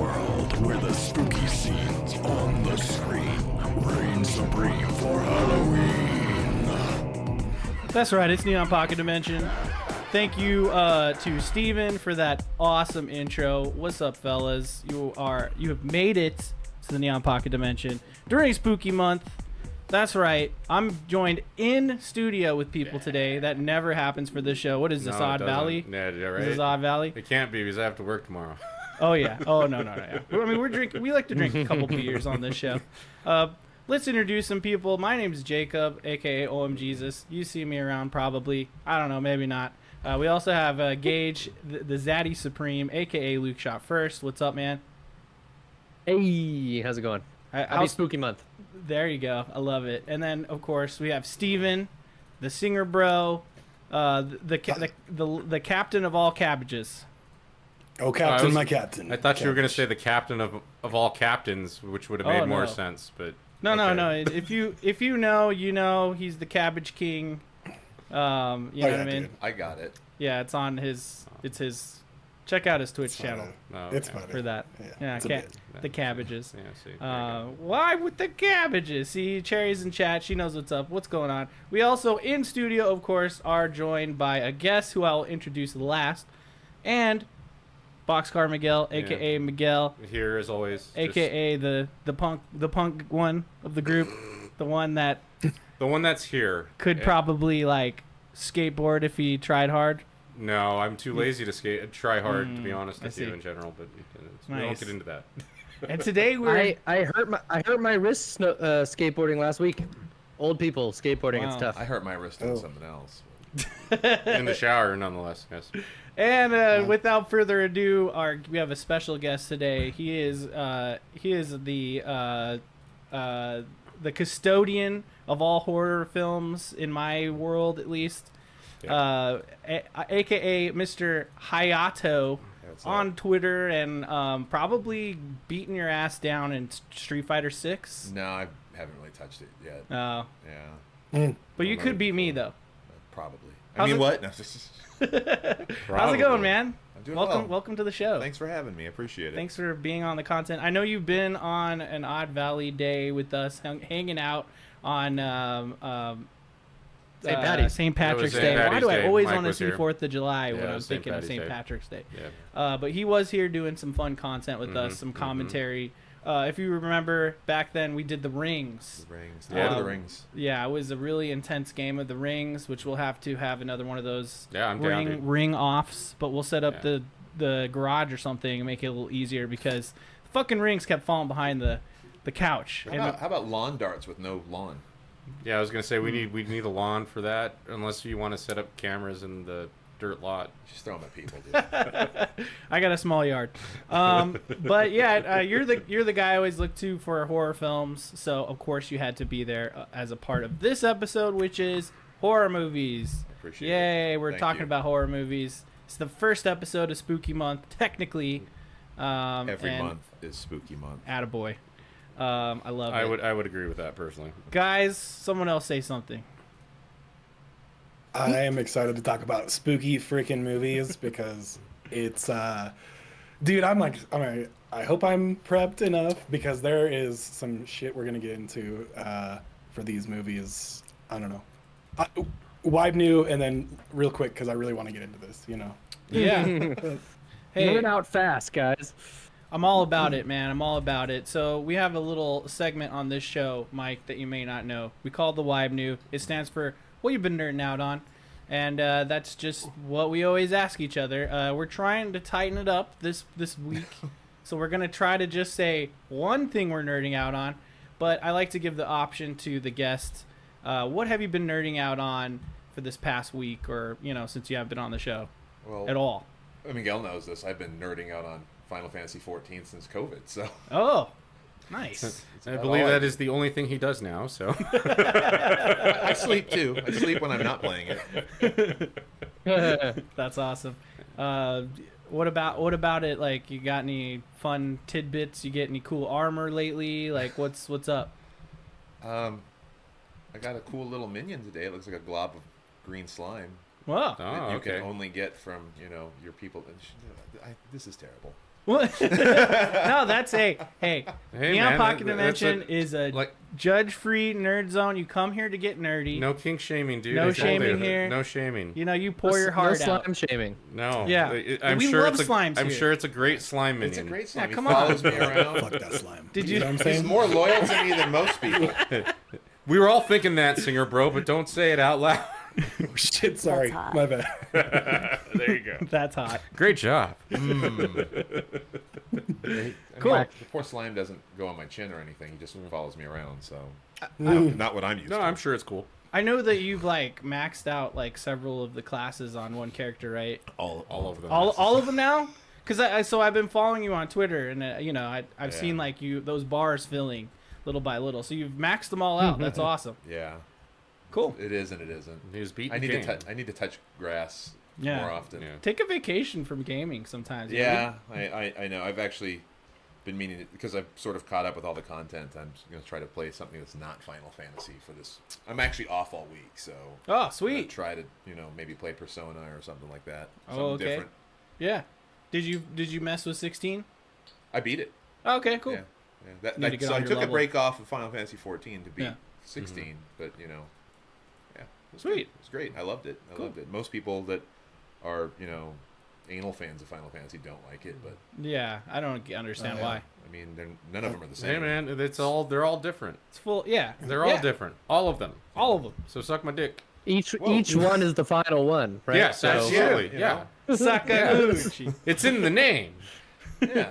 world where the spooky scenes on the screen reign supreme for Halloween. That's right, it's Neon Pocket Dimension. Thank you to Steven for that awesome intro. What's up, fellas? You have made it to the Neon Pocket Dimension during Spooky Month. That's right. I'm joined in studio with people today. That never happens for this show. What is this, Odd Valley? Yeah, right? Is this Odd Valley? It can't be because I have to work tomorrow. Oh yeah. Oh no. Yeah. I mean, we like to drink a couple beers on this show. Let's introduce some people. My name is Jacob, aka OM Jesus. You see me around probably. I don't know, maybe not. We also have Gage, the Zaddy Supreme, aka Luke Shot First. What's up, man? Hey, how's it going? Happy Spooky Month. There you go. I love it. And then, of course, we have Steven, the singer bro, the captain of all cabbages. Oh, Captain, my captain. I thought you were going to say the captain of all captains, which would have made more sense. But no. If you know, you know. He's the Cabbage King. You know what I mean? Dude. I got it. Yeah, it's on his. It's his. Check out his Twitch channel. It's funny. For that. Yeah, the cabbages. Yeah, see. Why with the cabbages? See, Cherry's in chat. She knows what's up. What's going on? We also, in studio, of course, are joined by a guest who I'll introduce last. And Boxcar Miguel, a.k.a. Miguel. Here, as always. A.k.a. the punk one of the group. The one that... The one that's here. Could probably, like, skateboard if he tried hard. No, I'm too lazy to try hard, to be honest with you in general, but we won't get into that. And today we're... I hurt my wrist skateboarding last week. Old people skateboarding, it's tough. I hurt my wrist on something else. In the shower, nonetheless, yes. And without further ado, we have a special guest today. He is the custodian of all horror films in my world, at least. Yeah. AKA Mr. Hayato on Twitter, and probably beating your ass down in Street Fighter 6. No, I haven't really touched it yet. Oh. Yeah. But you could beat me, though. Probably. What? No. How's it going, man? I'm doing welcome, well. Welcome to the show. Thanks for having me. I appreciate it. Thanks for being on the content. I know you've been on an Odd Valley day with us, hanging out on St. Patrick's Day. Why do I always want to see 4th of July when I'm thinking of St. Patrick's Day? Yeah. But he was here doing some fun content with us, some commentary. If you remember, back then we did the Rings. The Lord of the Rings. Yeah, it was a really intense game of the Rings, which we'll have to have another one of those ring offs. But we'll set up the garage or something and make it a little easier because the fucking rings kept falling behind the couch. How about lawn darts with no lawn? Yeah, I was gonna say we need a lawn for that, unless you want to set up cameras in the dirt lot. Just throw them at people, dude. I got a small yard, but yeah, you're the guy I always look to for horror films. So of course you had to be there as a part of this episode, which is horror movies. Appreciate Yay! it. We're talking about horror movies. It's the first episode of Spooky Month, technically. Every month is Spooky Month. Attaboy. I love it. I would agree with that personally. Guys, someone else say something. I am excited to talk about spooky freaking movies because it's dude, I hope I'm prepped enough because there is some shit we're gonna get into for these movies. I don't know. WYBNOO, and then real quick because I really want to get into this, you know. Yeah. Hey, learn out fast, guys. I'm all about it, man. I'm all about it. So we have a little segment on this show, Mike, that you may not know. We call it the WYBNOO. It stands for what you've been nerding out on. And that's just what we always ask each other. We're trying to tighten it up this week. So we're going to try to just say one thing we're nerding out on. But I like to give the option to the guest. What have you been nerding out on for this past week or, since you have been on the show at all? Miguel knows this. I've been nerding out on Final Fantasy 14 since COVID, so. Oh, nice. I believe that is the only thing he does now, so. I sleep too. I sleep when I'm not playing it. That's awesome. What about it? Like, you got any fun tidbits? You get any cool armor lately? Like, what's up? I got a cool little minion today. It looks like a glob of green slime. Wow. That you can only get from, your people. This is terrible. What? No, that's hey. Hey, Neon man, Pocket that's Dimension is a like judge-free nerd zone. You come here to get nerdy. no kink shaming, dude. No I told shaming you. here. No shaming. You know, you pour your No heart slime out. shaming. No. Yeah. I'm We sure love it's slimes I'm here. sure it's a great slime minion. It's a great slime. Yeah, He come on. follows me around. Fuck that slime. Did You you- know what I'm He's saying? more loyal to me than most people. We were all thinking that, Singer Bro, but don't say it out loud. Oh, shit, sorry. That's hot. My bad. There you go. That's hot. Great job. Cool. The poor slime doesn't go on my chin or anything. He just follows me around. So, not what I'm used No, to. I'm sure it's cool. I know that you've like maxed out like several of the classes on one character, right? All over them. All of them now? Because I've been following you on Twitter, and you know I've seen like those bars filling little by little. So you've maxed them all out. That's awesome. Yeah, Cool. it is and it isn't. He was beating I need the to game. I need to touch grass Yeah. more often. Yeah. Take a vacation from gaming sometimes. you Yeah, I know. I've actually been meaning to, because I've sort of caught up with all the content. I'm going to try to play something that's not Final Fantasy for this. I'm actually off all week, so know? Oh, I'm gonna sweet. try to maybe play Persona or something like that. Oh, Something okay. different. Yeah. Did you mess with 16? I beat it. Okay, cool. Yeah. Yeah. Need to get So on I your took level. a break off of Final Fantasy 14 to beat Yeah. 16, but yeah, it was Sweet. Good. It was great. I loved it. I Cool. loved it. Most people that are anal fans of Final Fantasy don't like it, but Yeah, I don't understand yeah. why. I mean, none of them are the same. Hey man, they're all different. It's full. Yeah, They're all different. All of them. All of them. So suck my dick. Each one is the final one, right? Yes, So- absolutely. Yeah, Yeah. Sakaguchi. It's in the name. Yeah.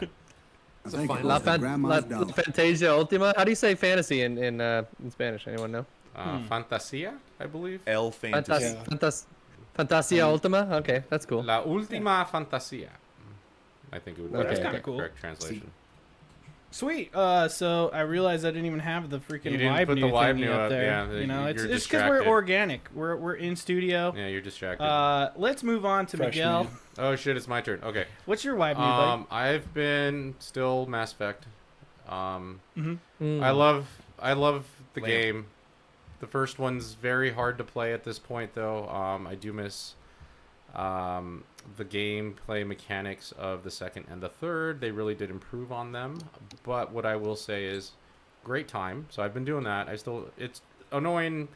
I think it La La, was the fan- grandma's La dog. Fantasia Ultima. How do you say fantasy in Spanish? Anyone know? Fantasia, I believe. L Fantasy. Fantasia Ultima. Okay, that's cool. La última fantasía. I think it would be Okay. the Kinda cool. correct translation. Sweet. So I realized I didn't even have the freaking You didn't put the WYBNOO thingy WYBNOO up up, there. yeah, you know, it's you're because we're distracted. organic. We're in studio. Yeah, you're distracted. Let's move on to Fresh Miguel. man. Oh shit, it's my turn. Okay. What's your WYBNOO, buddy? I've been still Mass Effect. Mm. I love the Lamp. game. The first one's very hard to play at this point, though. I do miss the gameplay mechanics of the second and the third. They really did improve on them. But what I will say is, great time. So I've been doing that. It's annoying.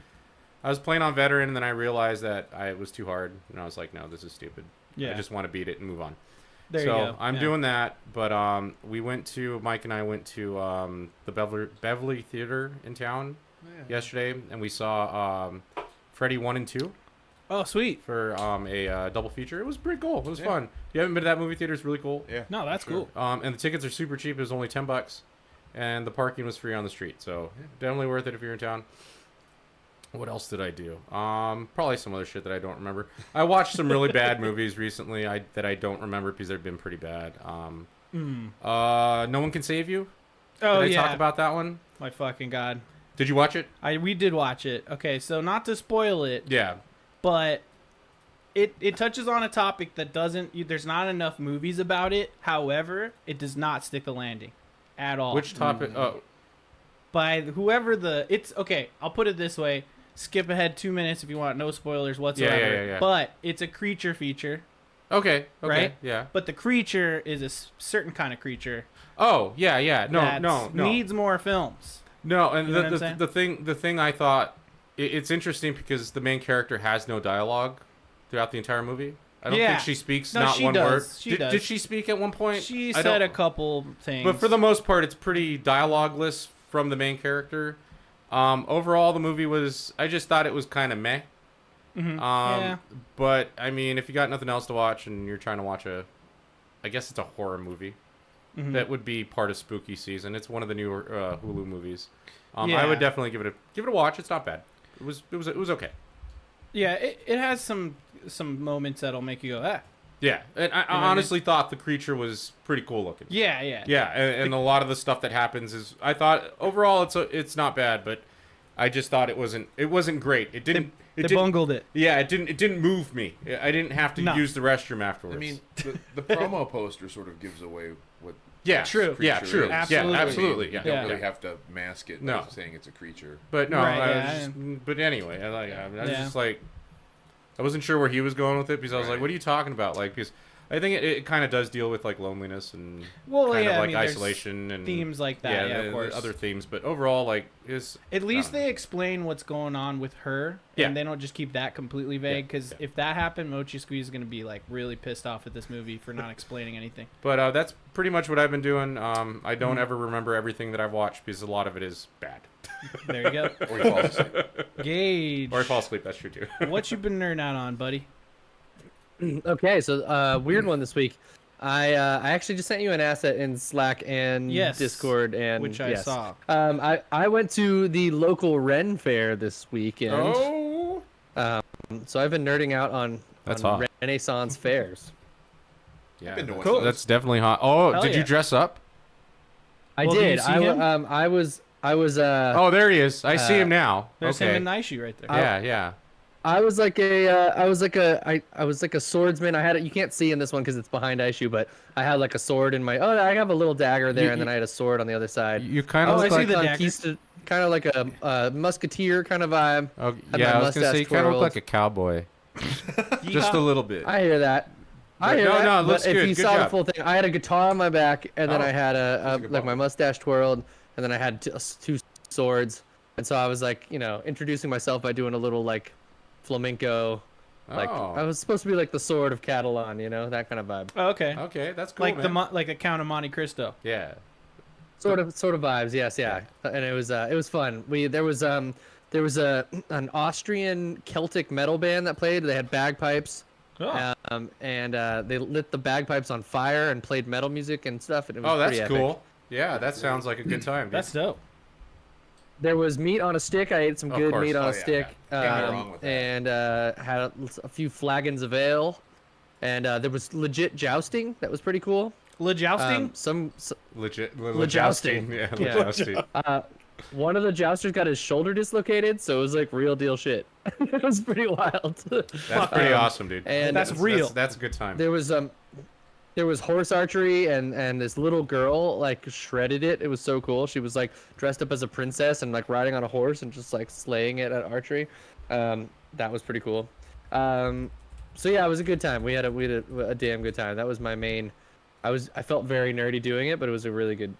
I was playing on veteran, and then I realized that it was too hard, and I was like, no, this is stupid. Yeah. I just want to beat it and move on. There so you go. I'm Yeah. doing that, but Mike and I went to the Beverly Theater in town yesterday, and we saw Freddy 1 and 2 Oh, sweet. for a double feature. It was pretty cool. It was fun. If you haven't been to that movie theater, it's really cool. Yeah. No, that's sure. cool. And the tickets are super cheap. It was only $10, and the parking was free on the street. So definitely worth it if you're in town. What else did I do? Probably some other shit that I don't remember. I watched some really bad movies recently that I don't remember because they've been pretty bad. No One Can Save You. Oh, Did I yeah. talk about that one? My fucking God. Did you watch it? We did watch it. Okay, so not to spoil it, Yeah. but it touches on a topic that there's not enough movies about it. However, it does not stick the landing at all. Which topic? Oh, By whoever it's okay, I'll put it this way. Skip ahead 2 minutes if you want, no spoilers whatsoever. yeah. But it's a creature feature, okay. right? Yeah. But the creature is a certain kind of creature Oh, yeah. that No. needs more films. No, and You know what I'm the thing I thought it's interesting because the main character has no dialogue throughout the entire movie. I don't Yeah. think she speaks No, not she one does. word. She does. Did she speak at one point? She I said don't- a couple things. But for the most part, it's pretty dialogueless from the main character. Overall, the movie I just thought it was kind of meh. Yeah. But, I mean, if you got nothing else to watch and you're trying to watch I guess it's a horror movie. That would be part of spooky season. It's one of the newer Hulu movies. I Yeah. would definitely give it a watch. It's not bad. It was okay. Yeah, it has some moments that'll make you go, ah. Yeah, and I what I mean? honestly thought the creature was pretty cool looking. Yeah. Yeah, and a lot of the stuff that happens is I thought overall it's not bad, but I just thought it wasn't great. It didn't. They bungled it. Yeah, it didn't move me. I didn't have to No. use the restroom afterwards. I mean, the promo poster sort of gives away what. yeah, True. Yeah, creature true. is. Absolutely. Yeah, absolutely. Yeah, You don't Yeah. really have to mask it No. by saying it's a creature. But no, Right, I was yeah, just, but anyway, I was Yeah. just like, I wasn't sure where he was going with it because I was like, Right. what are you talking about? Like, because I think it kind of does deal with like loneliness and Well, kind yeah, of I like mean, there's isolation and themes like that, yeah, of course. other themes. But overall, like At least they explain what's going on with her, Yeah. and they don't just keep that completely vague. Because yeah. if that happened, Mochi Squeeze is going to be like really pissed off at this movie for not explaining anything. But that's pretty much what I've been doing. I don't Mm. ever remember everything that I've watched because a lot of it is bad. There you go. Or he falls asleep. Gage, Or I fall asleep. That's true too. what you been nerding out on, buddy? Okay, so weird one this week. I actually just sent you an asset in Slack and Yes, Discord, and which I yes. saw. I went to the local Ren Fair this weekend. Oh, So I've been nerding out on That's hot. Renaissance fairs. yeah, been to one cool. of those. That's definitely hot. Oh, Hell did yeah. you dress up? I Well, do you did. see him? I was. Oh, there he is. I see him now. There's okay. him and Naishu right there. Yeah. I was like a swordsman. I had you can't see in this one because it's behind Aishu, but I had like a sword in my. Oh, I have a little dagger there, and then I had a sword on the other side. You kind Oh, of I look see like. the dagger. Kind of like a musketeer kind of vibe. Oh, Had yeah, my I was gonna say you mustache kind of look twirled. like a cowboy, just a little bit. I hear that. I hear No, that. no, it but looks if good. you Good saw the job. full thing, I had a guitar on my back, and then Oh, I had that's a good like ball. my mustache twirled, and then I had two swords, and so I was like, introducing myself by doing a little like flamenco. Like Oh. I was supposed to be like the sword of Catalan, that kind of vibe. Oh, okay. Okay, that's cool. Like man. like a Count of Monte Cristo. Yeah. Sort of vibes, yes, yeah. And it was fun. There was an Austrian Celtic metal band that played. They had bagpipes, Oh. and they lit the bagpipes on fire and played metal music and stuff. And it was Oh, that's pretty epic. cool. Yeah, that sounds like a good time. Dude. That's dope. There was meat on a stick. I ate some Of good course. meat on Oh, a yeah, stick, yeah. Can't go wrong with that. and had a few flagons of ale. And there was legit jousting. That was pretty cool. Jousting? legit. jousting. Yeah, Yeah. jousting. One of the jousters got his shoulder dislocated, so it was like real deal shit. It was pretty wild. That's pretty awesome, dude. and That's real. That's a good time. There was horse archery, and this little girl like shredded it. It was so cool. She was like dressed up as a princess and like riding on a horse and just like slaying it at archery. That was pretty cool. So yeah, it was a good time. We had a damn good time. That was my main. I felt very nerdy doing it, but it was a really good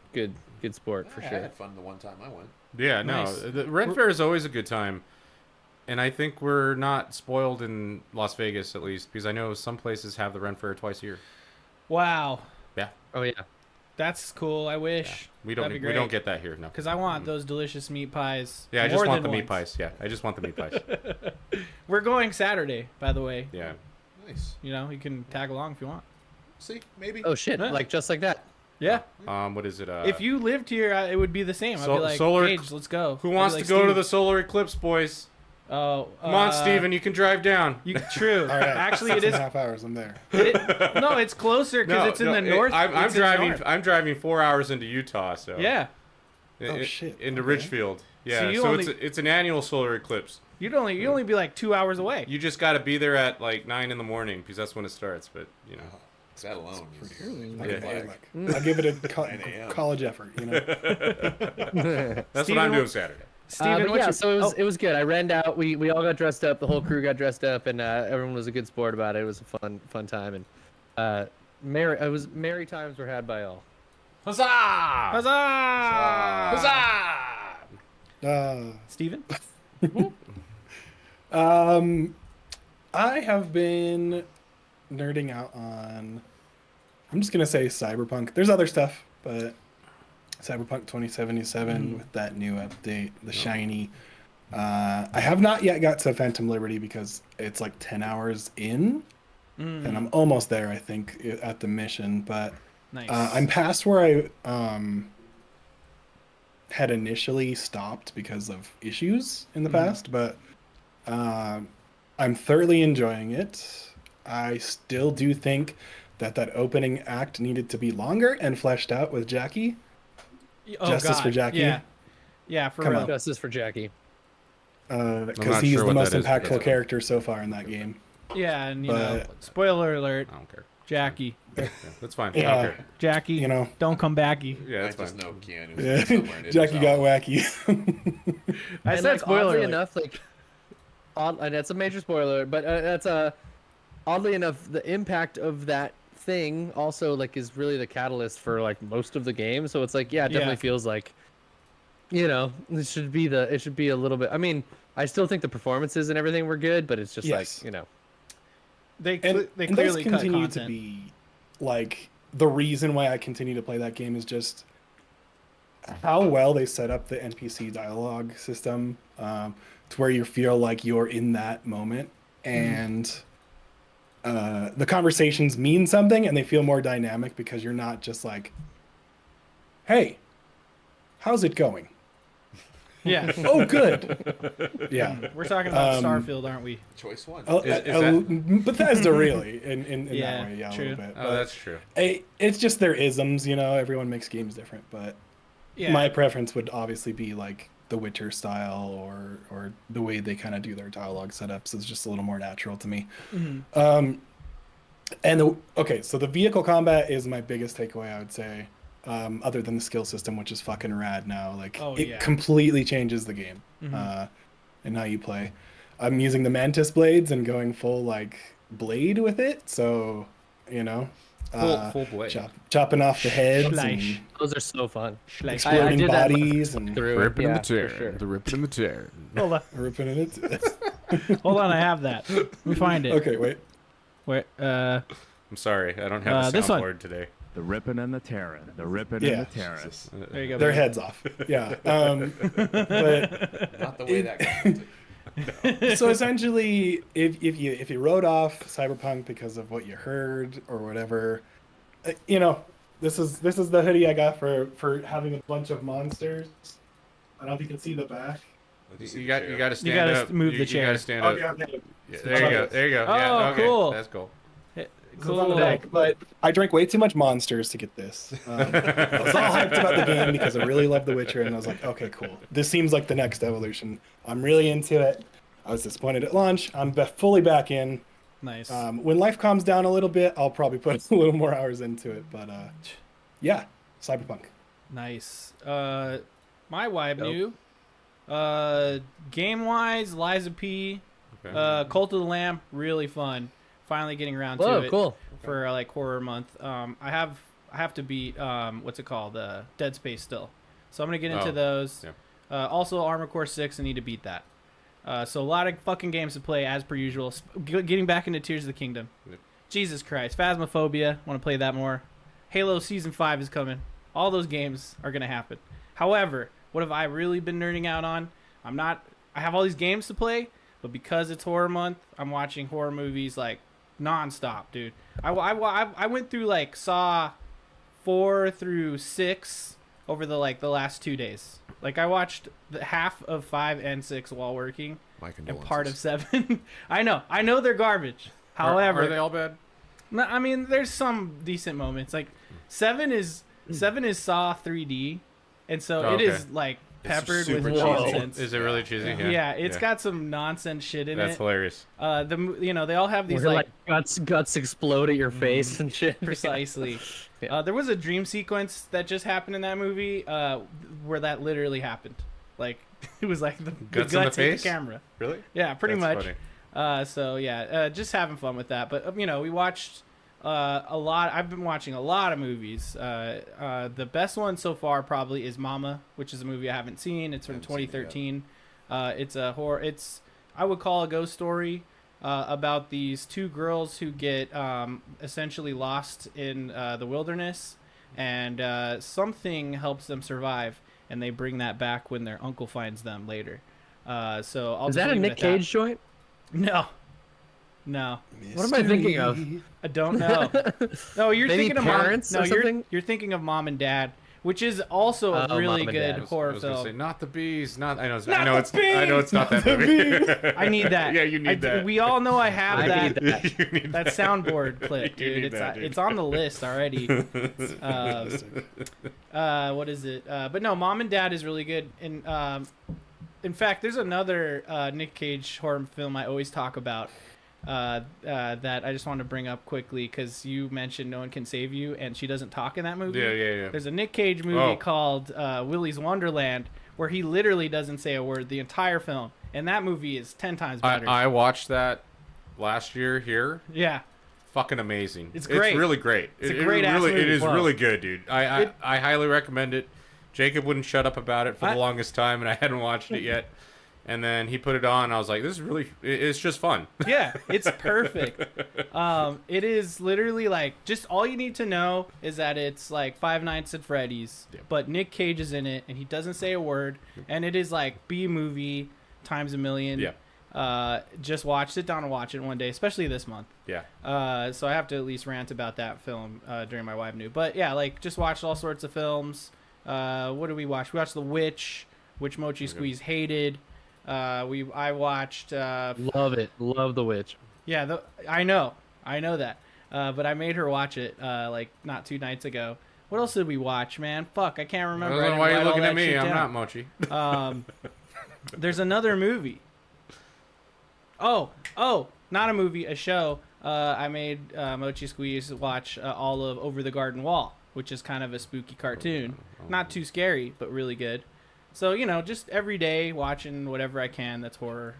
sport for I sure. had fun the one time I went. Yeah, Nice. no, the Ren Fair is always a good time, and I think we're not spoiled in Las Vegas at least because I know some places have the Ren Fair twice a year. Wow. Yeah, Oh yeah. That's cool. I wish. we don't That'd be we don't great. get that here. No, Because I want those delicious meat pies. yeah, I more just want the than meat once. pies. Yeah, I just want the meat pies. We're going Saturday, by the way. Yeah, Nice. You can tag along if you want. See, maybe. Oh shit! Yeah. Like just like that. Yeah. what is it? If you lived here, it would be the same. I'd So- be like, solar- Gage, let's go. who I'd be wants like, to go to "Steve." the solar eclipse, boys? Oh, Come on, Steven, you can drive down. True. All right, Actually, it 6.5 is. hours. I'm there. No, it's closer because it's in the north. I'm it's in the driving. north. I'm driving 4 hours into Utah. So Yeah. Oh, shit. Into Okay. Ridgefield. Yeah, you so only- it's an annual solar eclipse. You'd only be like 2 hours away. You just got to be there at like 9 in the morning because that's when it starts. But That alone. Yeah. Hey, look, I'll give it a 9 a.m. college effort. that's what Steven, I'm doing Saturday. Steven, But what's yeah, your- so oh, it was good. I ran out. We all got dressed up. The whole crew got dressed up, and everyone was a good sport about it. It was a fun time, and merry times were had by all. Huzzah! Huzzah! Huzzah! Steven? I have been nerding out on. I'm just gonna say Cyberpunk. There's other stuff, but Cyberpunk 2077 with that new update, the shiny. I have not yet got to Phantom Liberty because it's like 10 hours in, and I'm almost there. I think at the mission, but Nice. I'm past where I had initially stopped because of issues in the past, but I'm thoroughly enjoying it. I still do think that opening act needed to be longer and fleshed out with Jackie. Oh, Justice for God. Jackie. Yeah, for Come real. on. Justice for Jackie. Because not he's sure the what most that is, but impactful that's- character so far in that game. Yeah, and But- spoiler alert, I don't care. Jackie. Yeah, that's fine. I Yeah. don't care. Jackie, You know. don't come backy. Yeah, I that's just fine. know Keanu's Yeah. somewhere in Jackie got Idris wacky. I And, said like, spoiler oddly alert. enough, like, and that's a major spoiler, but that's oddly enough, the impact of that thing also like is really the catalyst for like most of the game. So it's like, yeah, it definitely Yeah. feels like, it should be a little bit. I mean, I still think the performances and everything were good, but it's just Yes. like, They And, they and those clearly cut continue content. to be like the reason why I continue to play that game is just how well they set up the NPC dialogue system to where you feel like you're in that moment and the conversations mean something and they feel more dynamic because you're not just like, hey, how's it going? Yeah. Oh, good. Yeah. We're talking about Um, Starfield, aren't we? Choice one. Bethesda really in Yeah, that way, yeah, true. a little bit. Oh, that's true. It's just their isms, everyone makes games different, but Yeah. my preference would obviously be like the Witcher style or the way they kind of do their dialogue setups is just a little more natural to me. So the vehicle combat is my biggest takeaway, I would say, other than the skill system, which is fucking rad now. Like Oh, it yeah. completely changes the game and how you play. I'm using the Mantis blades and going full like blade with it, so Full blade. chopping off the heads Slash. and those are so fun. Like, exploding did that bodies and Through it, Ripping yeah, and the tear. for sure. The ripping and the tear. hold on. ripping it. Hold on, I have that. Let me find it. Okay, wait. Wait, I'm sorry, I don't have a this one. soundboard today. The ripping and the tearing. The ripping Yeah. and the tearing. there you go. Their baby. heads off. Yeah. But Not the way that got. so essentially, if you wrote off Cyberpunk because of what you heard or whatever, this is the hoodie I got for having a bunch of monsters. I don't know if you can see the back. You got to stand gotta up. move the You chair. got to stand Oh, up. yeah, okay. Yeah, there you go. There you go. Oh, Yeah, okay. cool. That's cool. This is Cool. on the deck, but I drank way too much monsters to get this. I was all hyped about the game because I really love The Witcher, and I was like, okay, cool. This seems like the next evolution. I'm really into it. I was disappointed at launch. I'm fully back in. Nice. When life calms down a little bit, I'll probably put a little more hours into it. But yeah, Cyberpunk. Nice. My WYBNOO. Game wise, Liza P. Okay. Cult of the Lamb, really fun. Finally getting around to Whoa, it cool. for like horror month. I have to beat what's it called? Dead Space still. So I'm gonna get into Oh, those. yeah. Also Armored Core 6, I need to beat that. So a lot of fucking games to play as per usual. Getting back into Tears of the Kingdom. Yep. Jesus Christ. Phasmophobia, want to play that more. Halo Season 5 is coming. All those games are going to happen. However, what have I really been nerding out on? I have all these games to play, but because it's horror month, I'm watching horror movies like nonstop, dude. I went through like Saw 4 through 6 over the last 2 days. Like I watched the half of 5 and 6 while working My and condolences. part of 7. I know they're garbage. However, are they all bad? no, I mean, there's some decent moments. Like 7 is Saw 3D, and so Oh, it is okay. like peppered with super cheesy. nonsense. Is it really cheesy? Yeah, it's got some nonsense shit in That's it. hilarious. They all have these Where like guts explode at your face and shit. precisely. Yeah. There was a dream sequence that just happened in that movie where that literally happened. Like it was like the Guts in the hit face? the camera. Really? Yeah, pretty That's much. funny. So yeah, just having fun with that. But we watched a lot. I've been watching a lot of movies. The best one so far probably is Mama, which is a movie I haven't seen. It's from Haven't seen it yet. 2013. It's a horror. I would call a ghost story about these two girls who get essentially lost in the wilderness, and something helps them survive, and they bring that back when their uncle finds them later. So I'll Is just that a leave it Nick at that. Cage joint? No, What am I thinking of? I don't know. No, you're Maybe thinking of Parents Mom. or No, something? you're thinking of Mom and Dad, which is also a Oh, really Mom and good Dad. horror I was gonna film. say not the bees. Not I know. Not I know the it's. I know it's not that the movie. I need that. Yeah, you need that. We all know I have I that. need that. You need That soundboard clip, You dude. need that, dude. It's on the list already. What is it? But no, Mom and Dad is really good. And in fact, there's another Nick Cage horror film I always talk about that I just want to bring up quickly because you mentioned No One Can Save You, and she doesn't talk in that movie. Yeah. There's a Nick Cage movie Oh. called Willy's Wonderland where he literally doesn't say a word the entire film, and that movie is 10 times better. I watched that last year here. Yeah. fucking amazing. It's great. It's really great. It's a great-ass really, movie. It is Wow. really good, dude. I highly recommend it. Jacob wouldn't shut up about it for the longest time, and I hadn't watched it yet. And then he put it on, and I was like, this is really, it's just fun. Yeah, it's perfect. It is literally like, just all you need to know is that it's like Five Nights at Freddy's, but Nick Cage is in it, and he doesn't say a word, and it is like B-movie times a million. Yeah. Sit down and watch it one day, especially this month. Yeah. So I have to at least rant about that film during my WYBNOO. But yeah, like, just watched all sorts of films. What did we watch? We watched The Witch, which Mochi Squeeze hated. I watched Love it. Love The Witch. yeah, I know that, but I made her watch it like not 2 nights ago. What else did we watch, man? Fuck, I can't remember. I didn't Why are you write all looking that at me? shit I'm down. not Mochi. There's another movie. Oh, not a movie, a show. I made Mochi Squeeze watch all of Over the Garden Wall, which is kind of a spooky cartoon. Not too scary, but really good. So, you know, just every day watching whatever I can that's horror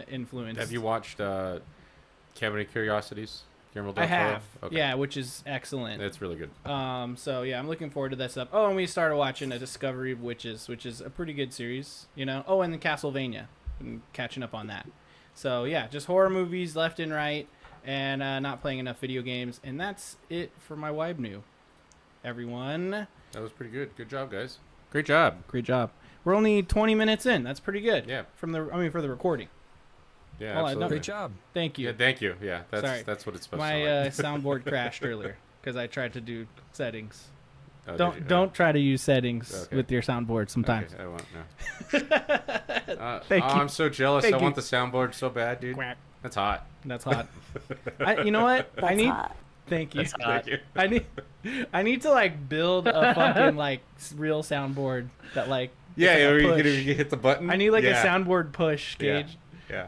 influenced. Have you watched Cabinet of Curiosities? Guillermo del I Toro? have. Okay. Yeah, which is excellent. It's really good. So yeah, I'm looking forward to that stuff. Oh, and we started watching A Discovery of Witches, which is a pretty good series, you know. Oh, and then Castlevania, and catching up on that. So yeah, just horror movies left and right, and not playing enough video games, and that's it for my WYBNOO. Everyone, That was pretty good. Good job, guys. Great job. great job. We're only 20 minutes in. That's pretty good. Yeah. For the recording. Yeah, Well, absolutely. Great job. Thank you. Yeah, thank you. Yeah, Sorry. that's what it's supposed My to sound soundboard crashed earlier because I tried to do settings. like. Oh, did you? Don't try to use settings Okay. with your soundboard sometimes. Okay, I won't. No. Thank you. I'm so jealous. Thank I you. want the soundboard so bad, dude. Quack. That's hot. That's hot. You know what? I need. Thank you. That's hot. Thank you. I need to like build a fucking like real soundboard that like. Yeah, it's like a where push. you hit the button. I need like Yeah. a soundboard push, Yeah. Gage. Yeah.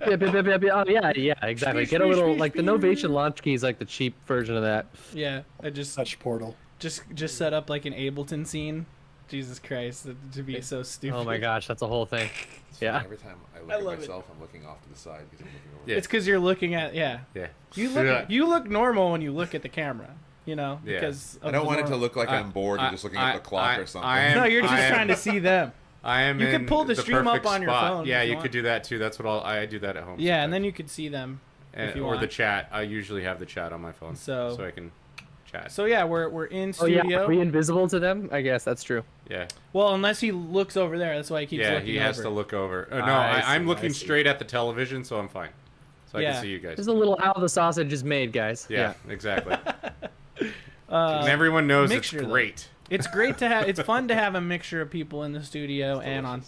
Oh yeah, exactly. Get a little like the Novation launch key is like the cheap version of that. Yeah, I just Such Portal. set up like an Ableton scene. Jesus Christ, to be so stupid. Oh my gosh, that's a whole thing. Yeah. Every time I look I at love it. myself, I'm looking off to the side because I'm looking over. Yeah. It's because you're looking at Yeah. You look normal when you look at the camera. You know, Yeah. because I don't want it to look like I- I'm bored and just looking at the clock or something. No, you're just trying to see them. I am. You could in pull the stream up perfect on your spot. phone Yeah, if you you want. could do that too. That's what I do that at home. Yeah, and sometimes. then you could see them if you or want. the chat. I usually have the chat on my phone, So- I can chat. So yeah, we're in Oh studio. yeah, are we invisible to them? I guess that's true. Yeah, Well, unless he looks over there, that's why he keeps yeah. looking He has over. to look over. No, I I'm see, looking I see. straight at the television, so I'm fine. So I Yeah. can see you guys. There's a little how the sausage is made, guys. Yeah, exactly. And everyone knows it's mixture, though. great. It's great to have. It's fun to have a mixture of people in the studio and on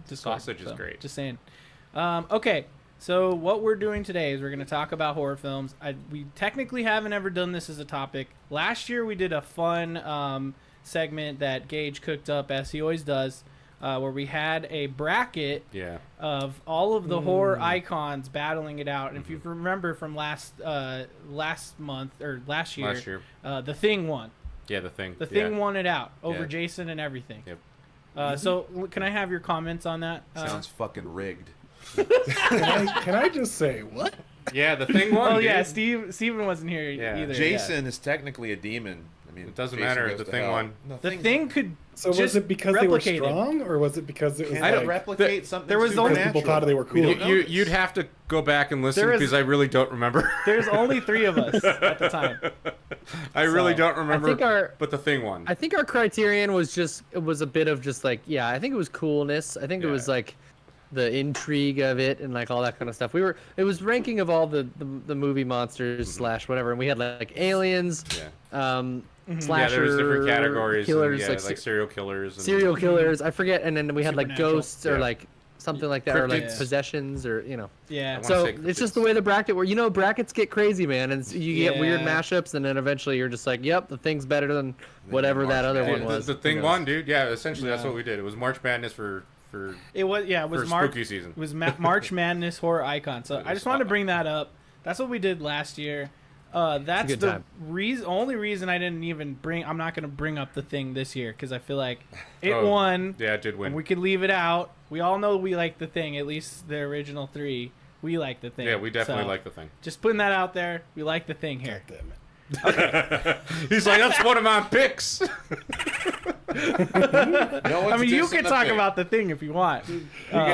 Discord. Sausage is great. Just saying. Okay, so what we're doing today is we're going to talk about horror films. We technically haven't ever done this as a topic. Last year we did a fun segment that Gage cooked up, as he always does, where we had a bracket Yeah. of all of the horror icons battling it out. And if you remember from last month or last year, Last year. The Thing won. Yeah, the thing. The Thing won it out over Yeah. Jason and everything. Yep. So can I have your comments on that? Sounds fucking rigged. Can I just say what? Yeah, the thing won. Oh yeah, dude. Steven wasn't here Yeah. either. Jason is technically a demon. I mean, It doesn't Jason matter, goes the to thing hell. won. No, The Thing could. So was just it because they were replicate it. strong, or was it because it was I don't like replicate something. there was only- supernatural. people thought they were We cool. don't know this. You'd have to go back and listen There is- because I really don't remember. There's only 3 of us at the time. I really So, don't remember. think but the thing won. I think our criterion was a bit of just like, yeah, I think it was coolness. I think it was Yeah. like the intrigue of it and like all that kind of stuff. It was ranking of all the movie monsters slash whatever, and we had like aliens, yeah. slasher, Yeah, there was different categories. killers, and, yeah, like, serial killers. And, serial killers. I forget, and then we had like Supernatural. ghosts or Yeah. like something like that, or like Cryptids. possessions, or Yeah. wanna So say it's just cryptids. the way the bracket where brackets get crazy, man, and you get weird Yeah. mashups, and then eventually you're just like, yep, the Thing's better than whatever that other Yeah, one was. The thing Who knows? won, dude. Yeah, essentially that's Yeah. what we did. It was March Madness for It was It was for March. spooky season. It was March Madness horror icon. So I just wanted to bring that up. That's what we did last year. That's good the time. only reason I didn't even bring. I'm not going to bring up The Thing this year because I feel like it Oh, won. Yeah, it did win. And we could leave it out. We all know we like The Thing, at least the original 3. We like the thing. Yeah, we definitely So, like the thing. Just putting that out there. We like the thing here. God damn it. He's like, that's one of my picks. I mean, you can talk about the thing if you want. I'm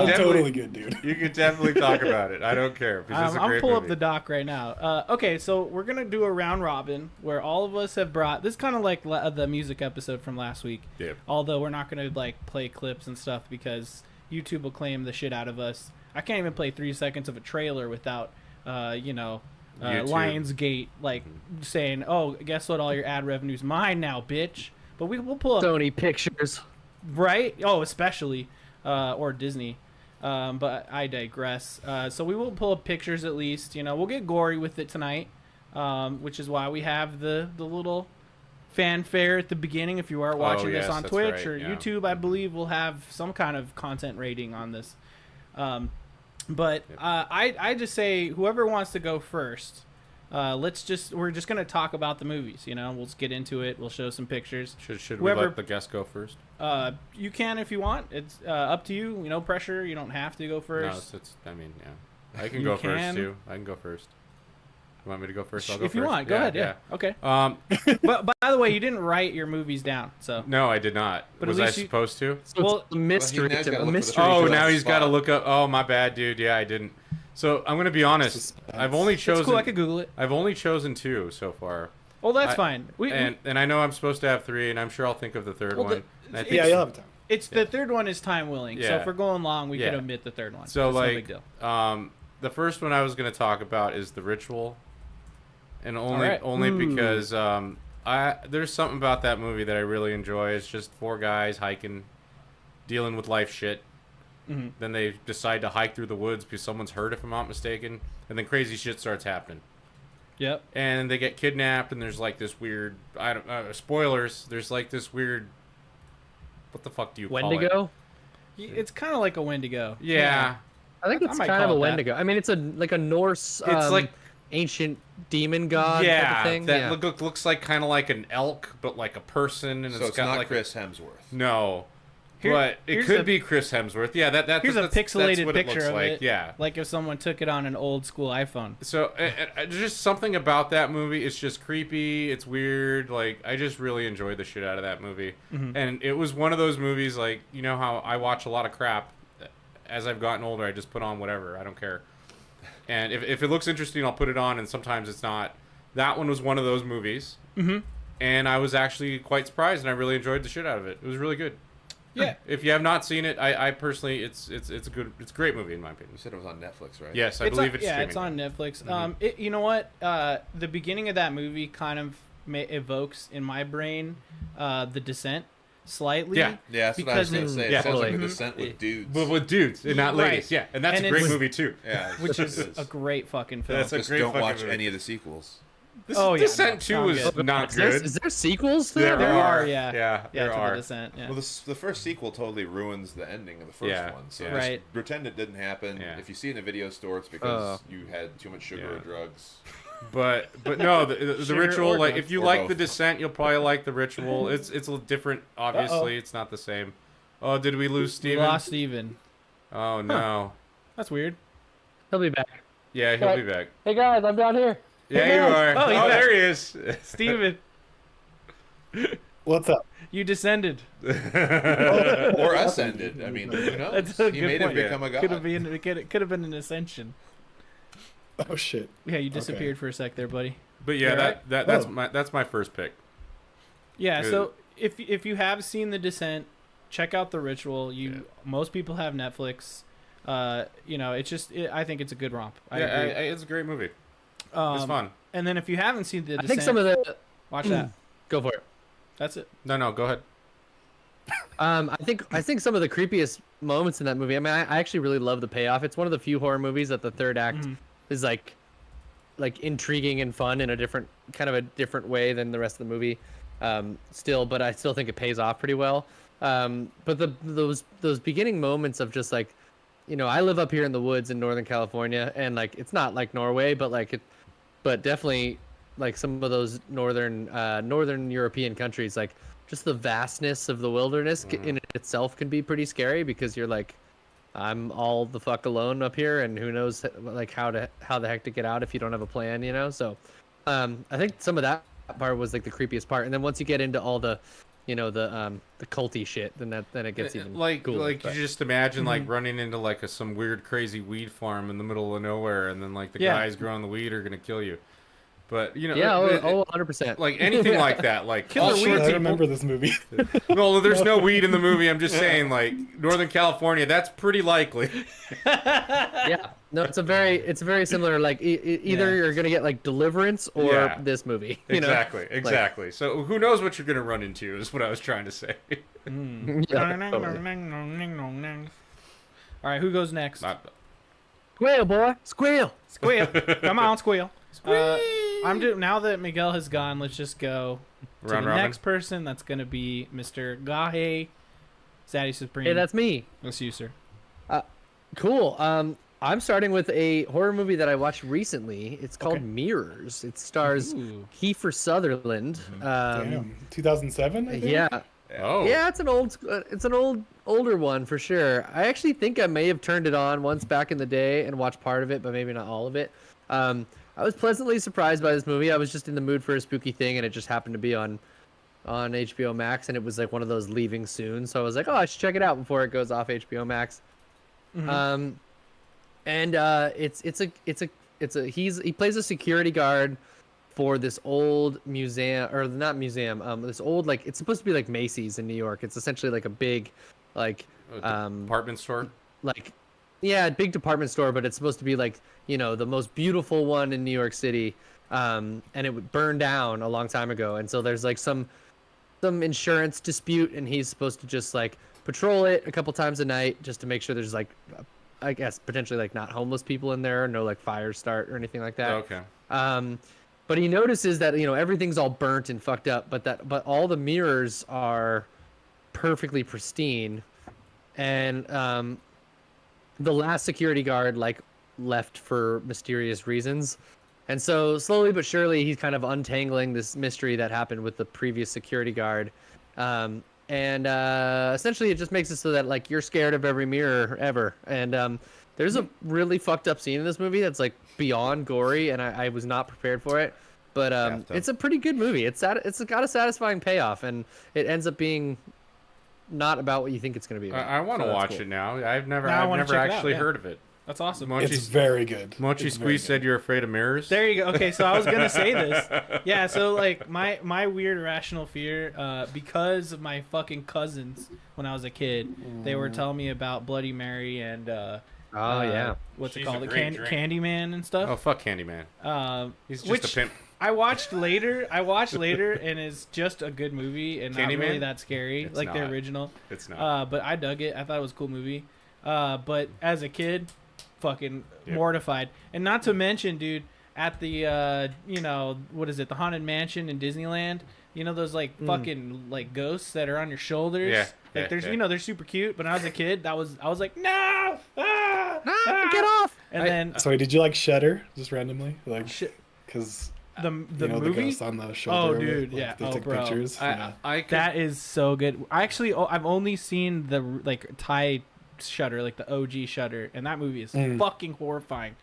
definitely- totally good, dude. You can definitely talk about it. I don't care. Because it's a I'm great pull up movie. the doc right now. Okay, so we're gonna do a round robin where all of us have brought. This kind of like the music episode from last week. Yeah. Although we're not gonna like play clips and stuff because YouTube will claim the shit out of us. I can't even play 3 seconds of a trailer without, YouTube. Lionsgate like saying, "Oh, guess what? All your ad revenue's mine now, bitch." But we'll pull up Sony Pictures. right. Oh, especially or Disney. But I digress. So we will pull up pictures at least. We'll get gory with it tonight, which is why we have the little fanfare at the beginning. If you are watching this yes, on that's Twitch right, or yeah. YouTube, I believe we'll have some kind of content rating on this. But I just say whoever wants to go first. We're just gonna talk about the movies. We'll just get into it. We'll show some pictures. Should Whoever- we let the guest go first? You can if you want. It's up to you. No pressure. You don't have to go No, first. I mean, yeah. I can You go can. first, too. I can go first. You want me to go first? I'll go If first. you want, go ahead. Yeah. Okay. But by the way, you didn't write your movies down, so No, I did not. But at Was I least you- supposed to? So Well- it's a mystery. now he's gotta a look for the mystery. picture. Oh, on now the he's got to spot. look up. Oh, my bad, dude. Yeah, I didn't. So I'm gonna be honest. Suspense. I've only it's chosen. cool. I could Google it. I've only chosen 2 so far. Oh, that's I- fine. And I know I'm supposed to have 3, and I'm sure I'll think of the third Well, one. And I think Yeah, you'll have time. It's the third one is time willing. So Yeah. if we're going long, we Yeah. could omit the third one. so. It's no big Like, deal. the first one I was gonna talk about is The Ritual, and only Alright. only because there's something about that movie that I really enjoy. It's just 4 guys hiking, dealing with life shit. Mhm. Then they decide to hike through the woods because someone's hurt, if I'm not mistaken, and then crazy shit starts happening. Yep. And they get kidnapped, and there's like this weird. I don't. Spoilers. There's like this weird. What the fuck do you call it? Wendigo. It's kind of like a Wendigo. Yeah. I think I it's might kind of call a it that. Wendigo. I mean, it's like a Norse. It's like- ancient demon god type Yeah. of thing. That yeah. looks like kind of like an elk, but like a person, and So it's got not like Chris Hemsworth. No. Here- but it here's could a- be Chris Hemsworth. Yeah, that's Here's a that's pixelated what picture it looks of like. it. Yeah. Like if someone took it on an old school iPhone. So just something about that movie. It's just creepy. It's weird. Like I just really enjoyed the shit out of that movie. Mm-hmm. And it was one of those movies. Like you know how I watch a lot of crap. As I've gotten older, I just put on whatever. I don't care. And if it looks interesting, I'll put it on. And sometimes it's not. That one was one of those movies. Mm-hmm. And I was actually quite surprised, and I really enjoyed the shit out of it. It was really good. Yeah. If you have not seen it, I personally, it's a great movie in my opinion. You said it was on Netflix, right? Yes, I believe it's yeah, streaming. it's on Netflix. Mhm. You know what? The beginning of that movie kind of evokes in my brain The Descent slightly. Yeah. Yeah, that's what I was Because going to it- say. yeah, It sounds like a totally. descent with dudes. But with dudes and not Right. ladies, yeah, and that's And a great it's- movie too. Yeah, which is it a great fucking film. That's a Just great don't fucking watch movie. any of the sequels. Oh, yeah, Descent no, 2 not is good. not Is there, good. is there sequels to There that? are, yeah. yeah, there to are. The Descent. Yeah. Well, the first sequel totally ruins the ending of the first Yeah, one. So yeah. just Right. pretend it didn't happen. Yeah. If you see it in a video store, it's because you had too much sugar or Yeah. drugs. But no, the Sugar ritual. or Like drugs. if you Or like both. the Descent, you'll probably like the ritual. It's a little different. Obviously, it's not the same. Oh, did we lose We Steven? lost Steven. Oh no. That's weird. He'll be back. Yeah, he'll be back. Hey guys, I'm down here. Yeah, you are. Oh, he's Oh, back. there he is. Steven, What's up? you descended. Or ascended. I mean, who knows? That's a He good made point. him become a god. Could have been. It could have been an ascension. Oh shit. Yeah, you disappeared for a sec there, buddy. But yeah, You're right. that's my first pick. Yeah. Good. So if you have seen The Descent, check out The Ritual. Most people have Netflix. It's just I think it's a good romp. I Yeah, agree. it's a great movie. It's Um, fun. And then if you haven't seen The I Descent, think some of the watch that. go for it. That's it. No, go ahead. I think some of the creepiest moments in that movie. I mean, I actually really love the payoff. It's one of the few horror movies that the third act Mhm. is like intriguing and fun in a different way than the rest of the movie. But I still think it pays off pretty well. But those beginning moments of just like, I live up here in the woods in Northern California, and like it's not like Norway, but definitely like some of those northern European countries, like just the vastness of the wilderness in itself can be pretty scary because you're like, I'm all the fuck alone up here, and who knows like how the heck to get out if you don't have a plan, you know? So, I think some of that part was like the creepiest part, and then once you get into all the, you know, the culty shit, then it gets even cooler. Like but- you just imagine like running into like some weird crazy weed farm in the middle of nowhere, and then like the guys growing the weed are gonna kill you. But you know, yeah, 100%. like anything like that, like Kill the all weed sorts I of remember this movie. Well, there's no weed in the movie. I'm just saying, like Northern California, that's pretty likely. Yeah, no, it's a very similar. Like either you're gonna get like Deliverance or this movie. You know? Exactly. So who knows what you're gonna run into is what I was trying to say. Yeah, totally. All right, who goes next? Squeal, boy, squeal. Squeal. Come on, squeal. Now that Miguel has gone, let's just go to Round the robin? next person. That's going to be Mr. Gahe Zaddy Supreme. Hey, that's me. That's you, sir. Cool. I'm starting with a horror movie that I watched recently. It's called Mirrors. It stars Ooh. Kiefer Sutherland. Damn, 2007. I think? Yeah. Oh, Yeah, it's an older one for sure. I actually think I may have turned it on once back in the day and watched part of it, but maybe not all of it. I was pleasantly surprised by this movie. I was just in the mood for a spooky thing, and it just happened to be on HBO Max, and it was like one of those leaving soon. So I was like, oh, I should check it out before it goes off HBO Max. Mm-hmm. He plays a security guard for this old museum, or not museum, this old, like, it's supposed to be like Macy's in New York. It's essentially like a big, like, department store. like, yeah, big department store, but it's supposed to be like, you know, the most beautiful one in New York City. And it would burn down a long time ago. And so there's like some insurance dispute, and he's supposed to just like patrol it a couple times a night just to make sure there's like, I guess potentially like not homeless people in there, no like fires start or anything like that. Okay. But he notices that, you know, everything's all burnt and fucked up, but all the mirrors are perfectly pristine. And the last security guard like left for mysterious reasons. And so slowly but surely he's kind of untangling this mystery that happened with the previous security guard. And essentially it just makes it so that like you're scared of every mirror ever. And there's a really fucked up scene in this movie that's like beyond gory, and I was not prepared for it. But it's a pretty good movie. It's got a satisfying payoff, and it ends up being not about what you think it's going to be about. I want to So that's watch cool. it now. I've never Now I wanna check it out, actually yeah. heard of it. That's awesome. It's very good. Mochi It's very Squeeze good. said you're afraid of mirrors. There you go. Okay, so I was gonna say this. Yeah, so like my weird irrational fear, because of my fucking cousins when I was a kid, they were telling me about Bloody Mary and what's She's it called, a the great drink. Candyman and stuff. Oh, fuck Candyman. He's just Which a pimp. I watched later, and it's just a good movie and not Candyman? really that scary, It's like the not. original. It's not. But I dug it. I thought it was a cool movie. But as a kid, fucking mortified. And not to mention, dude, at the you know, what is it, the Haunted Mansion in Disneyland, you know those like fucking like ghosts that are on your shoulders. Yeah, Like there's yeah. you know, they're super cute, but when I was a kid, I was like, no, Get off! And then Sorry, did you like Shudder just randomly? Like, Shit. because the you know movie. the ghost on the shoulder. Oh, of it, dude, like, yeah. They Oh, took bro. pictures. Yeah. I could, That is so good. I've only seen the like Thai Shutter, like the OG Shutter, and that movie is fucking horrifying.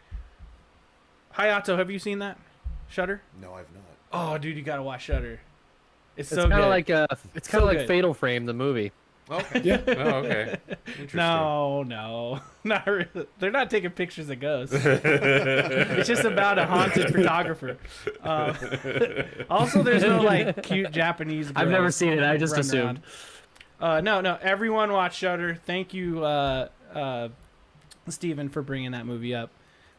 Hayato, have you seen that Shutter? No, I've not. Oh, dude, you gotta watch Shutter. It's It's so kind of good. like it's kind So of like good. Fatal Frame, the movie. Okay. Yeah. Oh, okay. Interesting. No, not really. They're not taking pictures of ghosts. It's just about a haunted photographer. Also, there's no like cute Japanese. I've never girls seen it. I just running assumed. around. No. Everyone watch Shutter. Thank you, Steven, for bringing that movie up.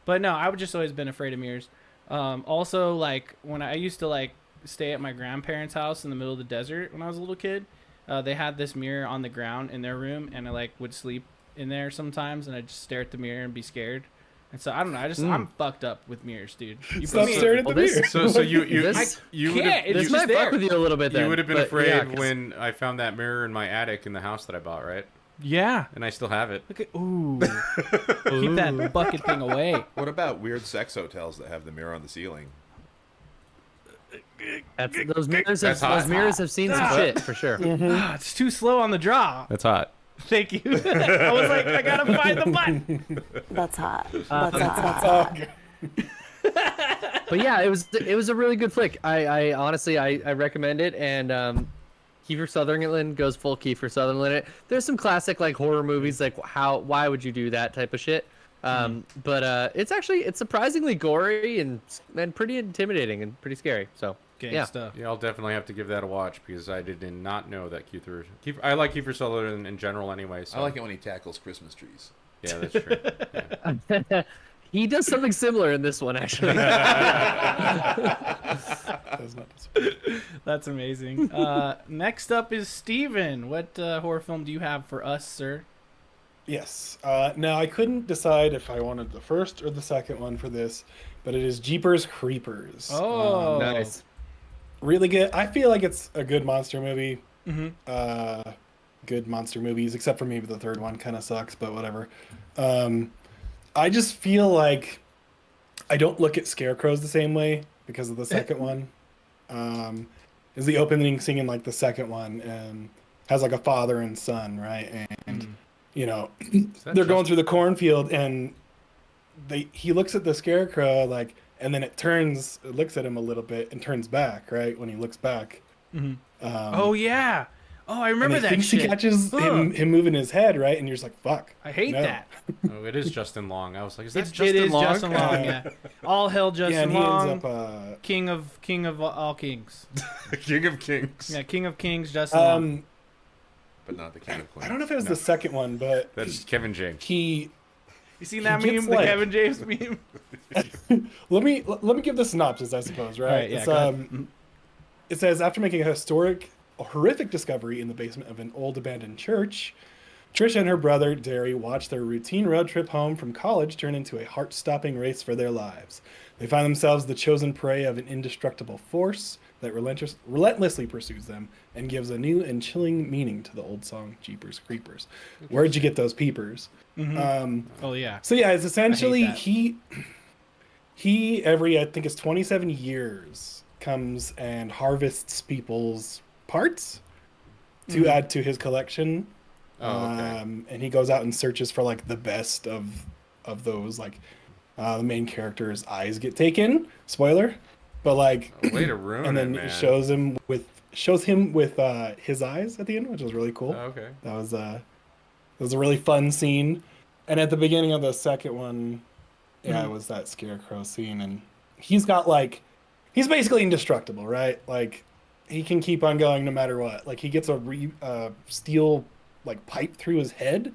But no, I've just always been afraid of mirrors. Also, like when I used to like stay at my grandparents' house in the middle of the desert when I was a little kid, they had this mirror on the ground in their room, and I like would sleep in there sometimes, and I'd just stare at the mirror and be scared. And so I don't know. I'm fucked up with mirrors, dude. You Stop put me. staring at the Well, this- mirror. So you This- you would can't. have It's This just might there. fuck with you a little bit. Then, you would have been but, afraid yeah, 'cause- when I found that mirror in my attic in the house that I bought, right? Yeah. And I still have it. Look at keep that bucket thing away. What about weird sex hotels that have the mirror on the ceiling? those mirrors. That's hot. Those mirrors have seen some shit for sure. It's too slow on the draw. That's hot. Thank you. I was like, I gotta find the button. That's hot. Oh, But yeah, it was a really good flick. I honestly I recommend it, and Kiefer Sutherland goes full Kiefer Sutherland in it. There's some classic like horror movies like why would you do that type of shit. But it's surprisingly gory and pretty intimidating and pretty scary. So Gang yeah. stuff. Yeah, I'll definitely have to give that a watch because I did not know that Kiefer. I like Kiefer Sutherland in general anyway. So. I like it when he tackles Christmas trees. Yeah, that's true. Yeah. He does something similar in this one, actually. That's amazing. Next up is Steven. What horror film do you have for us, sir? Yes. Now I couldn't decide if I wanted the first or the second one for this, but it is Jeepers Creepers. Oh, Nice. Really good. I feel like it's a good monster movie. Mm-hmm. Good monster movies, except for maybe the third one kind of sucks, but whatever. I just feel like I don't look at scarecrows the same way because of the second one. Is the opening scene in like the second one and has like a father and son, right? And you know, they're going through the cornfield and he looks at the scarecrow like, and then it looks at him a little bit and turns back, right? When he looks back. Mm-hmm. Oh yeah. Oh, I remember and I that think shit. she catches him moving his head, right? And you're just like, fuck. I hate that. Oh, it is Justin Long. I was like, is that It Justin is Long? Justin Long, yeah. All hail Yeah, Justin and he Long, ends up king of all kings. King of Kings. Yeah, king of kings, Justin Long. But not the King of Queens. I don't know if it was the second one, but That's Kevin James. he You seen that he gets meme, the like- Kevin James meme? let me give the synopsis, I suppose, right? All right, yeah, It's, go ahead. it says after making a horrific discovery in the basement of an old abandoned church, Trish and her brother Derry watch their routine road trip home from college turn into a heart-stopping race for their lives. They find themselves the chosen prey of an indestructible force that relentlessly pursues them and gives a new and chilling meaning to the old song Jeepers Creepers. Where'd you get those peepers? Oh yeah. So yeah, it's essentially that. he every I think it's 27 years comes and harvests people's parts to add to his collection. Oh, okay. And he goes out and searches for like the best of those. Like the main character's eyes get taken. Spoiler, but like Way to ruin and then it, man. it shows him with his eyes at the end, which was really cool. Oh, okay. That was a really fun scene. And at the beginning of the second one, it was that scarecrow scene, and he's basically indestructible, right? Like he can keep on going no matter what. Like he gets a steel like pipe through his head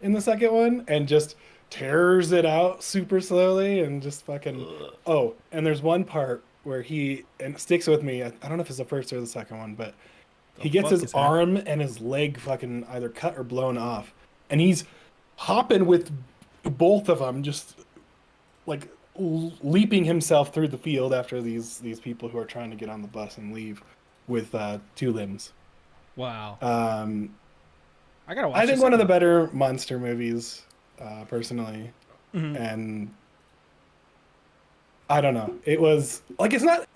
in the second one and just tears it out super slowly and just fucking oh, and there's one part where and it sticks with me. I don't know if it's the first or the second one, but he gets fuck his is that? arm and his leg fucking either cut or blown off, and he's hopping with both of them, just like leaping himself through the field after these people who are trying to get on the bus and leave with two limbs. Wow. I gotta watch. think one of the better monster movies, personally, and I don't know. It was like it's not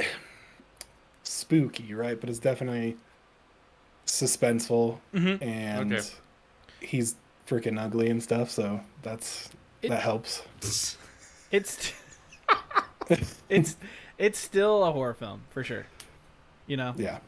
spooky, right? But it's definitely suspenseful, and Okay. he's freaking ugly and stuff. So that helps. It's it's still a horror film for sure. You know. Yeah.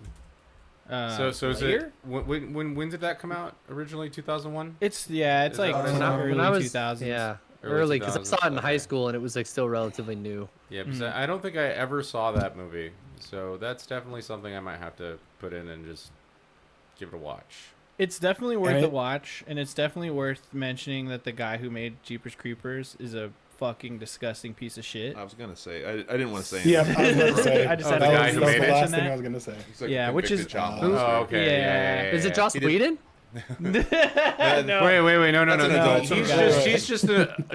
So is later? it when did that come out originally? 2001. It's Is like that when early when I was 2000s. yeah Early early because I saw it in 2000s, high okay. school and it was like still relatively new. Yeah, because I don't think I ever saw that movie. So that's definitely something I might have to put in and just give it a watch. It's definitely worth And a watch, and it's definitely worth mentioning that the guy who made Jeepers Creepers is a fucking disgusting piece of shit. I was gonna say I didn't want to say anything. Yeah, I was about to say. I just Oh, had the to guy who that was made the it. last mention thing that. I was gonna say. He's like Yeah, a which is- convicted child Oh, molester. okay. Yeah. Is it Joss He did- Whedon? No. Wait, no. That's an adult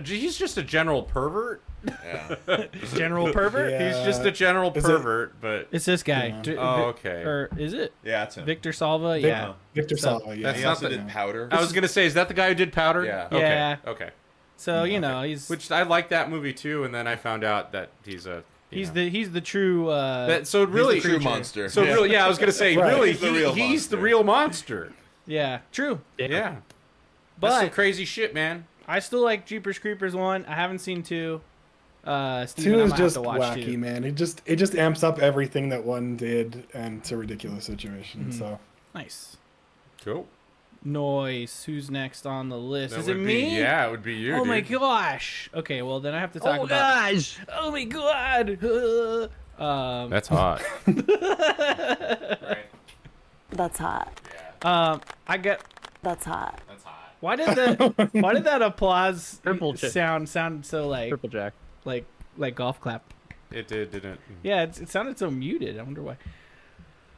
He's just a general pervert. Yeah. General pervert. Yeah. He's just a general Is it- pervert, but It's this guy. Yeah. Oh, okay. Or is it Yeah, that's him. Victor Salva? Vic- Yeah. Victor So- Salva. Yeah. That's He not also the- did Powder. I was gonna say, is that the guy who did Powder? Yeah. Okay. Yeah. Okay. So you know he's Which I like that movie too, and then I found out that he's a he's the true. so really True monster. So really, yeah, I was gonna say Right. really He's the real he's the monster. real monster. Yeah. True. Yeah. That's some But crazy shit, man. I still like Jeepers Creepers 1. I haven't seen 2. Steven, 2 I is might just have to watch wacky, 2. man. It just amps up everything that 1 did, and it's a ridiculous situation. Mm-hmm. So Nice. Cool. Noise. Who's next on the list? That Is it would me? be- yeah, it would be you. Oh my dude. gosh. Okay, well then I have to talk Oh about. gosh! Oh my god. That's hot. Right. That's hot. I get. That's hot. That's hot. Why did that applause Purple chick. sound so like Triple Jack. like golf clap? It did, didn't it? Yeah, it sounded so muted. I wonder why.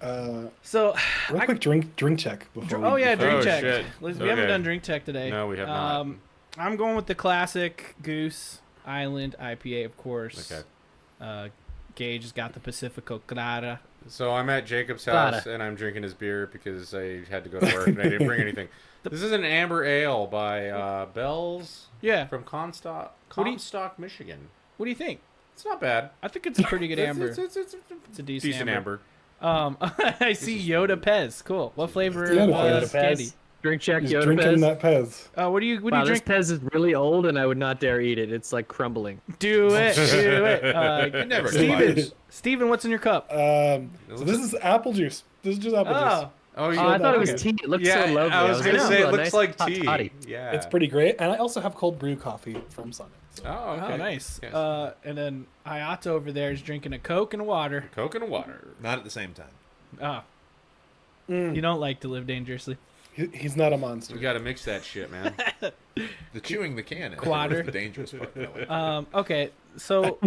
real So, quick drink check before. oh yeah, before- drink Oh, check. shit. We haven't Okay. done drink check today. No, we have not. I'm going with the classic Goose Island IPA, of course. Okay. Gage has got the Pacifico Clara. So I'm at Jacob's Got house and I'm drinking his beer because I had to go to work and I didn't bring anything. This is an amber ale by Bell's Yeah. from Comstock, What do you- Comstock, Michigan. What do you think? It's not bad. I think it's a pretty good amber. It's It's a decent, decent amber. I see Yoda Pez. Cool. What flavor Yoda was Pez. candy? Drink check. He's Yoda drinking Pez. that Pez. What do you Wow, this drink? Pez is really old, and I would not dare eat it. It's like crumbling. Do it. Do it. You never Steven, tried. Steven, what's in your cup? So this is apple juice. This is just apple juice. Oh, Oh, you Oh, I thought it was okay. tea. It looked yeah, so lovely. I was gonna like, say "Ooh, it a looks nice like hot tea. toddy." Yeah, It's pretty great, and I also have cold brew coffee from Sennin. So. Oh, okay. oh, nice. Yes. And then Hayato over there is drinking a Coke and water. Coke and water. Not at the same time. Oh, Mm. you don't like to live dangerously. He's not a monster. We got to mix that shit, man. The chewing the can is Quader. the dangerous part. Really. Okay, so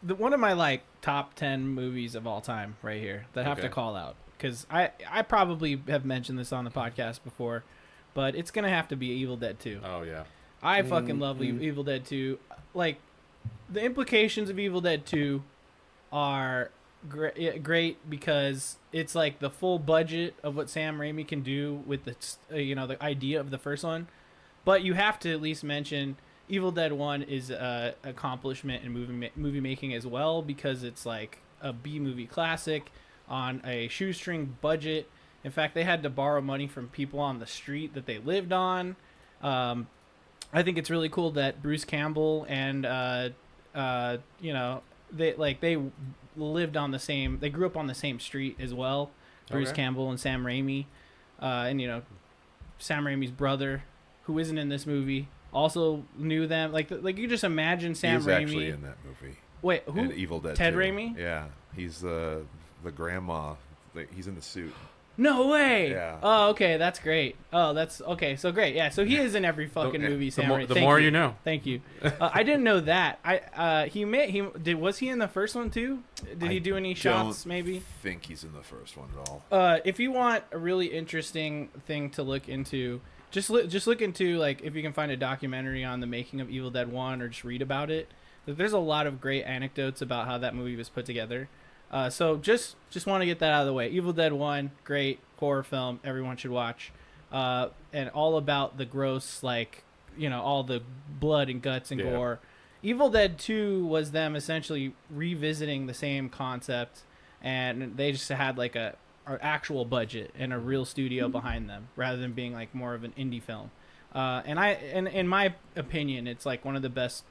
one of my top 10 movies of all time right here that I have to Okay. call out because I probably have mentioned this on the podcast before, but it's gonna have to be Evil Dead 2. Oh yeah. I fucking love Evil Dead 2. Like, the implications of Evil Dead 2 are great because it's like the full budget of what Sam Raimi can do with the the idea of the first one. But you have to at least mention Evil Dead 1 is a accomplishment in movie making as well because it's like a B-movie classic on a shoestring budget. In fact, they had to borrow money from people on the street that they lived on. I think it's really cool that Bruce Campbell and they lived on the same. They grew up on the same street as well. Bruce Okay. Campbell and Sam Raimi, and Sam Raimi's brother, who isn't in this movie, also knew them. Like you just imagine Sam He's Raimi. actually in that movie. Wait, who? In Evil Dead Ted 2. Raimi? Yeah, he's the grandma. He's in the suit. No way. Yeah. Oh, okay, that's great. Oh, that's okay. So great. Yeah. So he is in every fucking movie. Sam Raimi. The Thank more you know. Thank you. I didn't know that. Was he in the first one too? Did he do any shots? Don't Maybe. think he's in the first one at all. If you want a really interesting thing to look into, just look into if you can find a documentary on the making of Evil Dead 1 or just read about it. There's a lot of great anecdotes about how that movie was put together. So just want to get that out of the way. Evil Dead 1, great horror film, everyone should watch. And all about the gross, all the blood and guts and Yeah. gore. Evil Dead 2 was them essentially revisiting the same concept, and they just had an actual budget and a real studio behind them, rather than being more of an indie film. And in my opinion, it's one of the best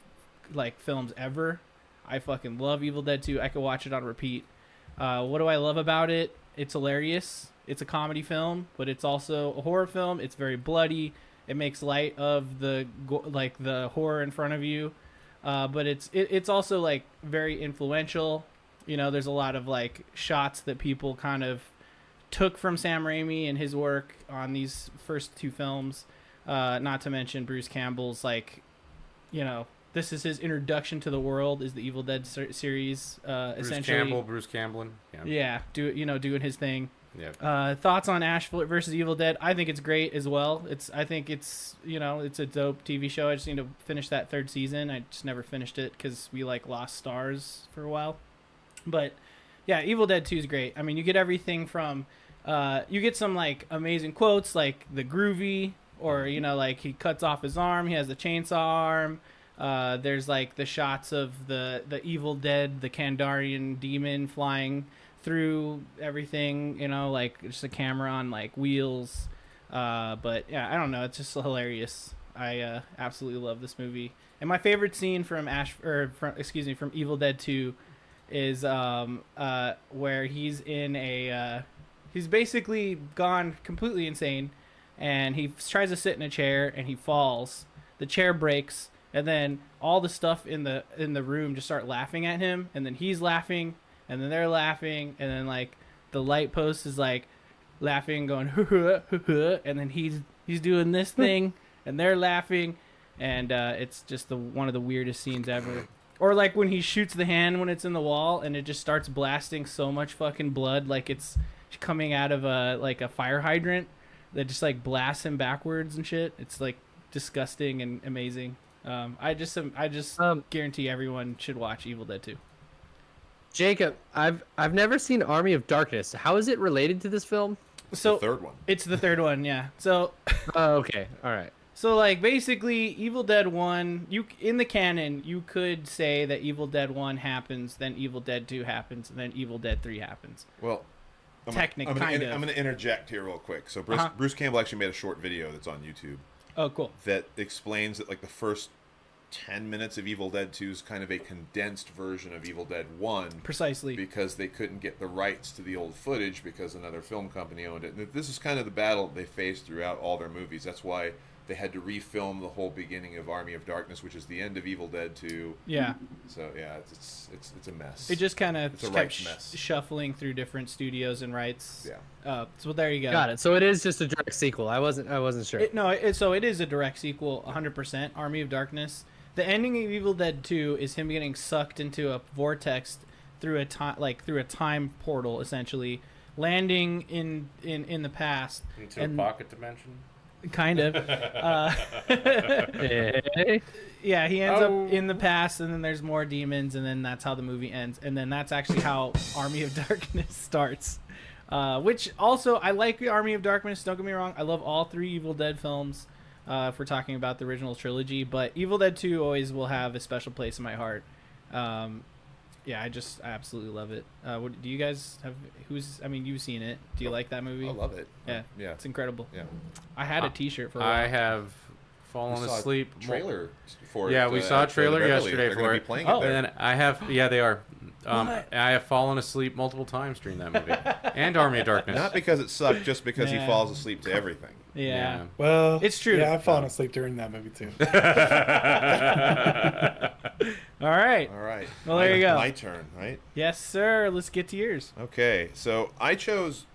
films ever. I fucking love Evil Dead 2. I could watch it on repeat. What do I love about it? It's hilarious. It's a comedy film, but it's also a horror film. It's very bloody. It makes light of the horror in front of you. But it's also very influential. There's a lot of shots that people kind of took from Sam Raimi and his work on these first two films. Not to mention Bruce Campbell's this is his introduction to the world, is the Evil Dead series. Essentially, Bruce Campbell. yeah, doing his thing. Yeah. Thoughts on Ash versus Evil Dead? I think it's great as well. I think it's it's a dope TV show. I just need to finish that third season. I just never finished it because we lost stars for a while. But yeah, Evil Dead 2 is great. I mean, you get everything from you get some amazing quotes like the groovy, or he cuts off his arm, he has the chainsaw arm. There's the shots of the Evil Dead, the Kandarian demon flying through everything, just a camera on wheels. But yeah, I don't know. It's just hilarious. I absolutely love this movie. And my favorite scene from from Evil Dead 2 is where he's in he's basically gone completely insane, and he tries to sit in a chair and he falls. The chair breaks, and then all the stuff in the room just start laughing at him, and then he's laughing, and then they're laughing, and then like the light post is like laughing, going and then he's doing this thing, and they're laughing, and it's just one of the weirdest scenes ever. Or like when he shoots the hand when it's in the wall, and it just starts blasting so much fucking blood, like it's coming out of a fire hydrant that just like blasts him backwards and shit. It's like disgusting and amazing. I just guarantee everyone should watch Evil Dead 2. Jacob, I've never seen Army of Darkness. How is it related to this film? So The third one. It's the third one, yeah. So Oh, okay. All right. So, like, basically, Evil Dead 1, in the canon, you could say that Evil Dead 1 happens, then Evil Dead 2 happens, and then Evil Dead 3 happens. Well, I'm kind of. going to interject here real quick. So Bruce Campbell actually made a short video that's on YouTube Oh, cool. that explains that like the first 10 minutes of Evil Dead 2 is kind of a condensed version of Evil Dead 1. Precisely. Because they couldn't get the rights to the old footage because another film company owned it. And this is kind of the battle they faced throughout all their movies. That's why they had to refilm the whole beginning of Army of Darkness, which is the end of Evil Dead 2. Yeah. So yeah, it's a mess. It just kind of It's a kept rights mess. shuffling through different studios and rights. Yeah. So there you go. Got it. So it is just a direct sequel. I wasn't sure. So it is a direct sequel, 100%. Army of Darkness. The ending of Evil Dead 2 is him getting sucked into a vortex through a time portal, essentially, landing in the past. Into a pocket dimension. Kind of. Yeah, he ends up in the past, and then there's more demons, and then that's how the movie ends. And then that's actually how Army of Darkness starts. Which also, I like the Army of Darkness, don't get me wrong. I love all three Evil Dead films, if we're talking about the original trilogy. But Evil Dead 2 always will have a special place in my heart. Yeah, I absolutely love it. What do you guys have? You've seen it. Do you like that movie? I love it. Yeah, Yeah. it's incredible. Yeah. I had a T-shirt for a while. I have fallen We saw a asleep. trailer for Yeah, it, we saw a at Trailer trailer Beverly. yesterday They're for gonna it. be playing Oh. it there. And then I have, yeah, they are. What? I have fallen asleep multiple times during that movie, and Army of Darkness. Not because it sucked, just because he Yeah. falls asleep to everything. Yeah. Well, It's true. Yeah, I've fallen asleep during that movie too. All right. All right. Well, there you go. My turn, right? Yes, sir. Let's get to yours. Okay, so I chose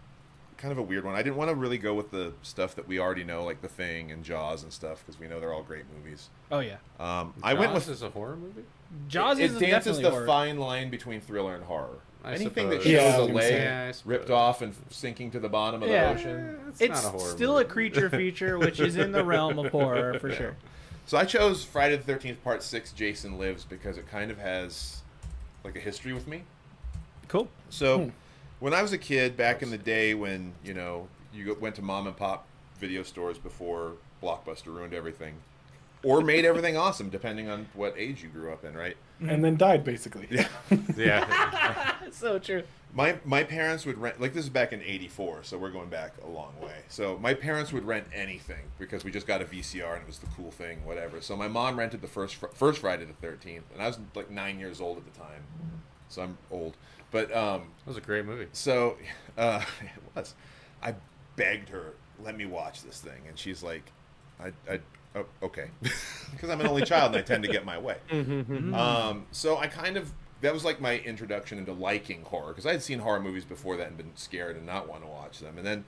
kind of a weird one. I didn't want to really go with the stuff that we already know, like The Thing and Jaws and stuff, because we know they're all great movies. Oh yeah. I went with Is a horror movie. Jaws is it dances definitely the horror. fine line between thriller and horror. I Anything that suppose. shows Yeah, I a was gonna leg say. Yeah, I suppose. ripped off and sinking to the bottom of Yeah. the ocean. It's not a horror still movie. a creature feature, which is in the realm of horror for sure. So I chose Friday the 13th Part 6, Jason Lives, because it kind of has like a history with me. Cool. So when I was a kid, back in the day when, went to mom and pop video stores before Blockbuster ruined everything, or made everything awesome, depending on what age you grew up in, right? And then died basically. Yeah. Yeah. So true. My parents would rent, like this is back in '84, so we're going back a long way. So my parents would rent anything because we just got a VCR and it was the cool thing, whatever. So my mom rented the first Friday the 13th, and I was like 9 years old at the time, so I'm old. But That was a great movie. so it was. I begged her, let me watch this thing, and she's like, oh, okay, because I'm an only child and I tend to get my way. So I that was like my introduction into liking horror, because I had seen horror movies before that and been scared and not want to watch them. And then,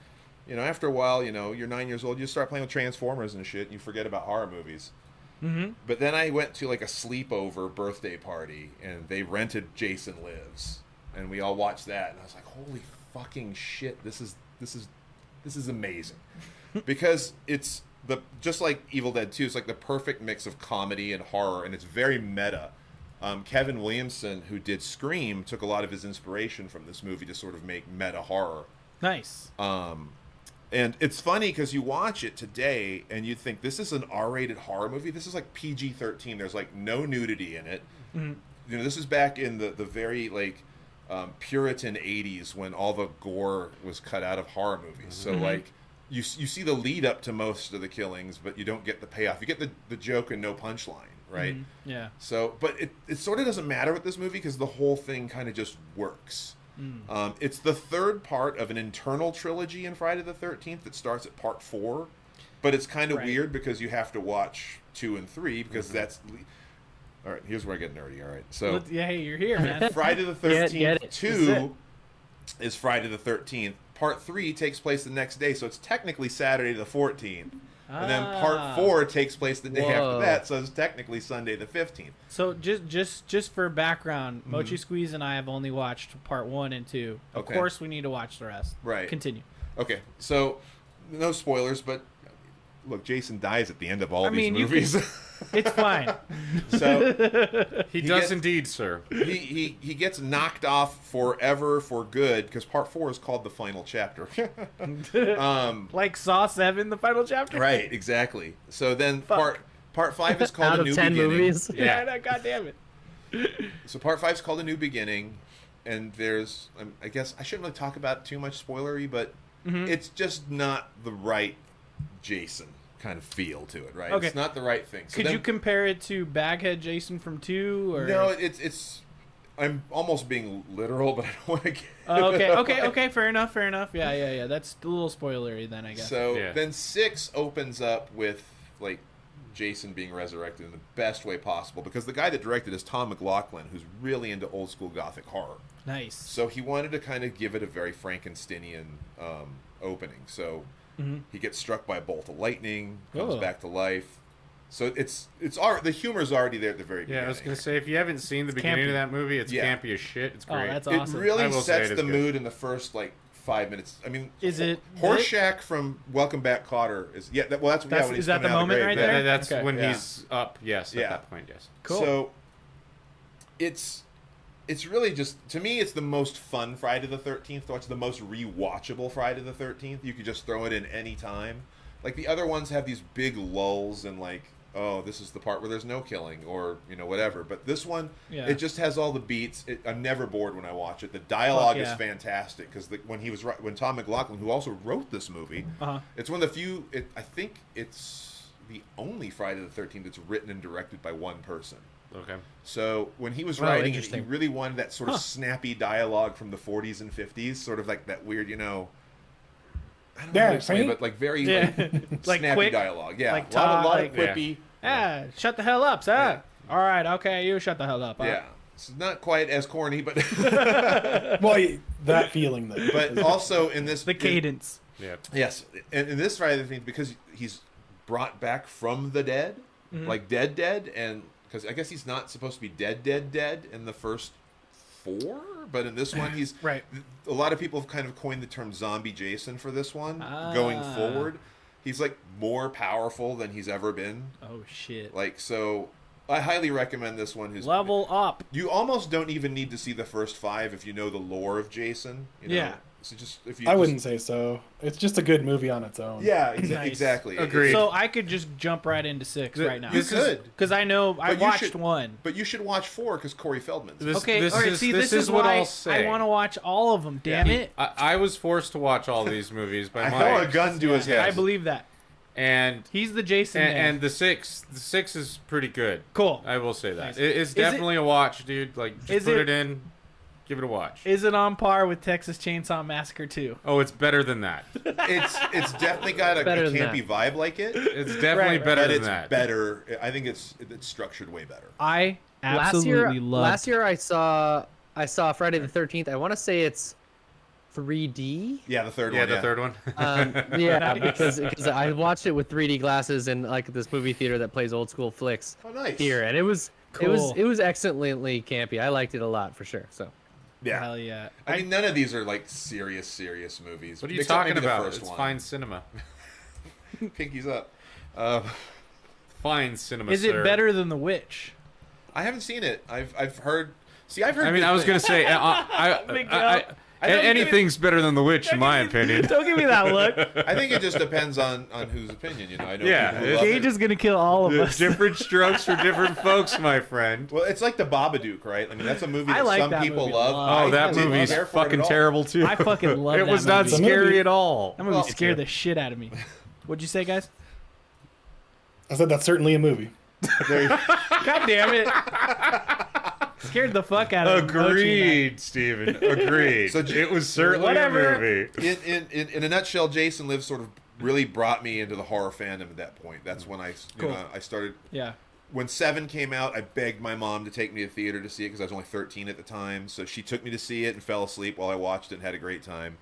after a while, you're 9 years old, you start playing with Transformers and shit, and you forget about horror movies. But then I went to like a sleepover birthday party, and they rented Jason Lives, and we all watched that, and I was like, holy fucking shit, this is amazing. Because it's just like Evil Dead 2, it's like the perfect mix of comedy and horror, and it's very meta. Kevin Williamson, who did Scream, took a lot of his inspiration from this movie to sort of make meta horror. Nice. And it's funny because you watch it today and you think this is an R-rated horror movie. This is like PG-13. There's like no nudity in it. This is back in the very like Puritan 80s when all the gore was cut out of horror movies. So like you see the lead up to most of the killings, but you don't get the payoff. You get the joke and no punchline, right? Yeah. So, but it sort of doesn't matter with this movie because the whole thing kind of just works. It's the third part of an internal trilogy in Friday the 13th that starts at part 4, but it's kind of weird because you have to watch 2 and 3 because that's. All right, here's where I get nerdy. All right, so Yeah, hey, you're here, man. Friday the Get 13th it. 2 is Friday the 13th. Part 3 takes place the next day, so it's technically Saturday the 14th. And then part 4 takes place the day after that, so it's technically Sunday the 15th. So just for background, Mochi Squeeze and I have only watched part 1 and 2. Of Okay. course, we need to watch the rest. Right. Continue. Okay, so no spoilers, but look, Jason dies at the end of all these mean, you movies. It's fine. So He does gets- indeed, sir. he gets knocked off forever for good because part 4 is called the final chapter. Like Saw 7, the final chapter. Right, exactly. So then part 5 is called Out A of New 10 Beginning. movies. Yeah, I know, God damn it. So part 5 is called A New Beginning, and there's I guess I shouldn't really talk about too much spoilery, but it's just not the right Jason kind of feel to it, right? Okay. It's not the right thing. So Could then- you compare it to Baghead Jason from 2? Or No, it's. I'm almost being literal, but I don't want to get. Okay. Fair enough. Yeah. That's a little spoilery then, I guess. So Yeah. then 6 opens up with like Jason being resurrected in the best way possible because the guy that directed is Tom McLaughlin, who's really into old school gothic horror. Nice. So he wanted to kind of give it a very Frankensteinian opening. So he gets struck by a bolt of lightning, comes Oh. back to life. So the humor's already there at the very Yeah, beginning. I was gonna say if you haven't seen the beginning campy. of that movie, it's Yeah. campy as shit. It's Oh, great. that's It awesome. I really will say sets it is the good. mood in the first like 5 minutes. I mean, Is it Horseshack from Welcome Back, Kotter is that's when Is he's that the coming out of moment grave. right That- there? that's Okay. when Yeah. he's up. Yes, Yeah. at that point, yes. Cool. So it's really just, to me, it's the most fun Friday the 13th to watch, the most rewatchable Friday the 13th. You could just throw it in any time. Like the other ones have these big lulls and like, oh, this is the part where there's no killing or, whatever. But this one, Yeah. it just has all the beats. I'm never bored when I watch it. The dialogue is yeah. fantastic because when Tom McLaughlin, who also wrote this movie, it's one of the few, I think it's the only Friday the 13th that's written and directed by one person. Okay. So when he was Oh, writing it, he interesting. really wanted that sort of snappy dialogue from the 40s and 50s, sort of like that weird, I don't know how to explain it, but like very Yeah. Like snappy quick? dialogue. Yeah, Like a lot of like- quippy. Shut the hell up, sir. All right, okay, you shut the hell up. Yeah, it's not quite as corny, but Well, that feeling though. but also in this The cadence. Yeah. Yes, and in this Friday the 13th, because he's brought back from the dead, like dead, and because I guess he's not supposed to be dead in the first 4, but in this one he's Right. A lot of people have kind of coined the term zombie Jason for this one going forward. He's like more powerful than he's ever been. Oh shit. Like, so I highly recommend this one. Level up. You almost don't even need to see the first 5 if you know the lore of Jason. Yeah. So just if you I wouldn't say so. It's just a good movie on its own. Yeah, Nice. exactly. Agreed. So I could just jump right into 6 right now. You could. Because I know I But you watched should- 1. But you should watch 4 because Corey Feldman's. Okay, all right. See, this is what why I'll say. I want to watch all of them. Damn it! I was forced to watch all these movies by I Mike. throw a gun to his head. I believe that and he's the Jason. man. and the six is pretty good. Cool. I will say that Nice. it's Is definitely a watch, dude. Like is just put it- it in, give it a watch. Is it on par with Texas Chainsaw Massacre 2? Oh, it's better than that. It's definitely got a Better than campy vibe like it. It's definitely Right. better But than it's that. better. I think it's structured way better. I absolutely love. Last year I saw Friday the 13th. I want to say it's 3D. Yeah, the third Yeah, one. the third one. Yeah, because I watched it with 3D glasses in like this movie theater that plays old school flicks Oh, nice. here, and it was Cool. excellently campy. I liked it a a lot for sure. So Yeah. Hell yeah. I mean, none of these are like serious movies. What are you except talking maybe the about? first It's one. fine cinema. Pinkies up. Fine cinema. Is it sir. better than The Witch? I haven't seen it. I've heard. See, I've heard. I mean, good I was gonna things. say, Big I Anything's better than The Witch, in my opinion. Don't give me that look. I think it just depends on whose opinion. You know, I know Yeah, people who love Gage it. is gonna kill all of us. Different strokes for different folks, my friend. Well, it's like the Babadook, right? I mean, that's a movie I that like some that people movie a love. lot. Oh, that didn't movie's care for it fucking at all. terrible too. I fucking love It that was not movie. scary at all. That movie scared the shit out of me. What'd you say, guys? I said that's certainly a movie. God damn it! Scared the fuck out of me. Agreed, Steven. Agreed. So it was certainly Whatever. a movie. In a nutshell, Jason Lives sort of really brought me into the horror fandom at that point. That's when I started. Yeah. When Seven came out, I begged my mom to take me to theater to see it because I was only 13 at the time. So she took me to see it and fell asleep while I watched it and had a great time.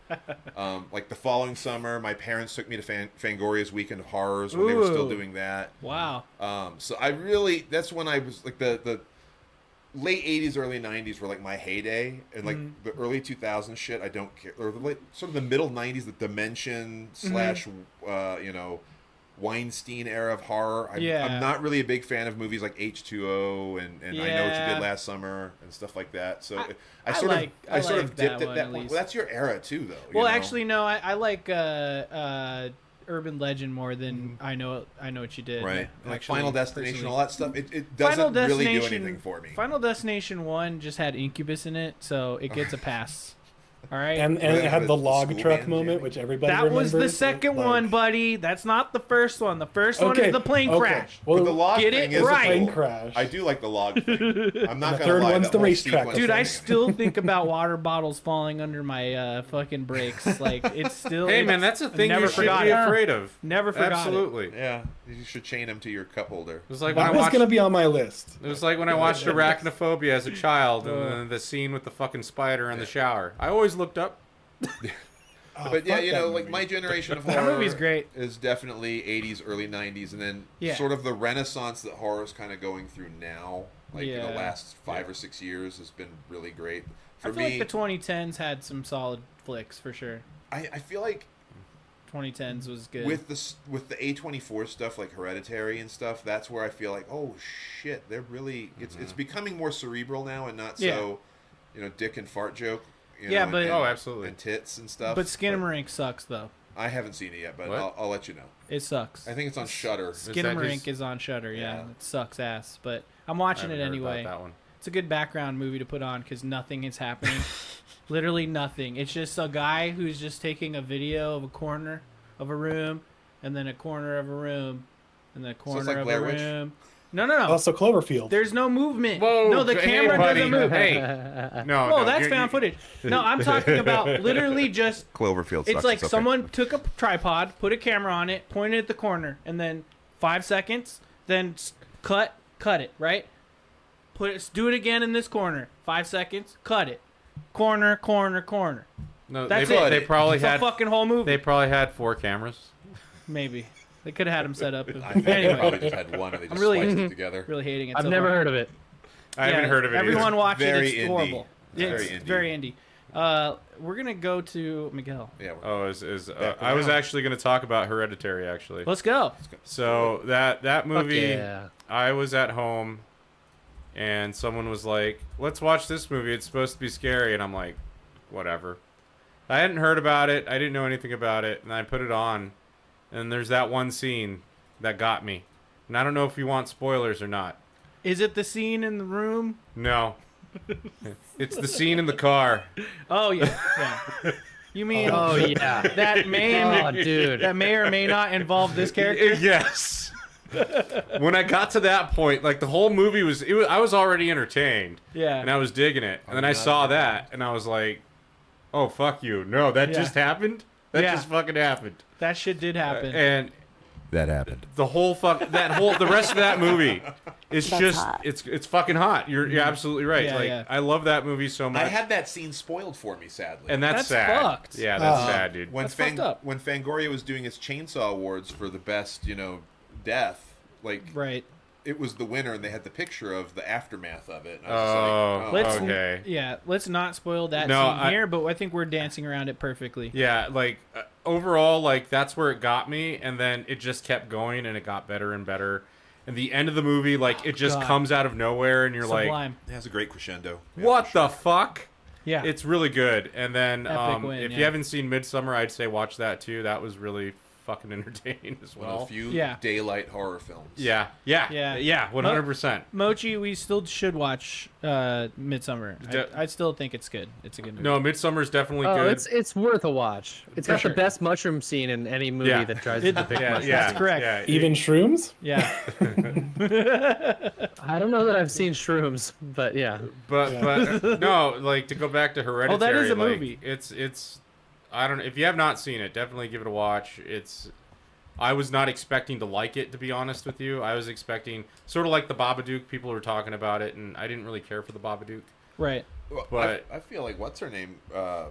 Like the following summer, my parents took me to Fangoria's Weekend of Horrors when they were still Ooh. doing that. Wow. So I really, that's when I was like the late 80s, early 90s were like my heyday. And like the early 2000s shit, I don't care. Or the late, sort of the middle 90s, the Dimension slash, Weinstein era of horror. I'm not really a big fan of movies like H2O and I Know What You Yeah. Did Last Summer and stuff like that. So I I sort like of dipped that at one, that at point. least. Well, that's your era too, though. Well, you know? actually, no. I like Urban Legend more than I know What You Did. Right. Like Actually, Final Destination, personally. all that stuff. It Final doesn't really do Destination- anything for me. Final Destination 1 just had Incubus in it, so it gets a pass. All right. And it had the The log school truck band moment, jamming. which everybody that was the remembers. second Like- one, buddy. That's not the first one. The first one is the plane crash. But Well, the log Get thing it is right. plane cool. crash. I do like the log thing. I'm not the gonna third lie. one's that the whole racetrack sequence Dude, thing. I thing. still think about water bottles falling under my fucking brakes. Like it's still. Hey, man, that's a thing never you should forgot be it. afraid of. Never forgot it. Absolutely. Yeah, you should chain him to your cup holder. It was like when That I was watched. gonna be on my list. It was like when I watched Arachnophobia as a child, and then the scene with the fucking spider in the shower. I always looked up. Oh, But yeah, fuck you that know, like movie. my generation of That horror movie's great. is definitely 80s, early 90s, and then Yeah. sort of the renaissance that horror is kind of going through now, like in the Yeah. last 5 or 6 years, has been really great. I For feel me, like the 2010s had some solid flicks for sure. I feel like 2010s was good. with the A24 stuff, like Hereditary and stuff, that's where I feel like, oh shit, they're really it's becoming more cerebral now and not so, dick and fart joke. Yeah, but- Oh, absolutely. and tits and stuff. but Skinamarink sucks though. I haven't seen it yet, but What? I'll let you know. It sucks. I think it's on Shudder. Skinamarink just- is on Shutter. Yeah, Yeah. it sucks ass. But I'm I watching haven't it heard about anyway. that one. It's a good background movie to put on because nothing is happening. Literally nothing. It's just a guy who's just taking a video of a corner of a room, and then a corner of a room, and then a corner like of Blair a Witch? room. No. Also, Cloverfield. There's no movement. Whoa, no, the hey, camera buddy. doesn't move. Hey, no, Oh, no, that's you're- found footage. No, I'm talking about literally just. Cloverfield. It's like someone took a tripod, put a camera on it, pointed at the corner, and then 5 seconds, then cut it, right? Do it again in this corner. 5 seconds, cut it. Corner. No, That's they, it. They probably It's a had. fucking whole movie. They probably had 4 cameras. Maybe. They could have had him set up. I think they Anyway, probably just had one and they just I'm really- spliced it together. really hating it I've so never far. heard of it. I haven't heard of it. Everyone either. watch it. Very It's indie. horrible. Very It's indie. very indie. We're going to go to Miguel. Yeah. Oh, I was actually going to talk about Hereditary actually. Let's go. So that movie, yeah. I was at home, and someone was like, "Let's watch this movie. It's supposed to be scary," and I'm like, "Whatever." I hadn't heard about it. I didn't know anything about it, and I put it on, and there's that one scene that got me, and I don't know if you want spoilers or not. Is it the scene in the room? No, it's the scene in the car. Oh, yeah. Yeah. You mean Oh yeah. that may Oh dude. that may or may not involve this character? Yes. When I got to that point, like the whole movie was I was already entertained. Yeah. And I was digging it. And then I saw that and I was like, "Oh, fuck you. No, that Yeah. just happened? That Yeah. just fucking happened." That shit did happen. And That happened. the rest of that movie is That's just hot. it's fucking hot. You're absolutely right. Yeah, like yeah. I love that movie so much. I had that scene spoiled for me, sadly. and that's That's sad. fucked. Yeah, that's Oh. sad, dude. when That's fucked up. when Fangoria was doing its Chainsaw Awards for the best, death, like right. it was the winner, and they had the picture of the aftermath of it. And I Oh, was just like, Let's let's not spoil that No, scene I- here, but I think we're dancing around it perfectly. Yeah, like overall, like that's where it got me, and then it just kept going, and it got better and better. And the end of the movie, like it just God. comes out of nowhere, and you're like, Sublime. it has a great crescendo. Yeah, "What for sure. the fuck?" Yeah. It's really good. And then Epic win, if yeah. you haven't seen Midsummer, I'd say watch that too. That was really fucking entertaining as One of well. the few Yeah. daylight horror films. Yeah, 100%. Mochi, we still should watch Midsummer. De- I still think it's good. It's a good movie. No, Midsummer's definitely Oh, good. it's worth a watch. It's For got sure. the best mushroom scene in any movie Yeah. that tries to depict mushrooms. That's correct. Yeah, Even shrooms? Yeah. I don't know that I've seen shrooms, but yeah. but no, like to go back to Hereditary. a like, movie. It's I don't know if you have not seen it, definitely give it a watch. I was not expecting to like it, to be honest with you. I was expecting sort of like the Babadook. People were talking about it, and I didn't really care for the Babadook. Right. Well, But- I feel like what's her name?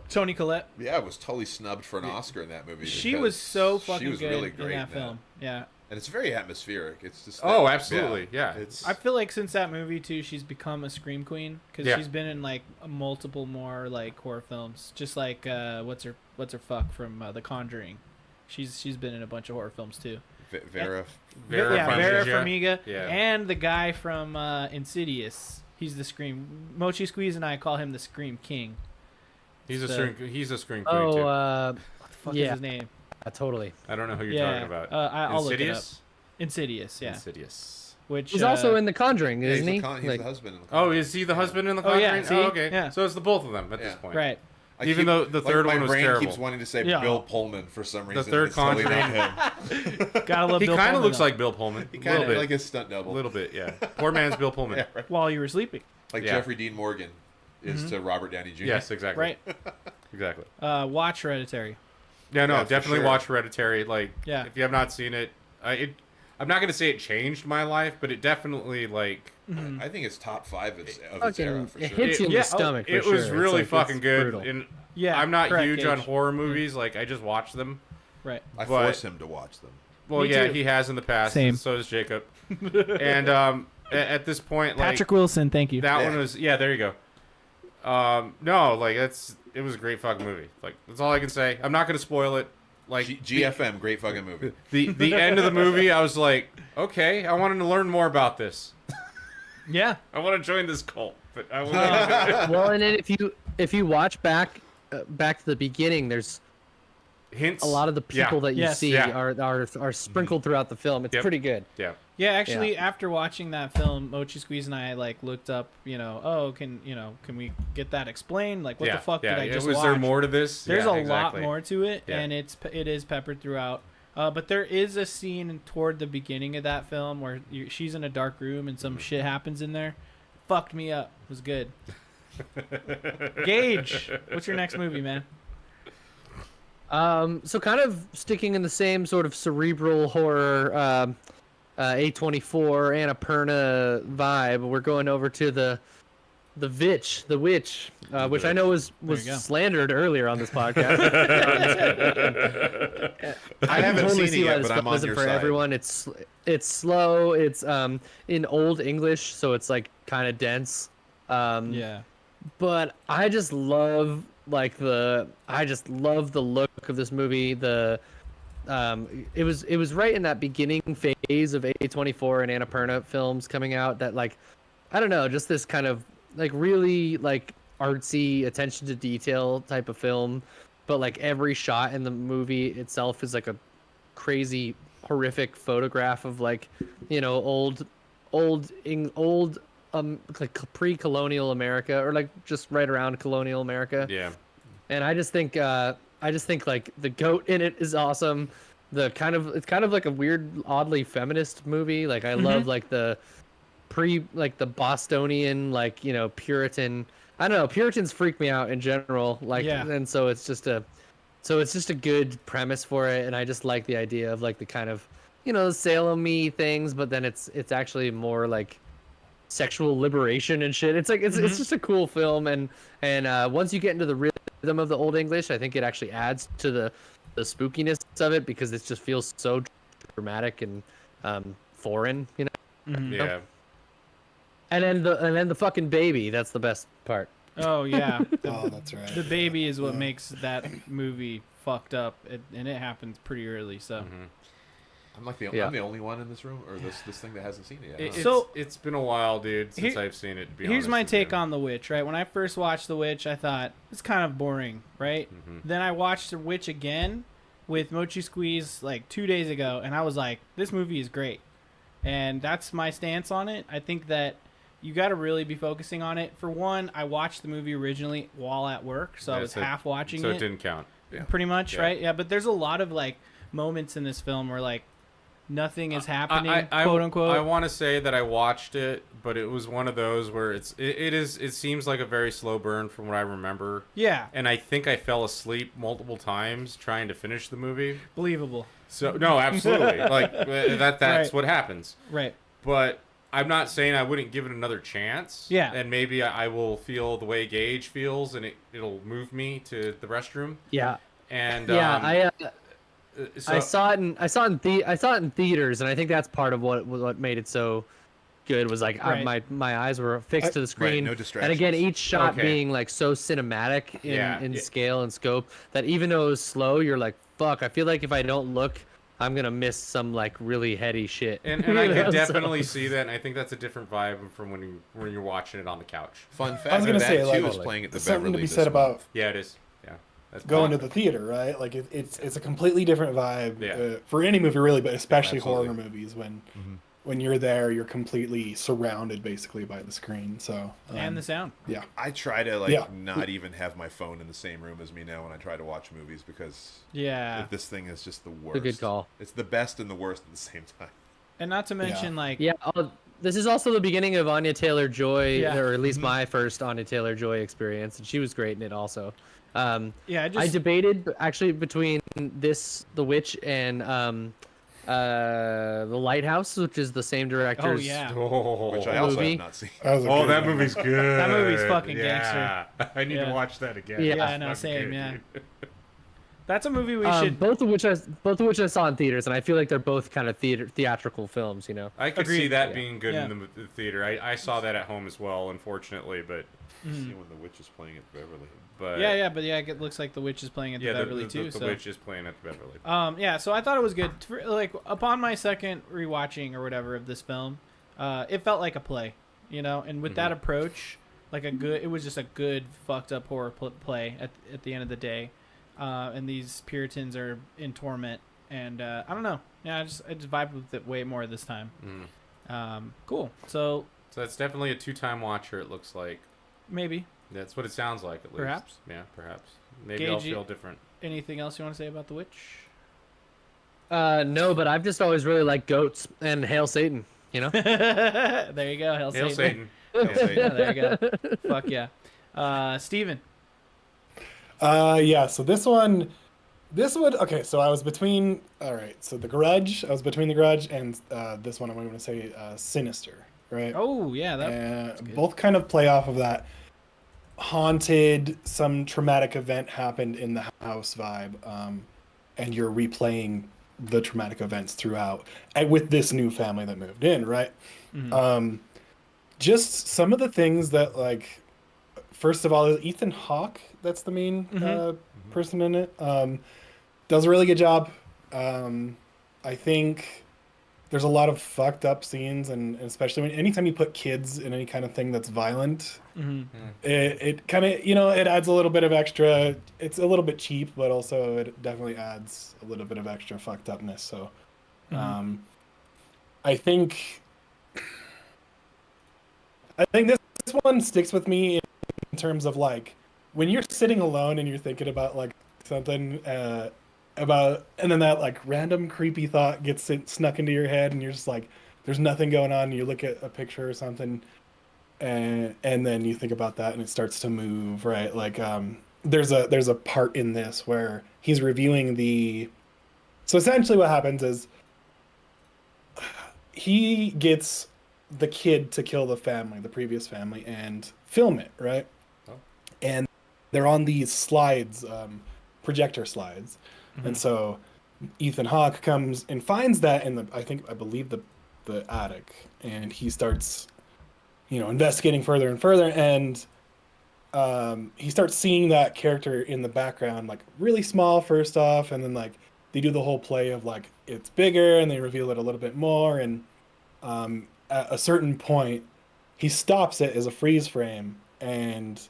Tony Collette. Was totally snubbed for an Oscar in that movie. She because was so fucking she was good really great in that film. Yeah. and it's very atmospheric. It's just Oh, absolutely, yeah. It's I feel like since that movie too, she's become a scream queen because Yeah. she's been in like multiple more like horror films. Just like what's her fuck from The Conjuring. She's been in a bunch of horror films too. Vera. Vera Vera Farmiga. Farmiga, Yeah. and the guy from Insidious. He's the Scream. Mochi Squeeze and I call him the Scream King. He's a So- screen queen too. What the fuck is Yeah. his name? Totally. I don't know who you're Yeah, talking about. I'll look it up. Insidious. Insidious, yeah. Insidious. Which He's also in The Conjuring, Yeah, isn't he? he's Like, the husband. In the Oh, is he the husband in the Oh, yeah, Conjuring? see? okay. Yeah. So it's the both of them at Yeah. this point. right. Even though the third my one was brain terrible. keeps wanting to say Yeah. Bill Pullman for some reason. third It's totally not Conjuring. him. Gotta love He Bill kind of Pullman, looks though. like Bill Pullman. He A kind little of bit. like his stunt double. A little bit, yeah. Poor man's Bill Pullman. Yeah, right. while you were sleeping. Like Yeah. Jeffrey Dean Morgan is to Robert Downey Jr. Yes, exactly. Right. Exactly. Watch Hereditary. Yeah, no, Yeah, for definitely sure. watch Hereditary. Like, Yeah. if you have not seen it, I'm not gonna say it changed my life, but it definitely like I think it's top 5 of its Fucking- era for it sure. hits you in the stomach. It for was sure. really It's like, fucking it's good. brutal. And Yeah, I'm not correct, huge on Gage. horror movies. Like, I just watch them. Right. I but- force him to watch them. Well, Me yeah, too. he has in the past. Same. And so does Jacob. And at this point, like Patrick Wilson, thank you. that Yeah. one was there you go. No, like it was a great fucking movie. Like that's all I can say. I'm not gonna spoil it. Like GFM, great fucking movie. the end of the movie, I was like, okay, I wanted to learn more about this. Yeah. I want to join this cult, but I will. Well, and then if you watch back to the beginning, there's Hints. a lot of the people that you Yes. see Yeah. are sprinkled throughout the film. It's Yep. pretty good. Yeah. Yeah, actually, after watching that film, Mochi Squeeze and I like looked up, can we get that explained? Like, what the fuck did I just was watch? there more to this? There's Yeah, a exactly. lot more to it, Yeah. and it is peppered throughout. But there is a scene toward the beginning of that film where she's in a dark room and some shit happens in there. Fucked me up. It was good. Gage, what's your next movie, man? So kind of sticking in the same sort of cerebral horror, A24 Annapurna vibe. We're going over to the Witch, which I know was you go. slandered earlier on this podcast. I haven't totally seen see it why yet, this but film I'm on isn't your for side. everyone. It's slow. It's in Old English, so it's like kind of dense. Yeah. But I just love the look of this movie. It was right in that beginning phase of A24 and Annapurna films coming out that, like, I don't know, just this kind of like really like artsy attention to detail type of film, but like every shot in the movie itself is like a crazy horrific photograph of, like, old like pre-colonial America, or like just right around colonial America. Yeah. And I just think like the goat in it is awesome. It's kind of like a weird, oddly feminist movie. Like I love like the Bostonian, like, Puritan. I don't know, Puritans freak me out in general. Like, Yeah. and so it's just a good premise for it, and I just like the idea of like the kind of, Salem-y things, but then it's actually more like sexual liberation and shit. It's like it's just a cool film, and once you get into the rhythm of the Old English, I think it actually adds to the spookiness of it, because it just feels so dramatic and foreign, Yeah. And then the fucking baby, that's the best part. Oh yeah. Oh, that's right. The baby is what makes that movie fucked up, and it happens pretty early. So, I'm the only one in this room or this thing that hasn't seen it yet. It's been a while, dude, since I've seen it. To be Here's honest my with take you. on The Witch, right? When I first watched The Witch, I thought, it's kind of boring, right? Then I watched The Witch again with Mochi Squeeze like 2 days ago, and I was like, this movie is great. And that's my stance on it. I think that you got to really be focusing on it. For one, I watched the movie originally while at work, so I was half watching so it. it didn't count. Yeah. Pretty much, right? Yeah, but there's a lot of like moments in this film where like nothing is happening, quote unquote. I want to say that I watched it, but it was one of those where it seems like a very slow burn from what I remember. Yeah. And I think I fell asleep multiple times trying to finish the movie. Believable. So no, absolutely. Like that's Right. what happens. Right. But I'm not saying I wouldn't give it another chance. Yeah. And maybe I will feel the way Gage feels, and it'll move me to the restroom. Yeah. And Yeah, so, I saw it in theaters, and I think that's part of what made it so good was like Right. my eyes were fixed to the screen. no And distractions. again, each shot Okay. being like so cinematic in, Yeah. in scale and scope that even though it was slow, you're like, fuck. I feel like if I don't look, I'm gonna miss some like really heady shit. And I You know, could so- definitely see that, and I think that's a different vibe from when you're watching it on the couch. Fun fact, I was gonna that say, too like, is playing at the something Beverly to be this said about month. Yeah, it is. Yeah, that's going to fun. the theater, right? Like it's a completely different vibe Yeah. for any movie, really, but especially Absolutely. horror movies. When you're there, you're completely surrounded basically by the screen. So And the sound. yeah, I try to Yeah. not even have my phone in the same room as me now when I try to watch movies because Yeah. this thing is just the worst. good call. It's the best and the worst at the same time. And not to mention like Yeah, this is also the beginning of Anya Taylor-Joy, Yeah. or at least my first Anya Taylor-Joy experience, and she was great in it also. yeah, I debated actually between The Witch and The Lighthouse, which is the same director's. Oh yeah. Oh, Which I also movie. have not seen. that was a oh, good that one. movie's good. That movie's fucking yeah. I need Yeah. to watch that again. Yeah. That's I know, fucking same, good, yeah. dude. That's a movie we should Both of which I saw in theaters, and I feel like they're both kind of theatrical films, you know. I could Agreed. see that Yeah. being good Yeah. in the theater. I saw that at home as well, unfortunately, but See when the witch is playing at Beverly. but it looks like The Witch is playing at the Beverly too. the So Witch is playing at the Beverly. yeah, so I thought it was good. Like upon my second rewatching or whatever of this film, it felt like a play, you know. And with that approach, like it was just a good fucked up horror play at the end of the day. And these Puritans are in torment, and I don't know. Yeah, I just vibed with it way more this time. Cool. So So it's definitely a 2-time watcher. It looks like maybe that's what it sounds like. At least. Perhaps. Yeah, perhaps. Maybe I'll Gage, feel different. anything else you want to say about The Witch? No, but I've just always really liked goats and Hail Satan, you know. There you go. Hail Hail Satan. Satan. Hail Satan. Yeah, there you go. Fuck yeah. Steven. Yeah, so this one okay, so I was between all right, so The Grudge, I was between The Grudge and this one I'm going to say Sinister, right? Oh yeah, that's good. Both kind of play off of that haunted, some traumatic event happened in the house vibe, and you're replaying the traumatic events throughout and with this new family that moved in, right? Just some of the things that, like, first of all, is Ethan Hawke, that's the main person in it, does a really good job. I think there's a lot of fucked up scenes, and especially anytime you put kids in any kind of thing that's violent, it kind of, you know, it adds a little bit of extra. It's a little bit cheap, but also it definitely adds a little bit of extra fucked upness. So I think this one sticks with me in terms of, like, when you're sitting alone and you're thinking about like something about, and then that like random creepy thought gets snuck into your head, and you're just like, there's nothing going on, and you look at a picture or something, and then you think about that and it starts to move, right? Like there's a part in this where he's reviewing so essentially what happens is he gets the kid to kill the previous family, and film it, right? And they're on these slides, projector slides. And so Ethan Hawke comes and finds that in I believe the attic, and he starts, you know, investigating further and further, and he starts seeing that character in the background, like really small first off, and then like they do the whole play of like it's bigger and they reveal it a little bit more, and at a certain point he stops it as a freeze frame, and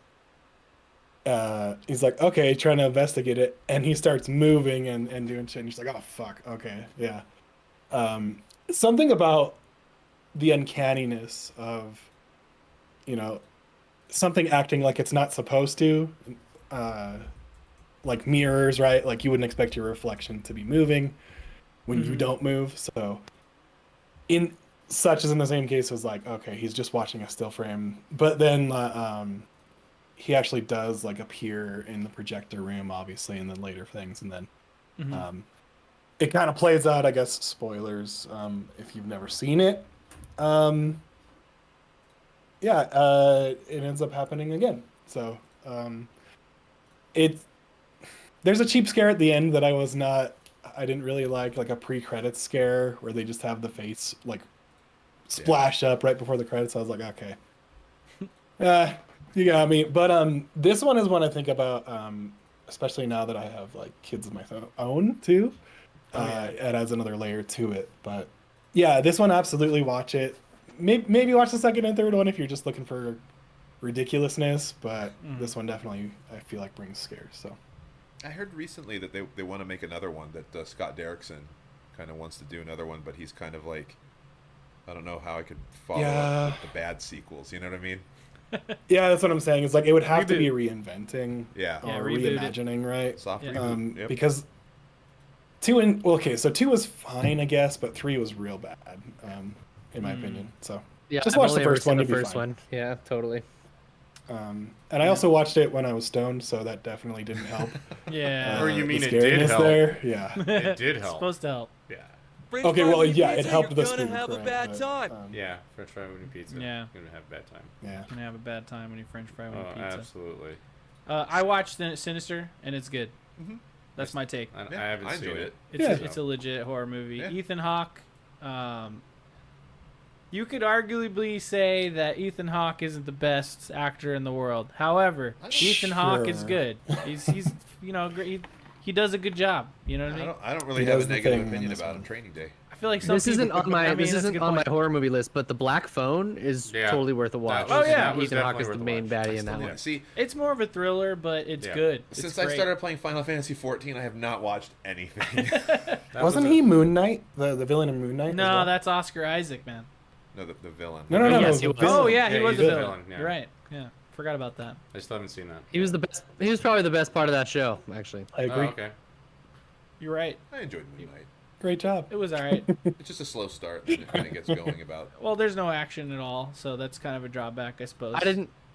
he's like, okay, trying to investigate it, and he starts moving and doing shit, and he's like, oh fuck, okay, yeah. Something about the uncanniness of, you know, something acting like it's not supposed to, like mirrors, right? Like you wouldn't expect your reflection to be moving when you don't move. So in such as in the same case was like, okay, he's just watching a still frame, but then he actually does like appear in the projector room, obviously, in the later things, and then it kind of plays out, I guess, spoilers if you've never seen it. It ends up happening again. So there's a cheap scare at the end that I didn't really like a pre-credits scare where they just have the face like splash up right before the credits. I was like, okay, you got me. But this one is one I think about, especially now that I have like kids of my own too. It adds another layer to it. But yeah, this one, absolutely watch it. Maybe watch the second and third one if you're just looking for ridiculousness. But this one definitely, I feel like, brings scares. So I heard recently that they want to make another one, that Scott Derrickson kind of wants to do another one, but he's kind of like, I don't know how I could follow up with the bad sequels. You know what I mean? Yeah, that's what I'm saying. It's like it would have to be reinventing, or reboot reimagining, right? Soft reboot. Yep. Because two was fine, I guess, but 3 was real bad, in my opinion. So Yeah, just I've watch the only ever first seen one. The You'll be first fine. one, yeah, totally. And I also watched it when I was stoned, so that definitely didn't help. Yeah. Or you mean the it did scariness help? there, yeah. It did It's help. supposed to help. Yeah. Okay, well, yeah, it helped the You're gonna spook, have a right, bad but, time. Yeah, French fry and pizza. Yeah. You're gonna have a bad time. yeah. You're gonna have a bad time when you French fry with Oh, pizza. absolutely. I watched Sinister, and it's good. That's my take. I Yeah, haven't I seen enjoyed it. it. It's a legit horror movie. Yeah. Ethan Hawke. You could arguably say that Ethan Hawke isn't the best actor in the world. However, Ethan Hawke is Sure. good. He's you know, great. He does a good job. You know what I mean? I don't really He have does a the negative thing in opinion this about one. him. Training Day. I feel like some This isn't people, on my I mean, this that's a isn't good on my point. horror movie list, but The Black Phone is Yeah. totally worth a watch. That was- Oh, yeah. And was Ethan Hawke definitely is the worth a main watch. baddie in that one. See, It's more of a thriller, but it's Yeah. good. It's since I great. started playing Final Fantasy 14, I have not watched anything. That Wasn't was he Moon Knight, the villain in Moon Knight? as No, well? that's Oscar Isaac, man. No, the villain. No. Yes, he the was. villain. Oh yeah, he Yeah, was he's a the villain. villain, yeah. You're right. Yeah, forgot about that. I still haven't seen that. He was the best. He was probably the best part of that show, actually. I Oh, agree. okay. You're right. I enjoyed Moon Knight. Great job. It was all right. It's just a slow start, then it kind of gets going about. Well, there's no action at all, so that's kind of a drawback, I suppose.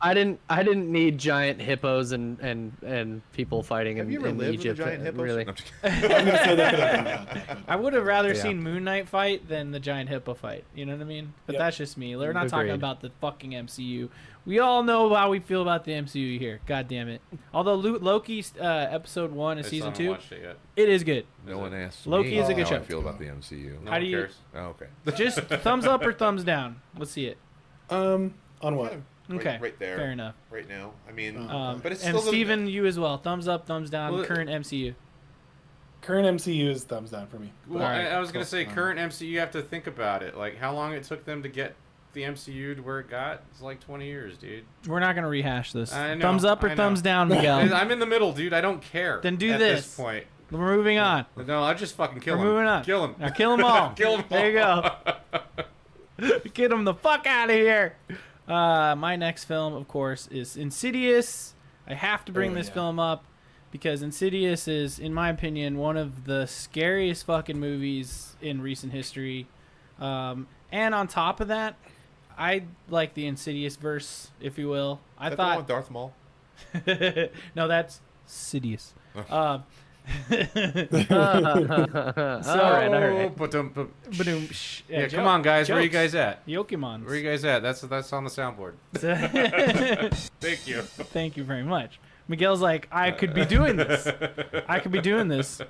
I didn't need giant hippos and people fighting Have in, you ever in lived Egypt. with a giant hippo? Really. No, I'm just kidding. I'm gonna say that could have been bad. I would have rather Yeah. seen Moon Knight fight than the giant hippo fight. You know what I mean? But Yep. that's just me. We're not talking Agreed. about the fucking MCU. We all know how we feel about the MCU here. God damn it. Although Loki episode 1 and I still season haven't 2, watched it yet. it is good. No one asked Loki me is a good how show. I feel about the MCU. No How one do you- cares. Oh, okay. Just thumbs up or thumbs down. Let's see it. On what? Okay. Right there. Fair enough. Right now. I mean, Oh. but it's And still the- Steven, you as well. Thumbs up, thumbs down. Well, current MCU. Current MCU is thumbs down for me. Well, Alright, I was gonna cool. say current MCU. You have to think about it. Like how long it took them to get the MCU to where it got. It's like 20 years, dude. We're not gonna rehash this. I know, Thumbs up or I know. thumbs down, Miguel. I'm in the middle, dude. I don't care. Then do at this. point. We're moving on. No, I just fucking kill We're him. moving on. Kill him. Now kill them all. Kill 'em There you go. Get them the fuck out of here. My next film, of course, is Insidious. I have to bring this film up because Insidious is, in my opinion, one of the scariest fucking movies in recent history. And on top of that, I like the Insidious verse, if you will. I Is that the one thought with Darth Maul. no, that's Sidious. Oh. All right, all right. Ba-doom, Yeah, come on, guys. Where are you guys at? Yokimons. Where are you guys at? That's on the soundboard. Thank you. Thank you very much. Miguel's like, I could be doing this. I could be doing this.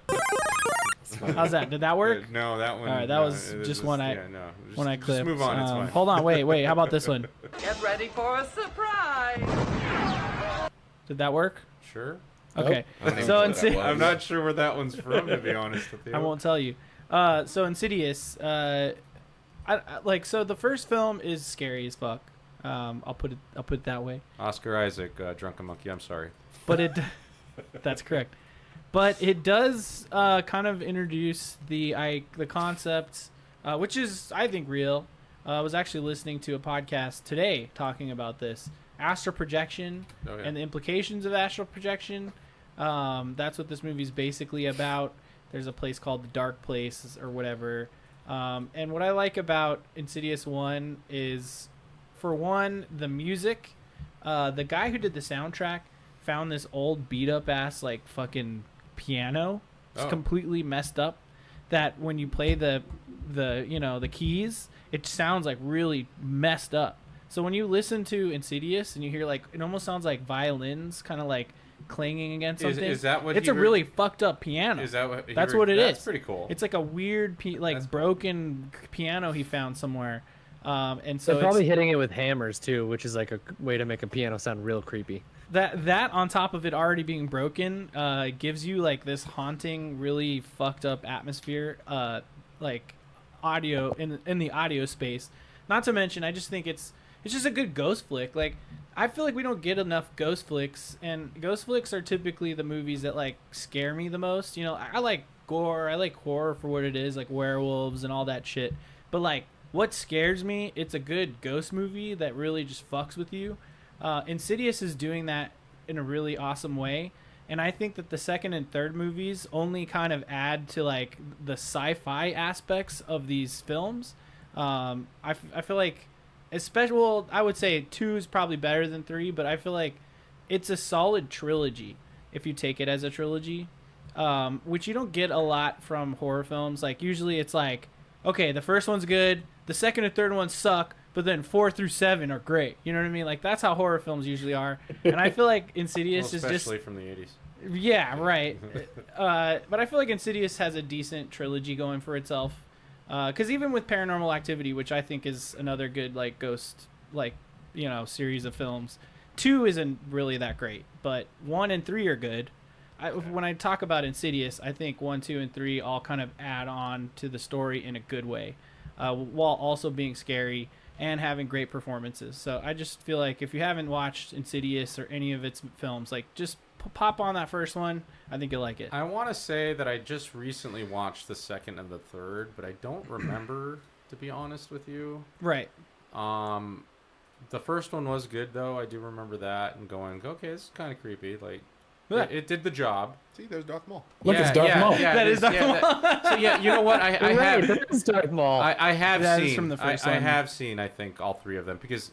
How's that? Did that work? No, that one. All right, that no, was it just is- one I- Yeah, no. Just, When I just clipped. move on. It's fine. Hold on, wait. How about this one? Get ready for a surprise. Did that work? Sure. Okay. I don't even So know what that was. I'm not sure where that one's from, to be honest with you. I won't tell you. So Insidious, so the first film is scary as fuck. I'll put it that way. Oscar Isaac, Drunken Monkey. I'm sorry. But that's correct. But it does kind of introduce the concept, which is I think real. I was actually listening to a podcast today talking about this astral projection Oh, yeah. and the implications of astral projection. That's what this movie's basically about. There's a place called the Dark Place or whatever. And what I like about Insidious 1 is, for one, the music. The guy who did the soundtrack found this old beat up ass like fucking piano. It's Oh. completely messed up. That when you play the keys, it sounds like really messed up. So when you listen to Insidious and you hear like it almost sounds like violins kind of like clanging against something. Is that what it's he a really fucked up piano. Is that what? That's what it That's is. pretty cool. It's like a weird That's broken piano he found somewhere. And so They're probably hitting it with hammers too, which is like a way to make a piano sound real creepy. that on top of it already being broken gives you like this haunting, really fucked up atmosphere, like audio in the audio space. Not to mention, I just think it's just a good ghost flick. Like, I feel like we don't get enough ghost flicks, and ghost flicks are typically the movies that like scare me the most. You know, I like gore, I like horror for what it is, like werewolves and all that shit. But like, what scares me? It's a good ghost movie that really just fucks with you. Insidious is doing that in a really awesome way, and I think that the second and third movies only kind of add to like the sci-fi aspects of these films. I feel like, especially, well, I would say 2 is probably better than 3, but I feel like it's a solid trilogy if you take it as a trilogy, which you don't get a lot from horror films. Like, usually it's like, okay, the first one's good, the second and third ones suck, but then 4 through 7 are great. You know what I mean? Like, that's how horror films usually are. And I feel like Insidious is just... especially from the 80s. Yeah, right. But I feel like Insidious has a decent trilogy going for itself. Because even with Paranormal Activity, which I think is another good like ghost series of films, 2 isn't really that great, but 1 and 3 are good. When I talk about Insidious, I think 1, 2, and 3 all kind of add on to the story in a good way, while also being scary and having great performances. So I just feel like if you haven't watched Insidious or any of its films, like just pop on that first one. I think you'll like it. I want to say that I just recently watched the second and the third, but I don't remember, to be honest with you. Right. The first one was good though. I do remember that and going, okay, this is kind of creepy. Like, Yeah. it did the job. See, there's Darth Maul. Look, it's Darth Maul. Yeah, That it is Darth Maul. So yeah, you know what? I have. That is Darth Maul. I have That is seen from the first I one. have seen, I think, all 3 of them because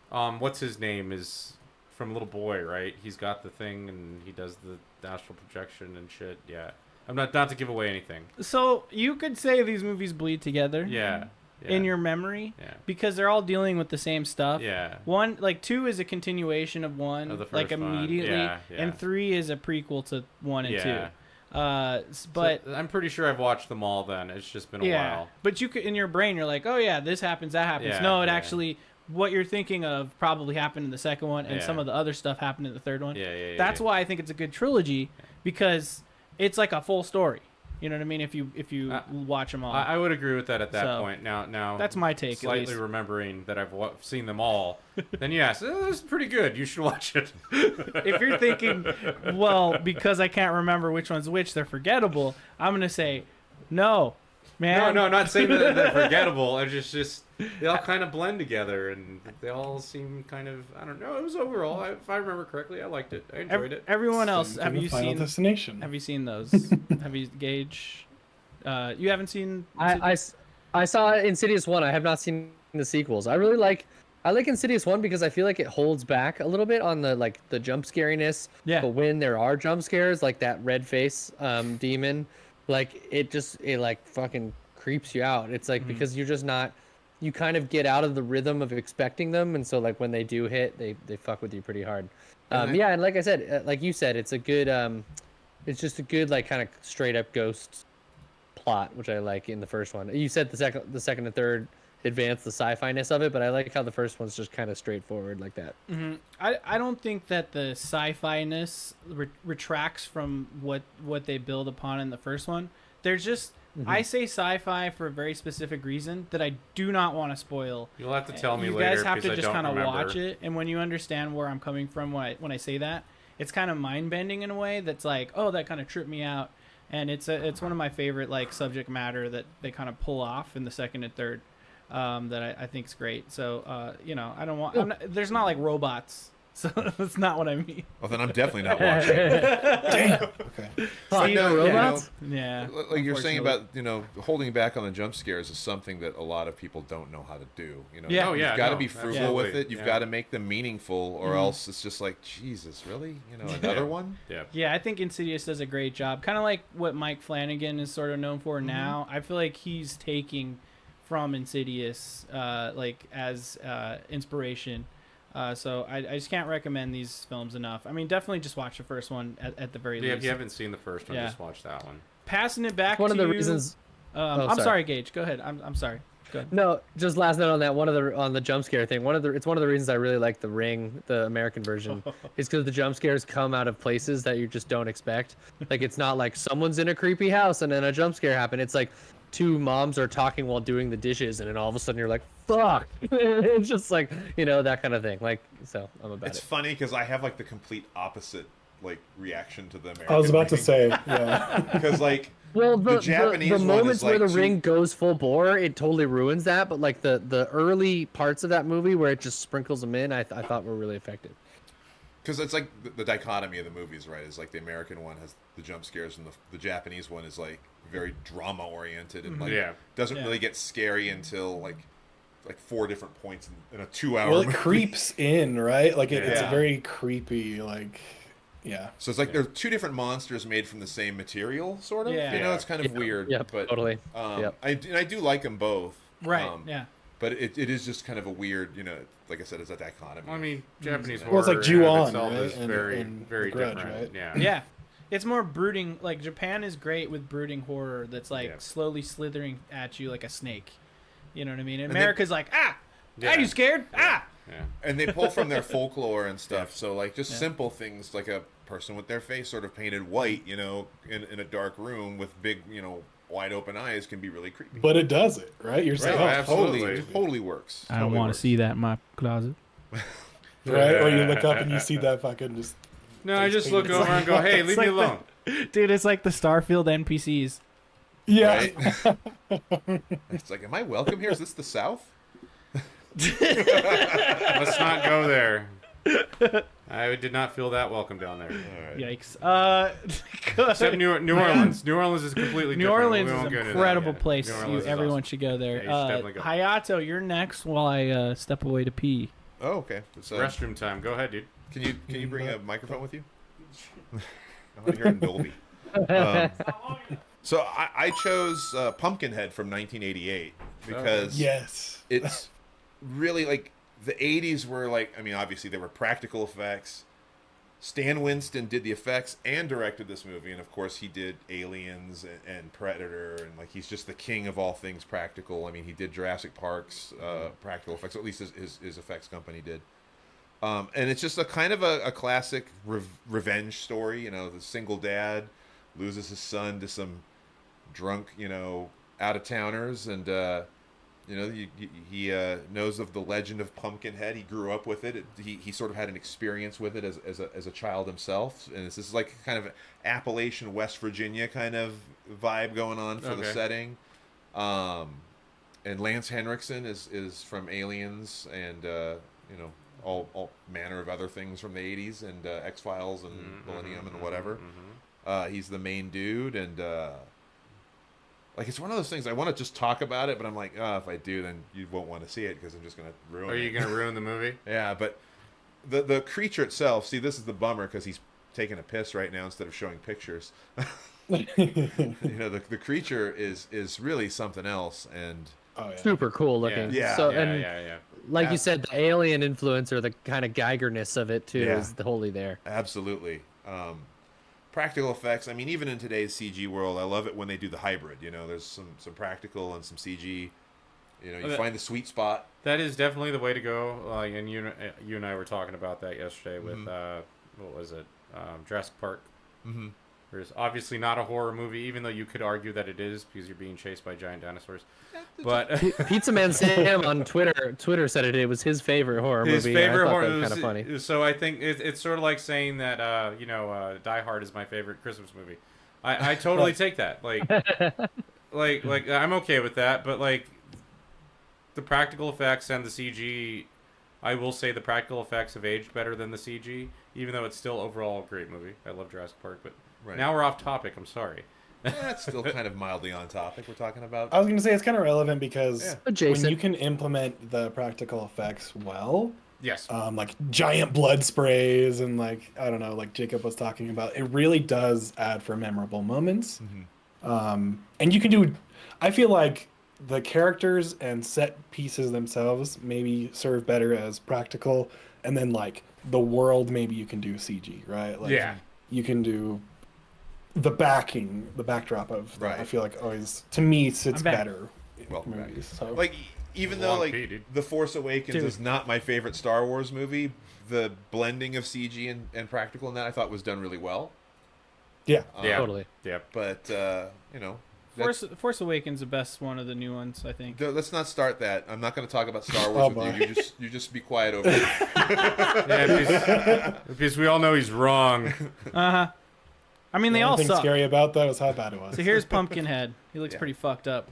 what's his name is from Little Boy, right? He's got the thing and he does the astral projection and shit. Yeah. I'm not to give away anything. So you could say these movies bleed together. Yeah. In your memory. Yeah. Because they're all dealing with the same stuff. Yeah. 1, like 2 is a continuation of 1, Of the like first one. immediately, Yeah, yeah. and 3 is a prequel to 1 and Yeah. 2. But So I'm pretty sure I've watched them all then. It's just been a while. But you could, in your brain, you're like, oh yeah, this happens, that happens. Yeah, No, it yeah. actually, what you're thinking of probably happened in the second one, and Yeah. some of the other stuff happened in the third one. Yeah. That's why I think it's a good trilogy, because it's like a full story. You know what I mean? If you watch them all. I would agree with that at that So, point. Now that's my take, at Slightly least. remembering that I've seen them all, then yes, this is pretty good. You should watch it. If you're thinking, well, because I can't remember which one's which, they're forgettable, I'm going to say, no, man. No, I'm not saying that they're forgettable. It's just they all kind of blend together, and they all seem kind of, I don't know. It was overall, if I remember correctly, I liked it. I enjoyed it. Everyone else, To have the you Final seen? Destination. Have you seen those? Have you Gage? You haven't seen? I saw Insidious 1. I have not seen the sequels. I like Insidious 1 because I feel like it holds back a little bit on the jump scariness. Yeah. But when there are jump scares, like that red face demon, like it like fucking creeps you out. It's like because you're just not, you kind of get out of the rhythm of expecting them, and so like when they do hit, they fuck with you pretty hard. Yeah, and like I said, like you said, it's a good it's just a good like kind of straight up ghost plot, which I like in the first one. You said the second and third advance the sci-fi-ness of it, but I like how the first one's just kind of straightforward like that. I don't think that the sci-fi-ness retracts from what they build upon in the first one. There's just I say sci-fi for a very specific reason that I do not want to spoil. You'll have to tell me You later. guys have because to I just don't kind of remember. watch it, and when you understand where I'm coming from when I say that, it's kind of mind-bending in a way that's like, oh, that kind of tripped me out, and it's one of my favorite like subject matter that they kind of pull off in the second and third. That I think is great. So, I don't want. There's not like robots, so that's not what I mean. Well, then I'm definitely not watching. Damn. Okay. Fuck, See, no robots? Yeah, Like you're saying unfortunately. about holding back on the jump scares is something that a lot of people don't know how to do. Yeah. Oh, yeah, you've got to no, be frugal absolutely. with it. You've Yeah. got to make them meaningful, or else it's just like, Jesus, really? Another one? Yeah. Yeah, I think Insidious does a great job. Kind of like what Mike Flanagan is sort of known for now. I feel like he's taking from Insidious as inspiration. So I just can't recommend these films enough. I mean, definitely just watch the first one at the very Yeah, least. if you haven't seen the first one, Yeah. just watch that one. Passing it back One to of the you, reasons. I'm sorry. sorry, Gage. Go ahead. I'm sorry. Go ahead. No, just last note on that. On the jump scare thing. It's one of the reasons I really like The Ring, the American version, is because the jump scares come out of places that you just don't expect. Like it's not like someone's in a creepy house and then a jump scare happened. It's like two moms are talking while doing the dishes, and then all of a sudden you're like, "Fuck!" It's just like that kind of thing. Like, so I'm about It's it. funny because I have like the complete opposite reaction to the American. I was about to say, yeah. because Well, the Japanese the one moments is where like the ring goes full bore, it totally ruins that. But like the early parts of that movie where it just sprinkles them in, I thought were really effective. because it's like the dichotomy of the movies, right? Is like the American one has the jump scares, and the Japanese one is like very drama oriented and doesn't Yeah. really get scary until like 4 different points in a 2-hour Well, it movie. creeps in, right? Like it's a Yeah. very creepy, yeah. So it's like they're 2 different monsters made from the same material, sort of. Yeah. It's kind of weird. Yep, but totally. Yep. I do like them both. Right. Yeah. But it is just kind of a weird, like I said, it's a dichotomy. I mean, Japanese Well, it's horror like in and of Ju-on, itself right? is And- very, and very The Grudge, different. right? Yeah. Yeah. It's more brooding. Like Japan is great with brooding horror that's like Yeah. slowly slithering at you like a snake. You know what I mean? they- America's like, are Yeah. you scared? Ah. Yeah. And they pull from their folklore and stuff. So like just simple things like a person with their face sort of painted white, in a dark room with big, wide open eyes can be really creepy. But it does it, right? You're saying, Right, oh, absolutely. Totally works. I don't Totally want to works. see that in my closet. right? Or you look up and you see that fucking just. No, I just look over and go, "Hey, leave me alone." Dude, it's like the Starfield NPCs. Yeah. Right? It's like, am I welcome here? Is this the South? Let's not go there. I did not feel that welcome down there. Yikes. Go Except ahead. New Orleans. New Orleans is completely New different. Orleans We is won't an get into that incredible yet. place. New Orleans is Everyone awesome. should go there. Yeah, you should definitely go. Hayato, you're next while I step away to pee. Oh, okay. So, Restroom time. Go ahead, dude. can you bring a microphone with you? I want to hear it in Dolby. So I chose Pumpkinhead from 1988 because Yes. it's really like the 80s were like, I mean, obviously there were practical effects. Stan Winston did the effects and directed this movie, and of course he did Aliens and Predator, and like he's just the king of all things practical. I mean, he did Jurassic Park's practical effects, or at least his effects company did. And it's just a kind of a classic revenge story. The single dad loses his son to some drunk, out-of-towners, and he knows of the legend of Pumpkinhead. He grew up with it. He sort of had an experience with it as a child himself, and this is like kind of Appalachian, West Virginia kind of vibe going on for the Okay. setting. And Lance Henriksen is from Aliens and all manner of other things from the 80s and X-Files and Millennium and whatever. He's the main dude, and like it's one of those things I want to just talk about it, but I'm like, if I do, then you won't want to see it because I'm just gonna ruin it. Are you going to ruin the movie? Yeah, but the creature itself. See, this is the bummer because he's taking a piss right now instead of showing pictures. The creature is really something else, and Oh, yeah. Super cool looking. Yeah. So, Yeah, and yeah. like you said, the alien influence or the kind of Geigerness of it too Yeah. is wholly there. absolutely. Practical effects. I mean, even in today's CG world, I love it when they do the hybrid. There's some practical and some CG You know, you find the sweet spot. That is definitely the way to go. And you and I were talking about that yesterday with what was it, Jurassic Park. Mm-hmm. There's obviously not a horror movie, even though you could argue that it is because you're being chased by giant dinosaurs. But Pizza Man Sam on Twitter said it was his favorite horror movie. his favorite I thought horror that was was kind of funny. So I think it's sort of like saying that Die Hard is my favorite Christmas movie. I totally take that. Like I'm okay with that, but like the practical effects and the CG, I will say the practical effects have aged better than the CG, even though it's still overall a great movie. I love Jurassic Park, but now we're off topic. I'm sorry. That's still kind of mildly on topic. We're talking about. I was going to say it's kind of relevant because when Adjacent. you can implement the practical effects well, Yes. like giant blood sprays and like I don't know, like Jacob was talking about, it really does add for memorable moments. And you can do. I feel like the characters and set pieces themselves maybe serve better as practical, and then like the world maybe you can do CG, right? Like, Yeah. You can do the backdrop of that. Right. I feel like always to me sits I'm back. better in Welcome back. movies. So. Like, even though Long like P, dude. The Force Awakens Dude. is not my favorite Star Wars movie, the blending of CG and practical in that I thought was done really well. yeah. Yeah. Totally. Yeah. But you know, that's- Force Awakens the best one of the new ones, I think. let's not start that. I'm not going to talk about Star Oh, Wars with boy. you. You just be quiet over there. Yeah, because we all know he's wrong. I mean, they The all only thing suck. scary about that was how bad it was. So here's Pumpkinhead. He looks pretty fucked up.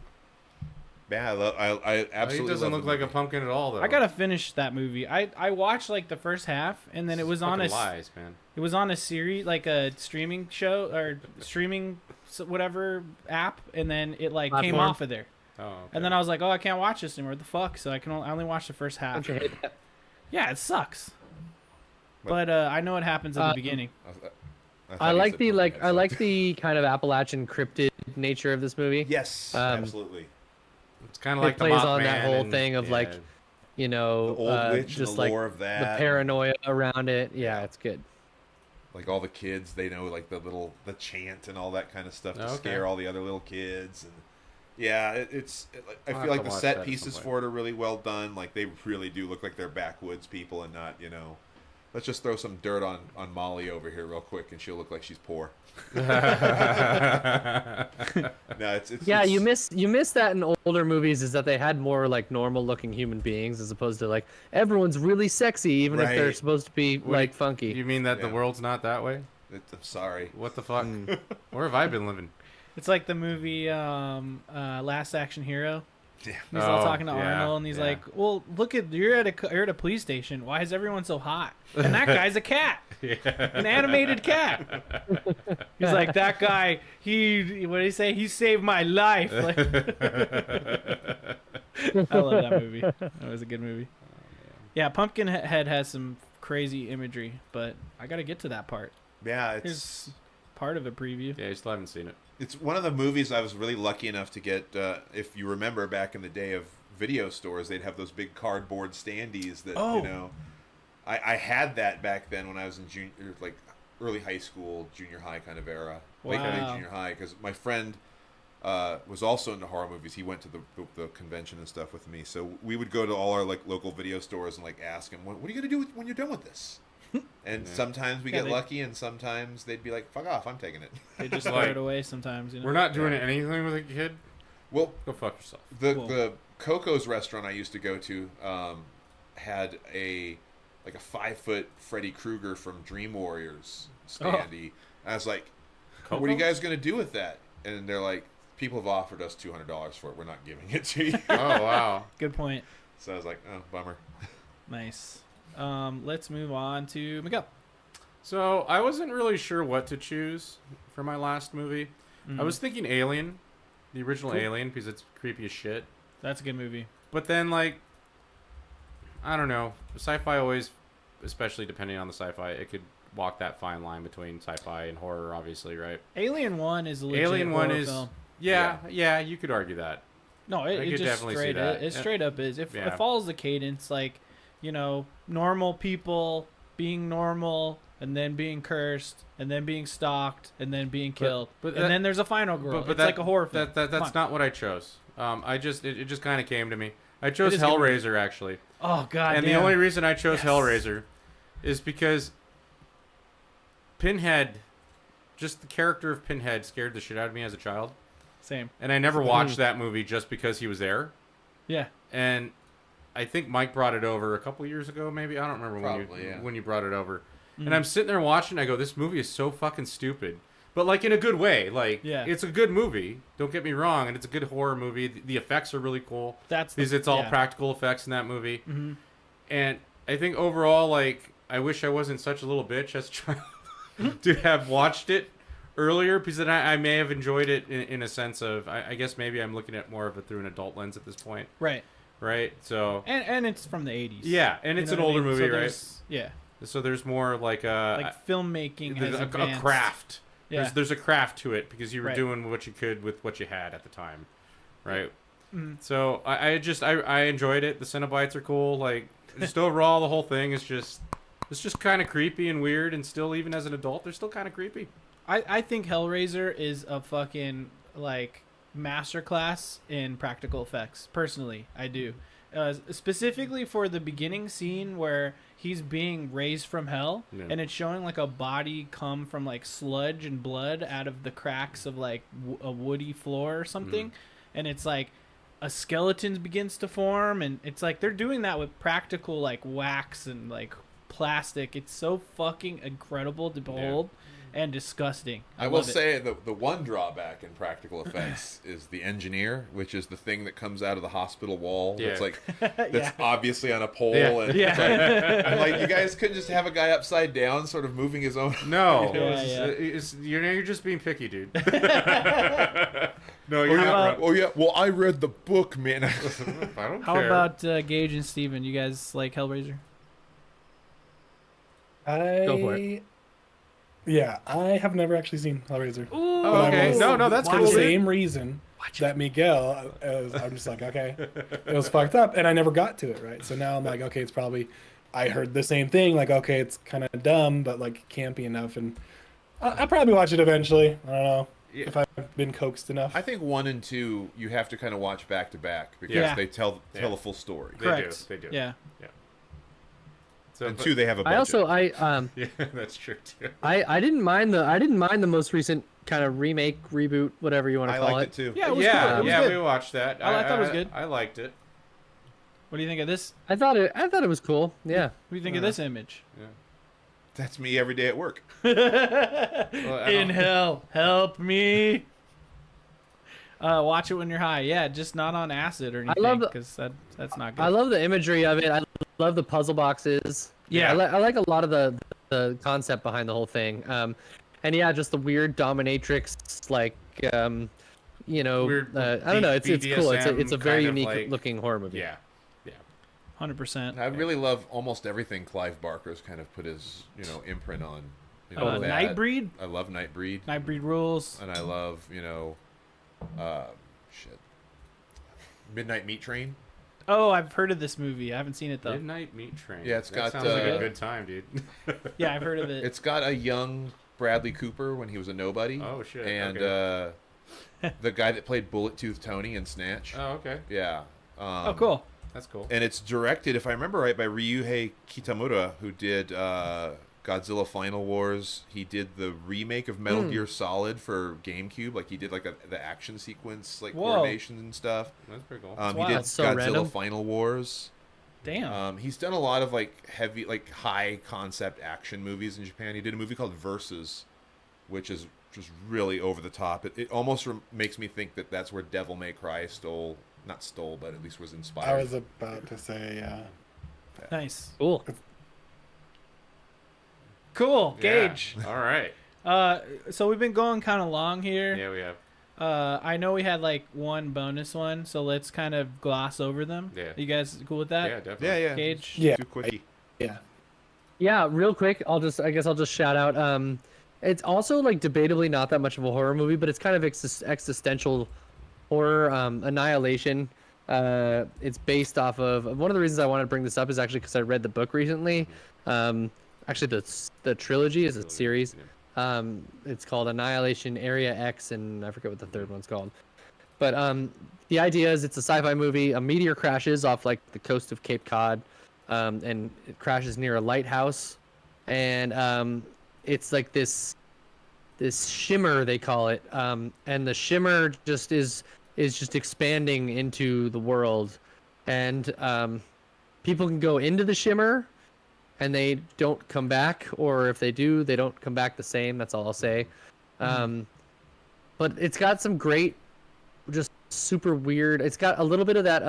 Yeah, I absolutely. He doesn't love look the like a movie. pumpkin at all, though. I gotta finish that movie. I watched like the first half, and then it was on a Fucking lies, man. it was on a series like a streaming show or streaming whatever app, and then it like came Platform? off of there. Oh. Okay. And then I was like, oh, I can't watch this anymore. What the fuck? So I only watch the first half. Don't you hate that? Yeah, it sucks. But I know what happens at the beginning. thought I you like said the Pumpkinhead, I so- like the kind of Appalachian cryptid nature of this movie. Yes, Um, absolutely. It's kind of It like the plays on that Mothman whole and- thing of like, yeah. you know, The old witch and just the like lore of the that. paranoia around it. Yeah, it's good. Like all the kids, they know like the chant and all that kind of stuff to Okay. scare all the other little kids. And yeah, I I'll feel have like to the watch set that at pieces some point. for it are really well done. Like they really do look like they're backwoods people and not, you know. Let's just throw some dirt on Molly over here real quick, and she'll look like she's poor. No, it's Yeah, it's, you miss that in older movies is that they had more like normal looking human beings as opposed to like everyone's really sexy even if they're Right. supposed to be What like do funky. You mean that the Yeah. world's not that way? I'm sorry. What the fuck? Where have I been living? It's like the movie Last Action Hero. Yeah. He's all Oh, talking to yeah, Arnold, and he's yeah. like, "Well, look at you're at a police station. Why is everyone so hot? And that guy's a cat, an animated cat." He's like, "That guy, what did he say? He saved my life." Like, I love that movie. That was a good movie. Yeah, Pumpkinhead has some crazy imagery, but I got to get to that part. Yeah, it's Here's part of a preview. Yeah, I still haven't seen it. it's one of the movies I was really lucky enough to get. If you remember back in the day of video stores, they'd have those big cardboard standees that Oh. you know. I had that back then when I was in like early high school, junior high kind of era, late Wow. junior high, because my friend was also into horror movies. He went to the convention and stuff with me, so we would go to all our like local video stores and like ask him, "What are you gonna do when you're done with this?" And sometimes we Yeah, get they- lucky, and sometimes they'd be like, "Fuck off, I'm taking it." They just throw Like- it away sometimes. You know? We're not doing anything with a kid. Well, Go fuck yourself. Whoa. the Coco's restaurant I used to go to had a 5-foot Freddy Krueger from Dream Warriors standee. I was like, "What are you guys gonna do with that?" And they're like, "People have offered us $200 for it. We're not giving it to you." Oh wow. Good point. So I was like, "Oh, bummer." Nice. Let's move on to Miguel. So I wasn't really sure what to choose for my last movie. I was thinking Alien, the original Alien, because it's creepy as shit. That's a good movie. But then, like, I don't know. Sci-fi always, especially depending on the sci-fi, it could walk that fine line between sci-fi and horror, obviously, right? Alien 1 is a legit Alien 1 horror is, film. yeah, you could argue that. No, I it could just definitely see straight that. it Yeah. straight up is. If Yeah. it follows the cadence, like, you know, normal people being normal and then being cursed and then being stalked and then being killed. but and that- then there's a final girl. But It's that, like a horror film. That's Come on. not what I chose. It just kind of came to me. I chose is a good movie. Hellraiser actually, Oh god. and damn. the only reason I chose Yes. Hellraiser is because Pinhead, just the character of Pinhead, scared the shit out of me as a child, Same. and I never watched that movie just because he was there. Yeah. And I think Mike brought it over a couple years ago, maybe. I don't remember Probably, when you brought it over. Mm-hmm. And I'm sitting there watching. I go, this movie is so fucking stupid, but like in a good way. Like, Yeah. it's a good movie. Don't get me wrong, and it's a good horror movie. The effects are really cool That's the- because it's all yeah. practical effects in that movie. Mm-hmm. And I think overall, like, I wish I wasn't such a little bitch as a child to have watched it earlier, because then I may have enjoyed it in a sense of, I guess maybe I'm looking at more of it through an adult lens at this point, Right. right? So And it's from the 80s. yeah, and it's You an know what I older mean? movie, So right? there's- Yeah. So there's more like a Like filmmaking has there's a advanced. craft. Yeah. There's a craft to it because you were Right. doing what you could with what you had at the time, right? Mhm. So I enjoyed it. The Cenobites are cool. Like, just overall, the whole thing is just kind of creepy and weird, and still, even as an adult, they're still kind of creepy. I think Hellraiser is a fucking like masterclass in practical effects. Personally, I do. Specifically for the beginning scene where he's being raised from hell, Yeah. and it's showing like a body come from like sludge and blood out of the cracks of like a woody floor or something, and it's like a skeleton begins to form, and it's like they're doing that with practical like wax and like plastic. It's so fucking incredible to behold. And disgusting. I will love it. say the one drawback in practical effects is the engineer, which is the thing that comes out of the hospital wall. Yeah. That's like that's Yeah. obviously on a pole. Yeah. And Yeah. it's like, I'm like, you guys couldn't just have a guy upside down, sort of moving his own. No, Yeah, you're just being picky, dude. No, Oh you're yeah, not. oh yeah. Well, I read the book, man. I don't How care. about Gage and Steven? You guys like Hellraiser? Go for it. Yeah, I have never actually seen Hellraiser. Ooh, Oh, okay. was- No, that's For cool. the dude. same reason that Miguel, I'm just like, okay, it was fucked up, and I never got to it, right? So now I'm like, okay, it's probably, I heard the same thing, like, okay, it's kind of dumb, but like campy enough, and I'll probably watch it eventually. I don't know Yeah. if I've been coaxed enough. I think 1 and 2 you have to kind of watch back to back because Yeah. they tell Yeah. a full story. correct. They do. Yeah. So, And but- 2 they have a budget. yeah, that's true too. I didn't mind the most recent kind of remake, reboot, whatever you want to I call liked it. it too. Yeah, it was Yeah, cool. It was yeah, good. we watched that. I thought it was good. I liked it. What do you think of this? I thought it was cool. Yeah. What do you think of this image? That's me every day at work. Well, I In don't- hell, help me. Watch it when you're high. Yeah, just not on acid or anything, love the- because that's not good. I love the imagery of it. I love the puzzle boxes. Yeah. I like a lot of the concept behind the whole thing. And yeah, just the weird dominatrix, like, Weird I don't know. It's cool. It's a BDSM very kind of unique like- looking horror movie. Yeah. 100%. I really love almost everything Clive Barker's kind of put his imprint on. You know, that. Nightbreed. I love Nightbreed, Nightbreed rules. and I love Midnight Meat Train. Oh, I've heard of this movie. I haven't seen it though. Midnight Meat Train. Yeah, it's That got, sounds like a uh, good time, dude. Yeah, I've heard of it. It's got a young Bradley Cooper when he was a nobody. Oh, shit, And okay. the guy that played Bullet Tooth Tony in Snatch. Oh, okay. Yeah. Oh, cool. That's cool. And it's directed, if I remember right, by Ryuhei Kitamura, who did Godzilla Final Wars. He did the remake of Metal Gear Solid for GameCube. Like, he did like the action sequence, like Whoa. coordination and stuff. That's pretty cool. Wow. He did That's so Godzilla random. Final Wars. Damn. He's done a lot of like heavy, like high concept action movies in Japan. He did a movie called Versus, which is just really over the top. It almost makes me think that that's where Devil May Cry not stole, but at least was inspired. I was about to say, yeah. Nice. Cool. Cool. Yeah. Gage. All right. So we've been going kind of long here. Yeah, we have. I know we had like one bonus one, so let's kind of gloss over them. Yeah. You guys cool with that? Yeah, definitely. yeah, yeah. Gage? Yeah. Too quickie. Yeah. Yeah, real quick, I guess I'll just shout out. It's also like debatably not that much of a horror movie, but it's kind of existential horror. Annihilation. It's based off of one of the reasons I wanted to bring this up is actually because I read the book recently. Actually, the trilogy is a series. It's called Annihilation, Area X, and I forget what the third one's called. But the idea is it's a sci-fi movie. A meteor crashes off like the coast of Cape Cod, and it crashes near a lighthouse, and it's like this shimmer, they call it, and the shimmer just is just expanding into the world, and people can go into the shimmer and they don't come back, or if they do, they don't come back the same. That's all I'll say. But it's got some great, just super weird. It's got a little bit of that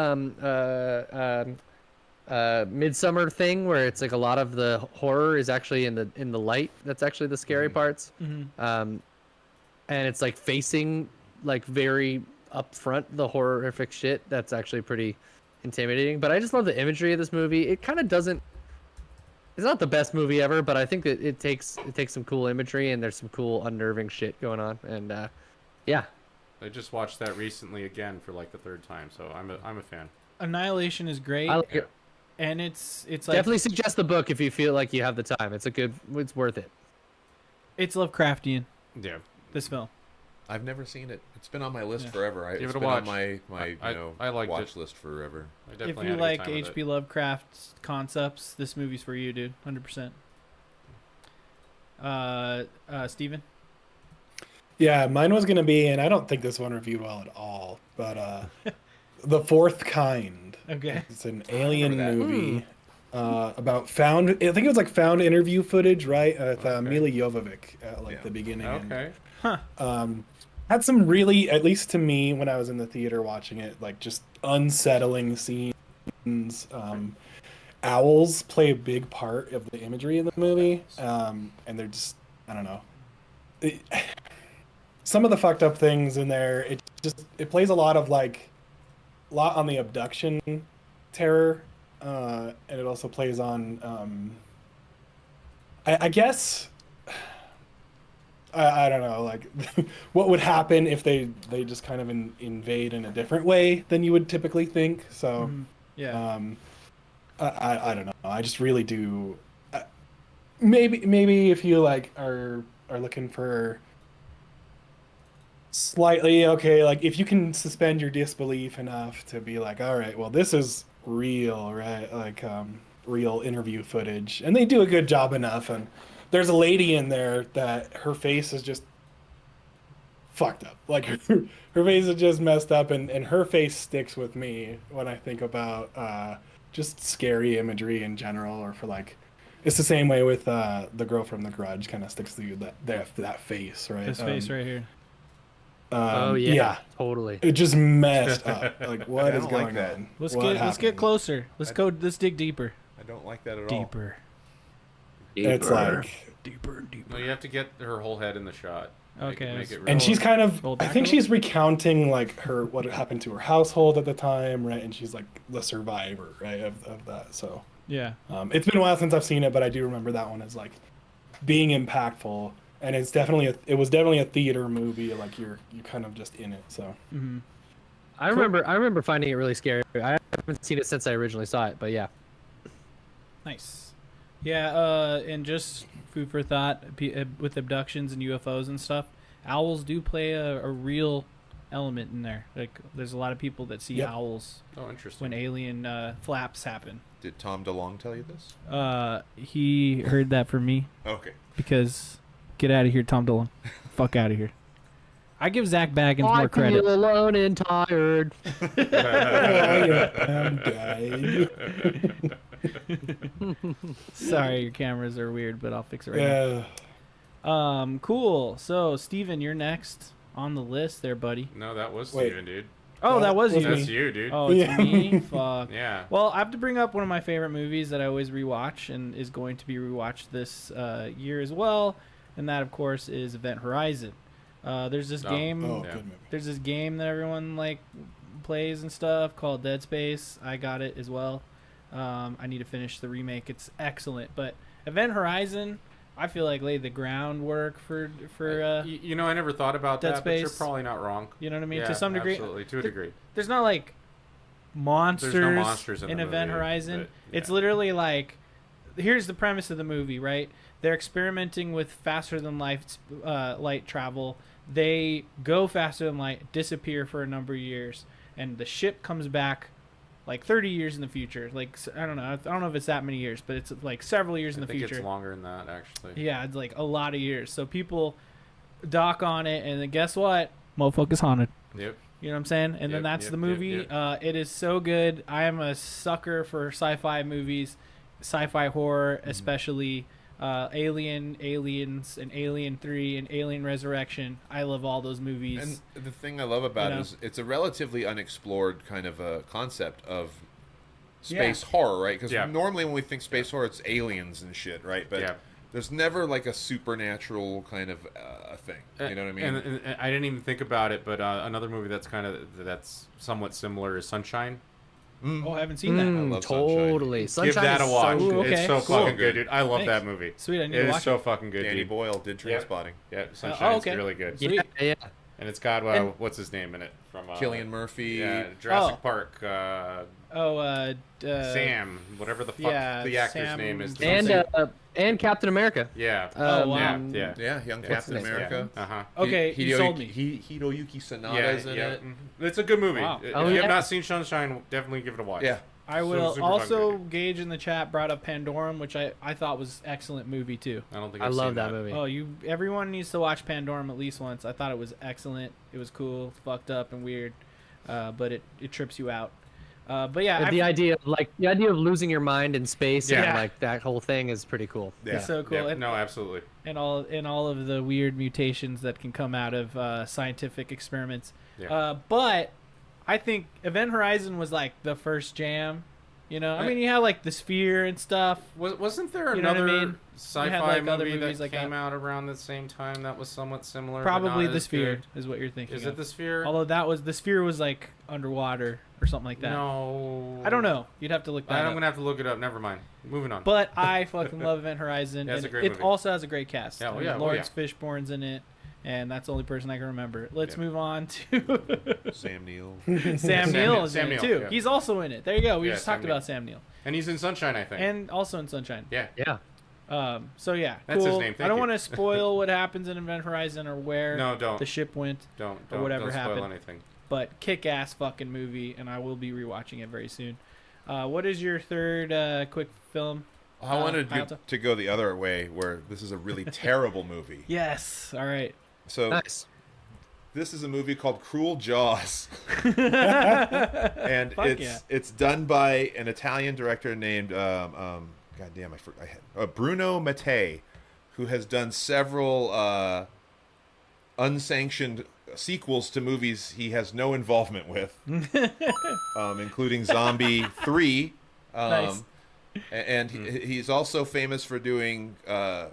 Midsummer thing where it's like a lot of the horror is actually in the light. That's actually the scary parts. And it's like facing like very upfront the horrific shit. That's actually pretty intimidating. But I just love the imagery of this movie. It kind of doesn't. It's not the best movie ever, but I think that it takes some cool imagery and there's some cool unnerving shit going on. And yeah, I just watched that recently again for like the third time, so I'm a fan. Annihilation is great, I like it. and it's like Definitely suggest the book if you feel like you have the time. It's worth it. it's Lovecraftian. Yeah. This film. I've never seen it. It's been on my list forever. Give It's it a been on watch. my I liked watch it. list forever. I If definitely you had a good like time with H.P. it. Lovecraft's concepts, this movie's for you, dude. 100%. Steven? Yeah, mine was gonna be, and I don't think this one reviewed well at all, but The Fourth Kind. Okay. It's an alien that. movie about found. I think it was like found interview footage, right? With Mila Jovovich at like Yeah. the beginning. Okay. Had some really, at least to me, when I was in the theater watching it, like just unsettling scenes. Owls play a big part of the imagery in the movie, and they're just, I don't know. Some of the fucked up things in there, it plays a lot on the abduction terror, and it also plays on, I guess, I don't know, like what would happen if they just kind of invade in a different way than you would typically think. So, Yeah. I don't know. I just really do. Maybe if you like are looking for slightly okay, like if you can suspend your disbelief enough to be like, all right, well, this is real, right? Like real interview footage, and they do a good job enough. And there's a lady in there that her face is just fucked up. Like her face is just messed up, and her face sticks with me when I think about just scary imagery in general, or for like, it's the same way with the girl from The Grudge, kind of sticks to you, that face, right? This face right here. Oh yeah, totally. It just messed up. Like what I is don't going like that. on? Let's What get happened? closer. Let's dig deeper. I don't like that at all. Deeper. It's like, Deeper and deeper. No, you have to get her whole head in the shot. Okay. Make it real. and she's kind of, Roll I back think a she's recounting like what happened to her household at the time, right? And she's like the survivor, right, of that. So Yeah. it's been a while since I've seen it, but I do remember that one as like being impactful, and it was definitely a theater movie. Like you're kind of just in it. So I remember finding it really scary. I haven't seen it since I originally saw it, but yeah. Nice. Yeah, and just food for thought with abductions and UFOs and stuff. Owls do play a real element in there. Like, there's a lot of people that see Yep. owls Oh, interesting. when alien flaps happen. Did Tom DeLonge tell you this? He heard that from me Okay. because get out of here, Tom DeLonge. Fuck out of here. I give Zach Baggins more I credit. feel alone and tired. I'm dying. Sorry, your cameras are weird, but I'll fix it right now. Yeah. Cool. So, Steven, you're next on the list there, buddy. No, that was Wait. Steven, dude. Oh, that was you. That's you, dude. Oh, it's Yeah. me? Fuck. Yeah. Well, I have to bring up one of my favorite movies that I always rewatch and is going to be rewatched this year as well, and that, of course, is Event Horizon. There's this game. Oh, Yeah. good movie. There's this game that everyone like plays and stuff called Dead Space. I got it as well. I need to finish the remake. It's excellent, but Event Horizon, I feel like laid the groundwork for You know, I never thought about Dead that, but you're Space. probably not wrong. you know what I mean, Yeah, to some degree. Absolutely, to a degree. There's not like monsters, There's no monsters in the Event movie, Horizon. but, It's yeah. literally like, here's the premise of the movie, right? They're experimenting with faster than light travel. they go faster than light, disappear for a number of years, and the ship comes back like 30 years in the future. Like, I don't know if it's that many years, but it's like several years in I the think future. it's longer than that, actually. Yeah, it's like a lot of years. So people dock on it, and then guess what? Motherfucker's haunted. Yep. You know what I'm saying? And then Yep, that's yep, the yep, movie. yep. It is so good. I am a sucker for sci-fi movies, sci-fi horror, especially Aliens, and Alien 3, and Alien Resurrection. I love all those movies. And the thing I love about You it know? is it's a relatively unexplored kind of a concept of space horror, right? Because Yeah. normally when we think space horror, it's aliens and shit, right? But Yeah. there's never like a supernatural kind of thing. You know what I mean? And I didn't even think about it, but another movie that's somewhat similar is Sunshine. Oh, I haven't seen that. love Sunshine. Totally. Sunshine Give that a is watch. So Ooh, good. okay. It's so Cool. fucking good, dude. I love Thanks. that movie. Sweet, I need It to is watch so it. fucking good, Danny dude. Boyle did Trainspotting. Yeah, Sunshine's okay. really good. Sweet. Yeah. And it's got And- what's his name in it from Killian Murphy. Yeah, Jurassic Oh. Park. Sam, whatever the fuck yeah, the actor's Sam- name is. And Captain America. yeah. Oh, wow. Yeah. Yeah, young Captain his name? America. Uh huh. Okay, you sold me. Hiroyuki Sanada's in it. It's a good movie. Wow. If Oh, you yeah. have not seen Sunshine, definitely give it a watch. Yeah. I So will super also fucking Gage in the chat brought up Pandorum, which I thought was excellent movie too. I don't think I I've love seen that movie. Oh, everyone needs to watch Pandorum at least once. I thought it was excellent. It was cool, fucked up and weird, but it trips you out. But yeah, The idea of losing your mind in space Yeah. and like that whole thing is pretty cool. Yeah. it's so cool. Yeah, And, no, absolutely. and all of the weird mutations that can come out of scientific experiments. Yeah. But I think Event Horizon was like the first jam. You know, I mean, you had like the Sphere and stuff. Wasn't there You know what I another mean? sci-fi You had, like, other movie movies that like came that. out around the same time that was somewhat similar? but Probably not the as Sphere good? is what you're thinking. Is of. it the Sphere? Although the Sphere was like underwater or something like that. No. I don't know. You'd have to look that I'm up. gonna have to look it up. Never mind. Moving on. But I fucking love Event Horizon. Yeah, it's and a great it movie. also has a great cast. Yeah, I well, mean, yeah, well, Lawrence Fishburne's in it, and that's the only person I can remember. Let's Yeah. move on to Sam Neill. Sam Neill is Sam in it Neill, too. yeah. He's also in it. There you go. We Yeah, just Sam talked Neill. about Sam Neill, and he's in Sunshine, I think. and also in Sunshine. yeah. Yeah. So yeah, That's his cool. name, I thank don't you. want to spoil what happens in Event Horizon or where No, don't. the ship went, Don't whatever don't spoil happened. anything. but kick-ass fucking movie, and I will be rewatching it very soon. What is your third quick film? I wanted Hayato? to go the other way, where this is a really terrible movie. Yes. All right. So Nice. this is a movie called Cruel Jaws, and Fuck it's done by an Italian director named goddamn I had Bruno Mattei, who has done several unsanctioned sequels to movies he has no involvement with, including Zombie 3. Nice. And he's also famous for doing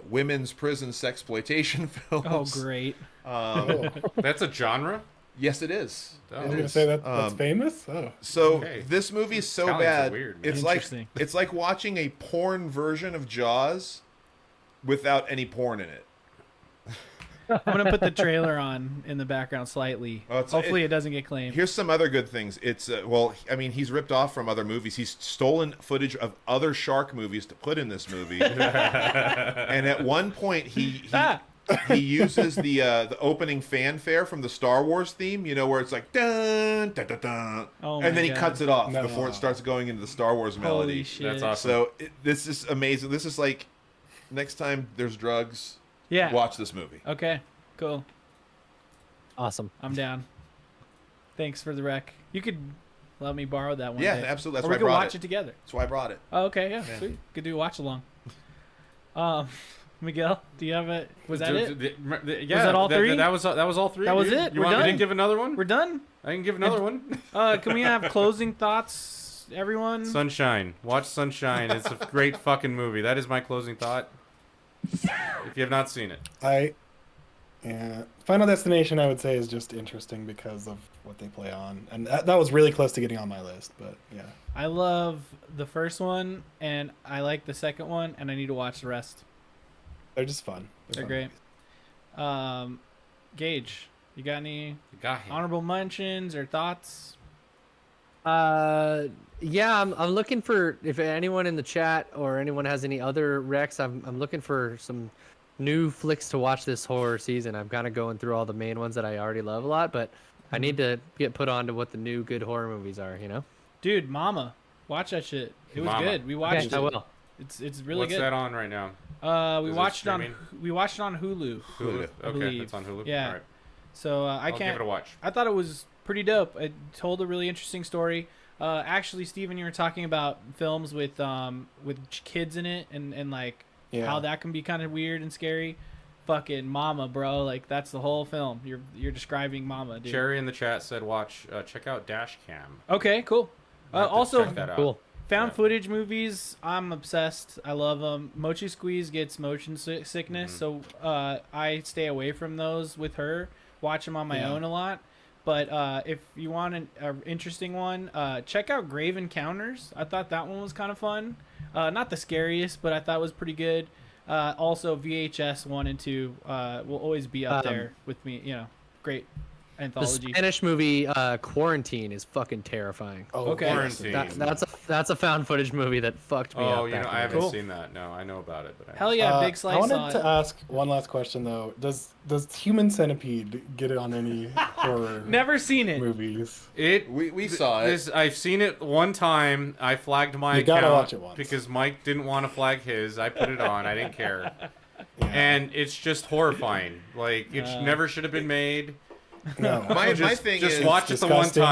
women's prison sexploitation films. Oh, great. That's a genre. Yes, it is. Oh. I was gonna say that's famous. Oh, So Okay. this movie is so Italians are bad. weird, man. It's like Interesting. it's like watching a porn version of Jaws without any porn in it. I'm gonna put the trailer on in the background slightly. Oh, it's- Hopefully, it doesn't get claimed. Here's some other good things. It's well, I mean, he's ripped off from other movies. He's stolen footage of other shark movies to put in this movie. And at one point, he uses the opening fanfare from the Star Wars theme. You know, where it's like dun dun dun dun, Oh and my then he God. cuts it off No. before it starts going into the Star Wars melody. Holy shit. That's awesome. So this is amazing. This is like next time there's drugs, Yeah. watch this movie. Okay. Cool. Awesome. I'm down. Thanks for the rec. You could let me borrow that one. Yeah, day. absolutely. That's Or why we I could brought watch it. it together. That's why I brought it. Oh, okay. Yeah. Yeah. Sweet. Could do a watch along. Miguel, do you have a? Was that it? Yeah. that all three? That was all three. That was dude. it? You We're want me done? to give another one? We're done. I can give another one. Can we have closing thoughts, everyone? Sunshine. Watch Sunshine. It's a great fucking movie. That is my closing thought. If you have not seen it. Yeah, Final Destination, I would say, is just interesting because of what they play on, and that was really close to getting on my list. But yeah, I love the first one, and I like the second one, and I need to watch the rest. they're just fun. They're fun great. Gage, you got any You got him. honorable mentions or thoughts? Yeah, I'm looking for if anyone in the chat or anyone has any other recs. I'm looking for some new flicks to watch this horror season. I'm kind of going through all the main ones that I already love a lot, but I need to get put on to what the new good horror movies are. You know? Dude, Mama, watch that shit. It was Mama. good. We watched Okay, I it. will. It's really What's good. that on right now? We Is it watched it on streaming? Hulu. Hulu. Okay, believe. it's on Hulu. Yeah. All right. So I I'll give can't. it a watch. I thought it was pretty dope. It told a really interesting story. Actually, Steven, you were talking about films with kids in it and like Yeah. how that can be kind of weird and scary. Fucking Mama, bro. Like that's the whole film. You're describing Mama, dude. Cherry in the chat said, check out Dash Cam. Okay, cool. I'll have to Also, check that out. Cool. found Yeah. footage movies, I'm obsessed. I love them. Mochi Squeeze gets motion sickness, so I stay away from those with her. Watch them on my own a lot. But if you want an interesting one, check out Grave Encounters. I thought that one was kind of fun. Not the scariest, but I thought it was pretty good. Also, VHS 1 and 2 will always be up there with me. You know, great The anthology. Spanish movie Quarantine is fucking terrifying. Oh, Okay. Quarantine. That's a found footage movie that fucked me up. Oh, you know, back in I the haven't day. Cool. seen that. No, I know about it, but I Hell yeah, Big I Slice saw wanted it. to ask one last question though. Does Human Centipede get it on any horror Never seen it. movies? We saw it. I've seen it one time. I flagged my You gotta account watch it once. because Mike didn't want to flag his. I put it on. I didn't care. Yeah. And it's just horrifying. Like it never should have been made. No. My Just thing is watch it the one disgusting.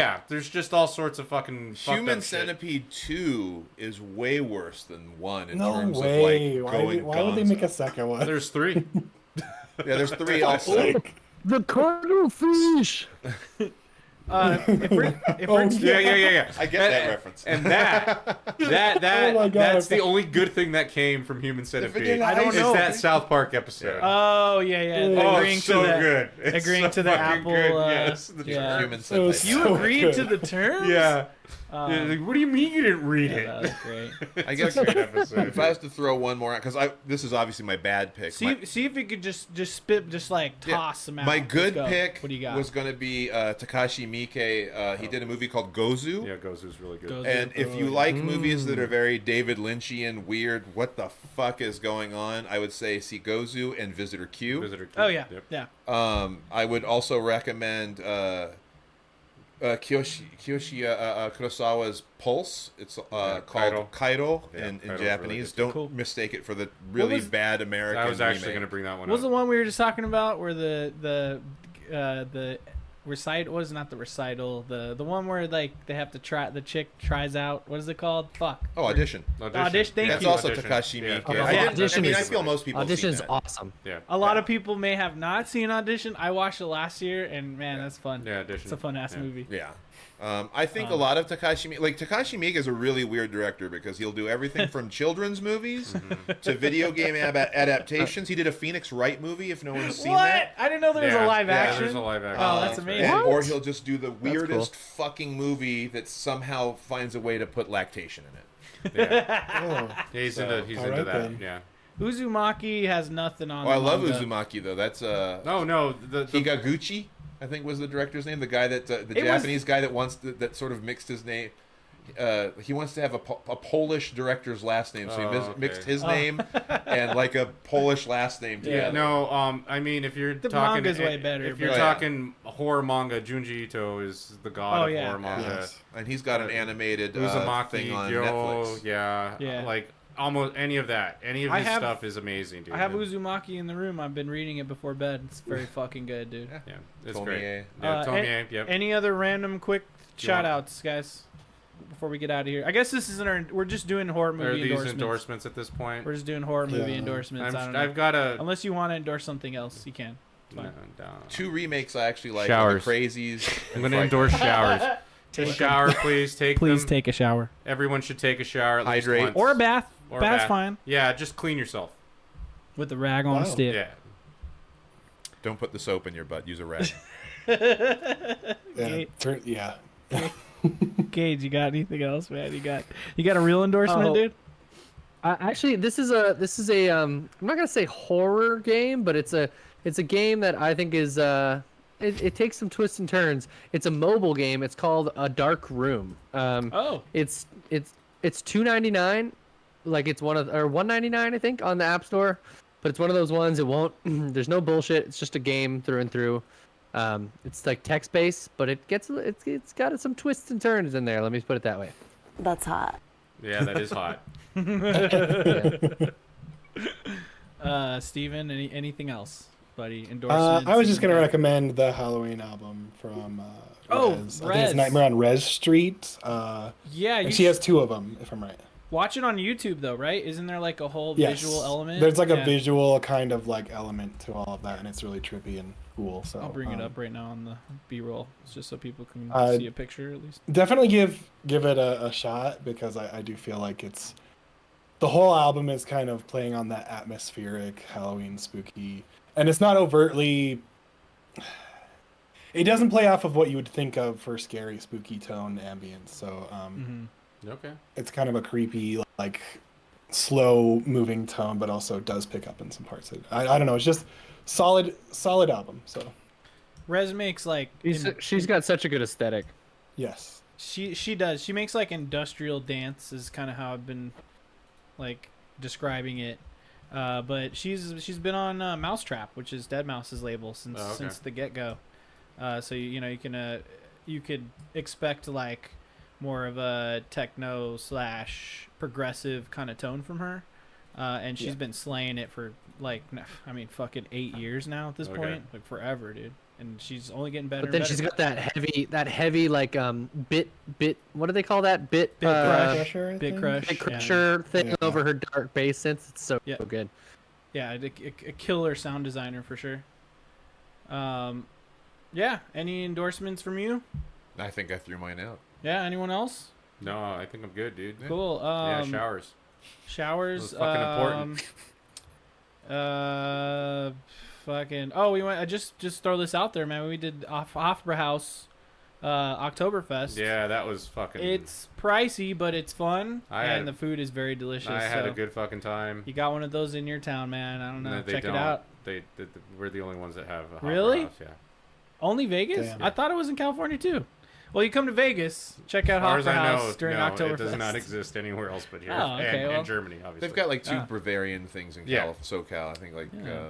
time. There's just all sorts of fucking fucked Human up shit. Centipede 2 is way worse than 1 in No terms way. of like going Why would they make a gonzo. second one? There's 3. Yeah, there's 3 also. The cargo fish. If we're Yeah. I get that reference. And that Oh my God. that's the only good thing that came from Human Centipede. vanilla I don't Is know. that South Park episode. Oh yeah. Oh, Agreeing it's so to the, good. It's agreeing so to the fucking Apple. good. Yes, the yeah. Human It was Centipede. You so agreed good. to the terms. Yeah. Yeah, like, what do you mean you didn't read Yeah, it? that was great. I guess It's a good episode. if I was to throw one more out, because this is obviously my bad pick. See if you could just like Yeah, toss them out. my Let's good go. pick What do you got? was going to be Takashi Miike. He did a movie called Gozu. Yeah, Gozu's really good. Gozu. And if you like movies that are very David Lynchian, weird, what the fuck is going on, I would say see Gozu and Visitor Q. Visitor Q. Oh yeah, Yep. yeah. I would also recommend Kiyoshi Kurosawa's Pulse. It's called Kairo Yeah, in Kairo's really Japanese. good. Don't Cool. mistake it for the really was- bad American I was actually remake. going to bring that one What was up. the one we were just talking about where the recital was not the recital, the one where like they have to try, the chick tries out, what is it called? Fuck. Oh, Audition. Audition, thank That's you. also Audition. Takashi Yeah. Miike. Yeah, I Audition mean, I is- feel most people have Audition seen is that. awesome. Yeah. A lot of people may have not seen Audition. I watched it last year, and man, that's fun. Yeah, Audition. It's a fun ass Yeah. movie. Yeah. I think a lot of Takashi Miike is a really weird director because he'll do everything from children's movies to video game adaptations. He did a Phoenix Wright movie, if no one's seen What? that. I didn't know there was a live action. There's a live action. Oh, that's amazing. Or he'll just do the cool. weirdest fucking movie that somehow finds a way to put lactation in it. Yeah. Oh. Yeah, he's So, into alright that. then. Yeah. Uzumaki has nothing on. Oh, I the love manga. Uzumaki though. That's No, the Higaguchi, I think was the director's name. The guy that the was- Japanese guy that that sort of mixed his name. He wants to have a Polish director's last name, so he Oh, mixed okay. his name and like a Polish last name Yeah. together. No, I mean, if you're The talking, manga's way better, If you're but- talking horror manga, Junji Ito is the god Oh, of yeah. horror manga. Yes. And he's got an animated Uzumaki, thing on Gyo, Netflix. yeah, Yeah. like almost any of that. Any of I his have- stuff is amazing, dude. I have Uzumaki in the room. I've been reading it before bed. It's very fucking good, dude. Yeah, it's Tomie. great. Yeah, Tomie, yep. Any other random quick you shout want- outs, guys, before we get out of here? I guess this isn't our. We're just doing horror Are movie these endorsements. endorsements at this point? We're just doing horror movie Yeah. endorsements. I don't know. I've got a. Unless you want to endorse something else, you can. It's fine. Two remakes I actually like. Showers. The Crazies. I'm going to endorse showers. Take a shower, please. Please them. take a shower Everyone should take a shower at Hydrate. least once. or a bath. Or a Bath's bath. fine Yeah, just clean yourself. with the rag on a Wow. stick. Yeah. Don't put the soap in your butt. Use a rag. Yeah. Gage, you got anything else, man? You got a real endorsement, Oh. dude? Actually, this is a I'm not gonna say horror game, but it's a game that I think is it takes some twists and turns. It's a mobile game. It's called A Dark Room. Oh, It's $2.99, like it's $1.99 I think on the App Store. but it's one of those ones. It won't. There's no bullshit. It's just a game through and through. It's like text based, but it's got some twists and turns in there. Let me put it that way. That's hot. Yeah, that is hot. Steven, anything else, buddy? Endorsements? I was just gonna recommend the Halloween album from Oh, Rez. I think Rez. it's Nightmare on Rez Street. Yeah, And she has 2 of them, if I'm right. watch it on YouTube though, right? Isn't there like a whole Yes. visual element? There's like Yeah. a visual kind of like element to all of that, and it's really trippy and cool. So I'll bring it up right now on the B-roll, just so people can Uh, see a picture at least. Definitely give it a shot, because I do feel like it's the whole album is kind of playing on that atmospheric Halloween spooky, and it's not overtly. It doesn't play off of what you would think of for scary spooky tone ambience. So Okay. it's kind of a creepy, like slow moving tone, but also does pick up in some parts. I don't know. It's just solid album. So Rez makes like She's got such a good aesthetic. yes. she does. She makes like industrial dance is kind of how I've been like describing it. But she's been on Mousetrap, which is Deadmau5's label since the get go. So you know you could expect like more of a techno / progressive kind of tone from her, and she's been slaying it for like fucking 8 years now at this point, like forever, dude. And she's only getting better. But then and better. she's got that heavy like bit. What do they call that? Bit crush. Crusher, I Big think? Crush. Bit crusher thing Yeah. over her dark bass synths. It's so Yeah. good. Yeah, a killer sound designer for sure. Yeah. Any endorsements from you? I think I threw mine out. Yeah. Anyone else? No, I think I'm good, dude. Cool. Yeah, showers. Showers. That's fucking important. Fucking. Oh, we went. I just throw this out there, man. We did Opera House, Oktoberfest. Yeah, that was fucking. It's pricey, but it's fun, I and had- the food is very delicious. I had so a good fucking time. You got one of those in your town, man. I don't know. No, they Check don't. it out. We're the only ones that have a Opera Really? House, yeah. Only Vegas? Damn. I thought it was in California too. Well, you come to Vegas, check out As far as Opera I House know, during no, Oktoberfest. it does not exist anywhere else but here, Oh, okay, well. and Germany, obviously. They've got like 2 Ah. Bavarian things in Yeah. SoCal. I think like Yeah.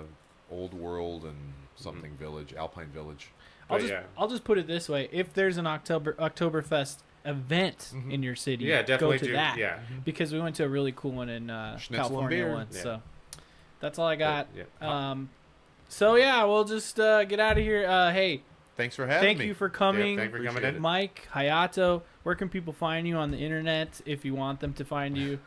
Old World and something Village, Alpine Village. I'll just put it this way: if there's an Oktoberfest event in your city, Yeah, definitely go to do. that. Yeah. Because we went to a really cool one in Schnitzel and California beer. once. Yeah. So that's all I got. Yeah. So yeah, we'll just get out of here. Hey, Thanks for having me. thank you for coming, thank you for coming Appreciate in. it. Mike, Hayato. Where can people find you on the internet if you want them to find you?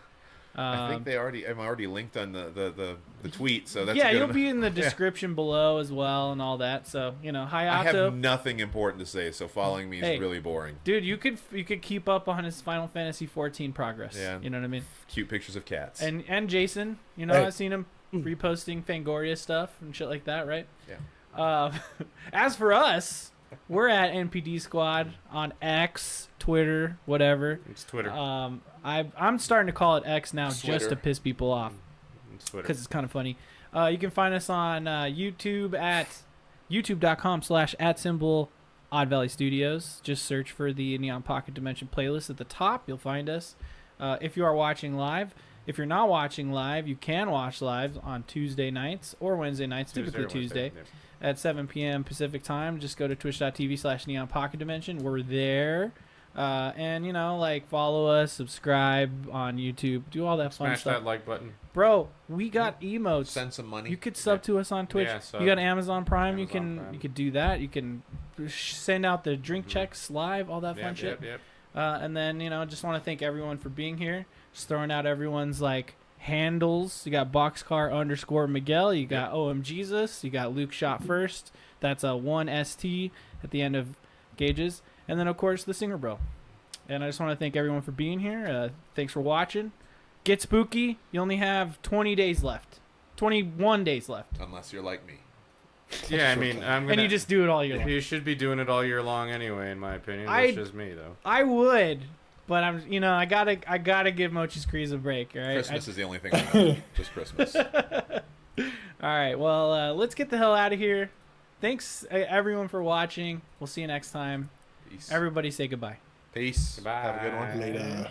I think I'm already linked on the tweet, so that's yeah, good you'll enough. be in the description below as well and all that. So I Hayato, have nothing important to say, so following me is Hey. really boring. dude, you could keep up on his Final Fantasy 14 progress. Yeah. You know what I mean? Cute pictures of cats. And Jason, you know, Hey. I've seen him reposting Fangoria stuff and shit like that, right? Yeah. As for us, we're at NPD Squad on X, Twitter, whatever. It's Twitter. I'm starting to call it X now just Twitter. to piss people off It's Twitter. because it's kind of funny. You can find us on YouTube at youtube.com/@ Odd Valley Studios. Just search for the Neon Pocket Dimension playlist at the top. You'll find us. If you are watching live, if you're not watching live, you can watch live on Tuesday nights or Wednesday nights, typically or Wednesday, Tuesday, yeah. at 7 p.m. Pacific time. Just go to twitch.tv/Neon Pocket Dimension. We're there. And, you know, like, follow us, subscribe on YouTube, do all that fun Smash stuff. that like button. Bro, we got emotes. Send some money. You could sub to us on Twitch. Yeah, sub. You got Amazon Prime. Amazon Prime. You could do that. You can send out the drink checks live, all that fun Yep, shit. yep. And then, you know, just want to thank everyone for being here. Just throwing out everyone's, like, handles. You got Boxcar_Miguel. You got OM Jesus. You got Luke Shot First. That's a 1ST at the end of gauges. And then, of course, the Singer Bro. And I just want to thank everyone for being here. Thanks for watching. Get spooky. You only have 20 days left. 21 days left. Unless you're like me. Yeah, I mean, I'm gonna. And you just do it all year long. You should be doing it all year long anyway, in my opinion. I- That's just me, though. I would, but I'm, you know, I gotta give Mochi's Crease a break, all right? Christmas is the only thing I know. Just Christmas. All right, well, let's get the hell out of here. Thanks, everyone, for watching. We'll see you next time. Peace. Everybody say goodbye. Peace. Goodbye. Have a good one. Later.